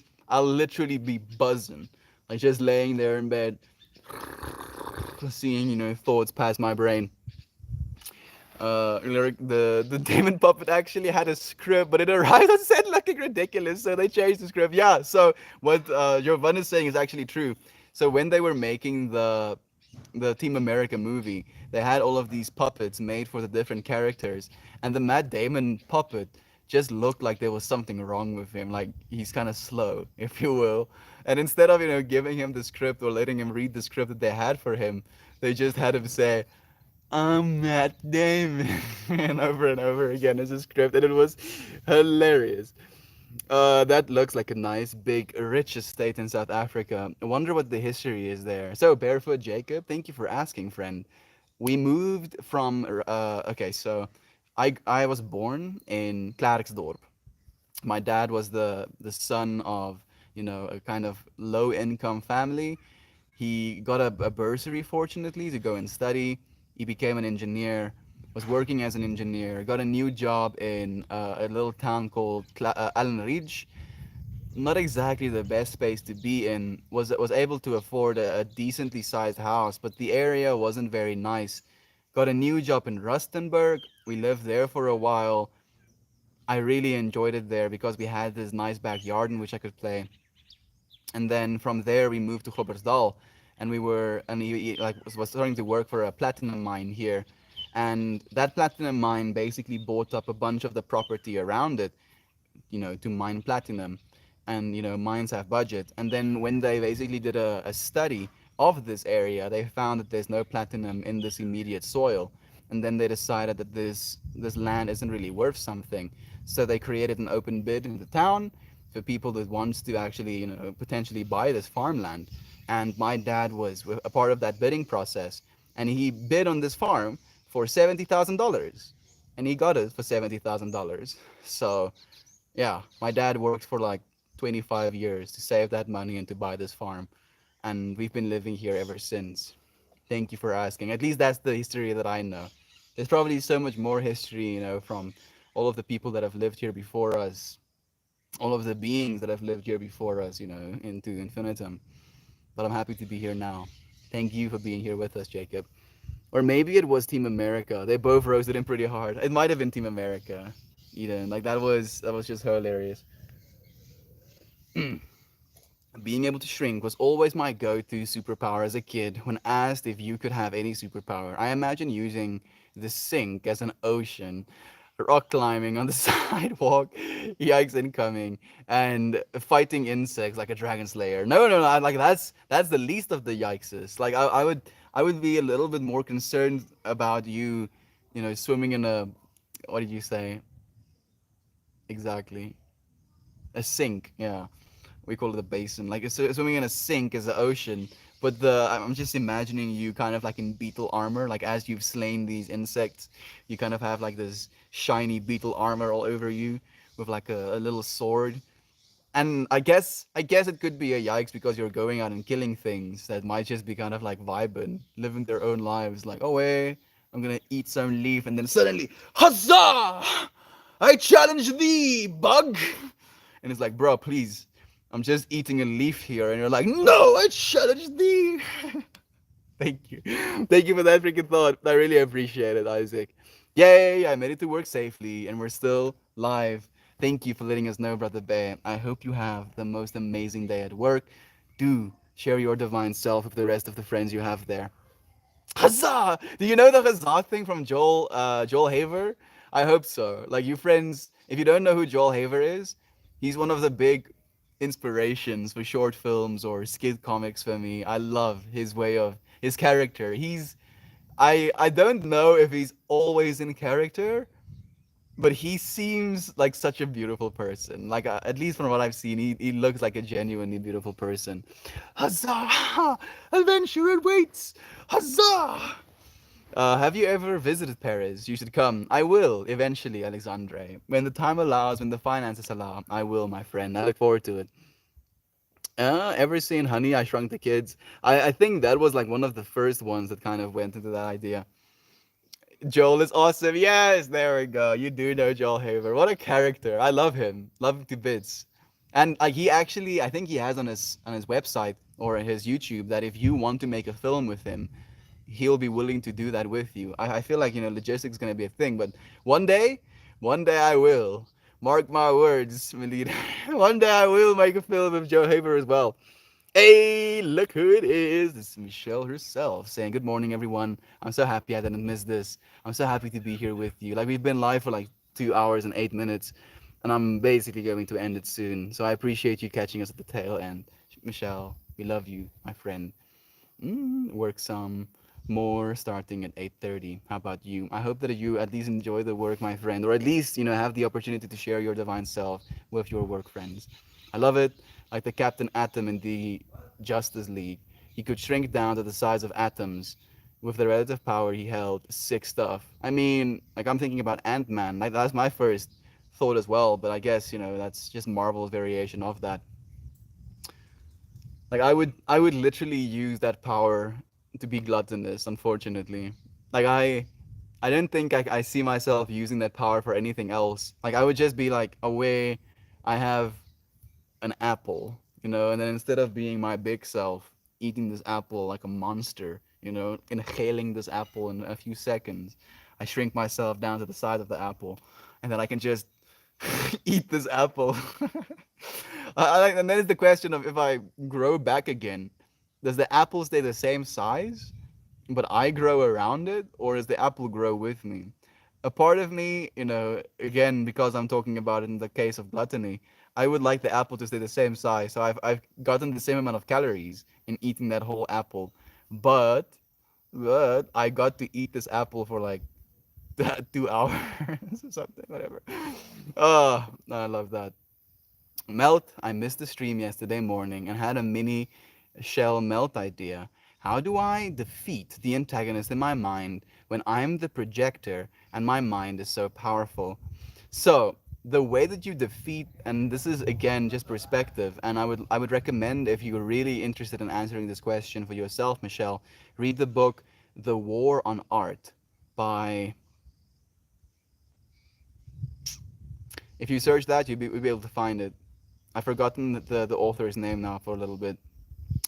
literally be buzzing. Like just laying there in bed, seeing, thoughts pass my brain. The Demon Puppet actually had a script, but it arrived on set looking ridiculous, so they changed the script. Yeah, so what Jovan is saying is actually true. So when they were making the Team America movie, they had all of these puppets made for the different characters, and the Matt Damon puppet just looked like there was something wrong with him, like he's kind of slow, if you will. And instead of giving him the script or letting him read the script that they had for him, they just had him say, I'm Matt Damon, and over again as a script, and it was hilarious. That looks like a nice, big, rich estate in South Africa. I wonder what the history is there. So, Barefoot Jacob, thank you for asking, friend. We moved from, okay, so I was born in Klerksdorp. My dad was the son of, a kind of low income family. He got a bursary, fortunately, to go and study. He became an engineer, was working as an engineer, got a new job in a little town called Allen Ridge. Not exactly the best space to be in. Was able to afford a decently sized house, but the area wasn't very nice. Got a new job in Rustenburg. We lived there for a while. I really enjoyed it there because we had this nice backyard in which I could play. And then from there we moved to Groblersdal, and he like was starting to work for a platinum mine here, and that platinum mine basically bought up a bunch of the property around it, to mine platinum, and mines have budget. And then when they basically did a study of this area, they found that there's no platinum in this immediate soil, and then they decided that this land isn't really worth something, so they created an open bid in the town for people that wants to actually, potentially buy this farmland. And my dad was a part of that bidding process, and he bid on this farm for $70,000, and he got it for $70,000. So yeah, my dad worked for like 25 years to save that money and to buy this farm, and we've been living here ever since. Thank you for asking. At least that's the history that I know. There's probably so much more history, from all of the people that have lived here before us, all of the beings that have lived here before us, into infinitum. But I'm happy to be here now. Thank you for being here with us, Jacob. Or maybe it was Team America. They both roasted him pretty hard. It might have been Team America, Eden. Like that was just hilarious. Being able to shrink was always my go-to superpower as a kid. When asked if you could have any superpower, I imagine using the sink as an ocean, rock climbing on the sidewalk, yikes incoming, and fighting insects like a dragon slayer. No, no, no, like that's the least of the yikeses. Like I would be a little bit more concerned about you, swimming in a, what did you say exactly? A sink, yeah. We call it a basin. Like swimming in a sink is the ocean, but I'm just imagining you kind of like in beetle armor. Like as you've slain these insects, you kind of have like this shiny beetle armor all over you with like a little sword. And I guess it could be a yikes because you're going out and killing things that might just be kind of like vibing, living their own lives. Like, oh hey, I'm gonna eat some leaf, and then suddenly, huzzah! I challenge thee, bug. And it's like, bro, please, I'm just eating a leaf here, and you're like, no, I challenge thee. Thank you, thank you for that freaking thought. I really appreciate it, Isaac. Yay! I made it to work safely, and we're still live. Thank you for letting us know, Brother Bear. I hope you have the most amazing day at work. Do share your divine self with the rest of the friends you have there. Huzzah! Do you know the huzzah thing from Joel Haver? I hope so. Like you friends, if you don't know who Joel Haver is, he's one of the big inspirations for short films or skit comics for me. I love his way of his character. I don't know if he's always in character, but he seems like such a beautiful person. Like at least from what I've seen, he looks like a genuinely beautiful person. Huzzah! Adventure awaits! Huzzah! Have you ever visited Paris? You should come. I will eventually, Alexandre. When the time allows, when the finances allow, I will, my friend. I look forward to it. Ever seen Honey, I Shrunk the Kids? I think that was like one of the first ones that kind of went into that idea. Joel is awesome. Yes, there we go. You do know Joel Haver. What a character. I love him. Love him to bits. And he actually, I think he has on his website or his YouTube that if you want to make a film with him, he'll be willing to do that with you. I feel like logistics is gonna be a thing, but one day, one day I will. Mark my words, Melina. One day I will make a film with Joe Haver as well. Hey, look who it is. It's Michelle herself saying, good morning, everyone. I'm so happy I didn't miss this. I'm so happy to be here with you. Like, we've been live for like 2 hours and 8 minutes, and I'm basically going to end it soon. So I appreciate you catching us at the tail end. Michelle, we love you, my friend. Work some more starting at 8:30. How about you? I hope that you at least enjoy the work, my friend, or at least, have the opportunity to share your divine self with your work friends. I love it. Like the Captain Atom in the Justice League. He could shrink down to the size of atoms. With the relative power he held, sick stuff. I mean, like I'm thinking about Ant-Man. Like that's my first thought as well, but I guess, that's just Marvel's variation of that. Like I would literally use that power to be gluttonous, unfortunately. Like I don't think I see myself using that power for anything else. Like I would just be like, away, I have an apple, and then instead of being my big self, eating this apple like a monster, inhaling this apple in a few seconds, I shrink myself down to the size of the apple, and then I can just eat this apple. And then it's the question of if I grow back again, does the apple stay the same size, but I grow around it, or does the apple grow with me? A part of me, again, because I'm talking about it in the case of gluttony, I would like the apple to stay the same size. So I've gotten the same amount of calories in eating that whole apple. But I got to eat this apple for like 2 hours or something, whatever. Oh, I love that. Melt, I missed the stream yesterday morning and had a mini shell melt idea. How do I defeat the antagonist in my mind when I'm the projector and my mind is so powerful? So, the way that you defeat, and this is again just perspective, and I would recommend, if you're really interested in answering this question for yourself, Michelle, read the book The War on Art by, if you search that, you'll be able to find it. I've forgotten the author's name now for a little bit.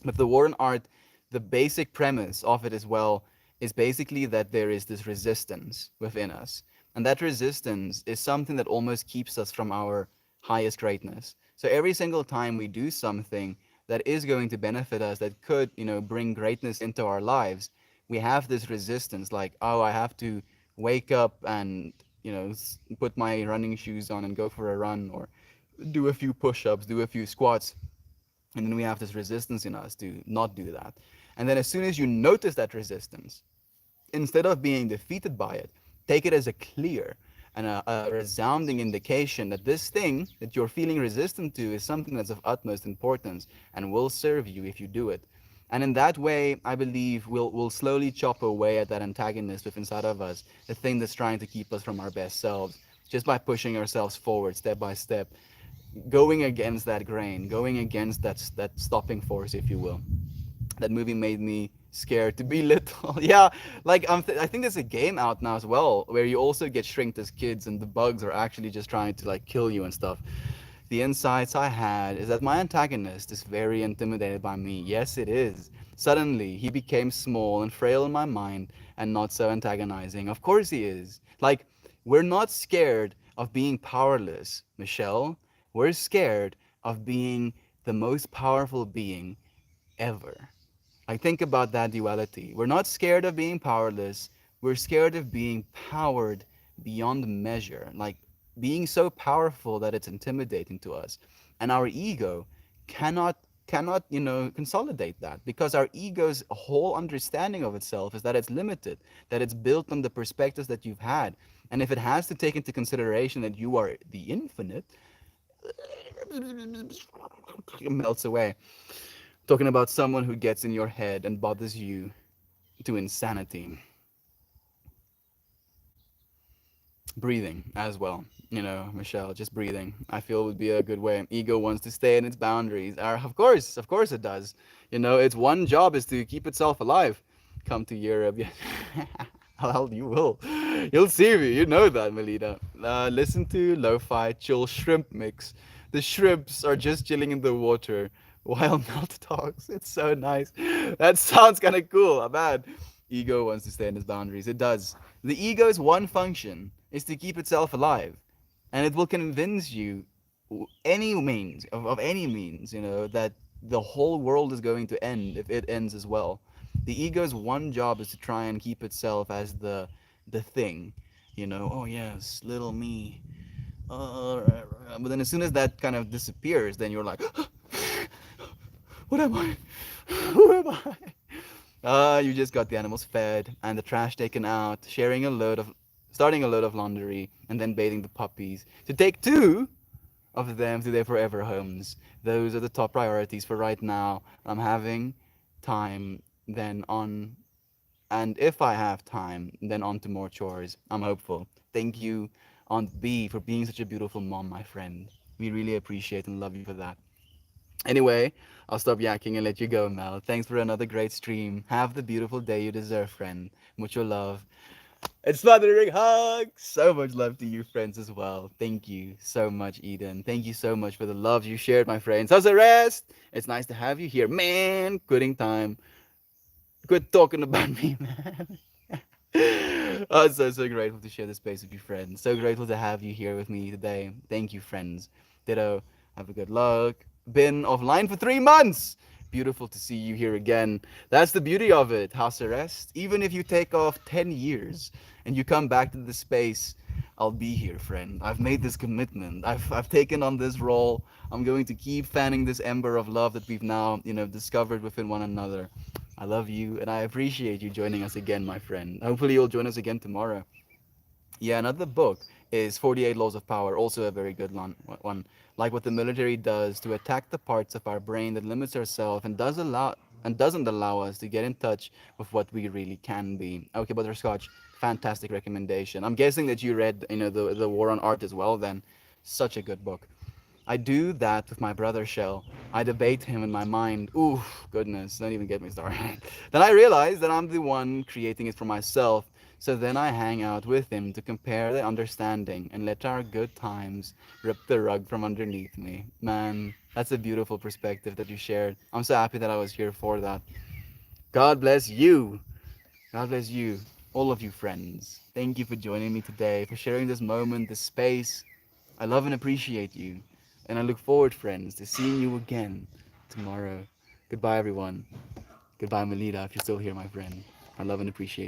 But the war on art, the basic premise of it as well is basically that there is this resistance within us. And that resistance is something that almost keeps us from our highest greatness. So every single time we do something that is going to benefit us, that could, bring greatness into our lives, we have this resistance like, oh, I have to wake up and, put my running shoes on and go for a run, or do a few push-ups, do a few squats, and then we have this resistance in us to not do that. And then as soon as you notice that resistance, instead of being defeated by it, take it as a clear and a resounding indication that this thing that you're feeling resistant to is something that's of utmost importance and will serve you if you do it. And in that way, I believe we'll slowly chop away at that antagonist within inside of us, the thing that's trying to keep us from our best selves, just by pushing ourselves forward step by step, going against that grain, going against that stopping force, if you will. That movie made me scared to be little. Yeah, like I think there's a game out now as well where you also get shrinked as kids, and the bugs are actually just trying to like kill you and stuff. The insights I had is that my antagonist is very intimidated by me. Yes, it is. Suddenly, he became small and frail in my mind and not so antagonizing. Of course, he is. Like, we're not scared of being powerless, Michelle. We're scared of being the most powerful being ever. Like, think about that duality. We're not scared of being powerless. We're scared of being powered beyond measure. Like, being so powerful that it's intimidating to us. And our ego cannot consolidate that, because our ego's whole understanding of itself is that it's limited, that it's built on the perspectives that you've had. And if it has to take into consideration that you are the infinite, it melts away. Talking about someone who gets in your head and bothers you to insanity. Breathing as well, Michelle, just breathing, I feel would be a good way. Ego wants to stay in its boundaries. Of course it does. Its one job is to keep itself alive. Come to Europe. Yeah. Well, you will. You'll see me. You know that, Melita. Listen to Lo-Fi Chill Shrimp Mix. The shrimps are just chilling in the water while Melt talks. It's so nice. That sounds kind of cool. Bad. Ego wants to stay in its boundaries. It does. The ego's one function is to keep itself alive, and it will convince you any means of any means, that the whole world is going to end if it ends as well. The ego's one job is to try and keep itself as the thing, oh yes, little me. But then as soon as that kind of disappears, then you're like, what am I? Who am I? You just got the animals fed and the trash taken out, starting a load of laundry, and then bathing the puppies to take two of them to their forever homes. Those are the top priorities for right now. I'm having time, then on, and if I have time, then on to more chores. I'm hopeful. Thank you, Aunt B, for being such a beautiful mom, my friend. We really appreciate and love you for that. Anyway, I'll stop yakking and let you go, Mel. Thanks for another great stream. Have the beautiful day you deserve, friend. Mucho love. And smothering hugs. So much love to you, friends, as well. Thank you so much, Eden. Thank you so much for the love you shared, my friends. How's the rest? It's nice to have you here. Man, quitting time. Quit talking about me, man. I'm so grateful to share this space with you, friends. So grateful to have you here with me today. Thank you, friends. Ditto. Have a good luck. Been offline for 3 months. Beautiful to see you here again. That's the beauty of it, house arrest. Even if you take off 10 years and you come back to the space, I'll be here, friend. I've made this commitment. I've taken on this role. I'm going to keep fanning this ember of love that we've now, discovered within one another. I love you and I appreciate you joining us again, my friend. Hopefully you'll join us again tomorrow. Yeah, another book is 48 Laws of Power, also a very good one. Like what the military does to attack the parts of our brain that limits ourselves and doesn't allow us to get in touch with what we really can be. Okay, Butterscotch, fantastic recommendation. I'm guessing that you read, the War on Art as well then. Such a good book. I do that with my brother Shell. I debate him in my mind. Ooh, goodness, don't even get me started. Then I realize that I'm the one creating it for myself. So then I hang out with him to compare the understanding and let our good times rip the rug from underneath me. Man, that's a beautiful perspective that you shared. I'm so happy that I was here for that. God bless you. God bless you, all of you friends. Thank you for joining me today, for sharing this moment, this space. I love and appreciate you. And I look forward, friends, to seeing you again tomorrow. Goodbye, everyone. Goodbye, Melita, if you're still here, my friend. I love and appreciate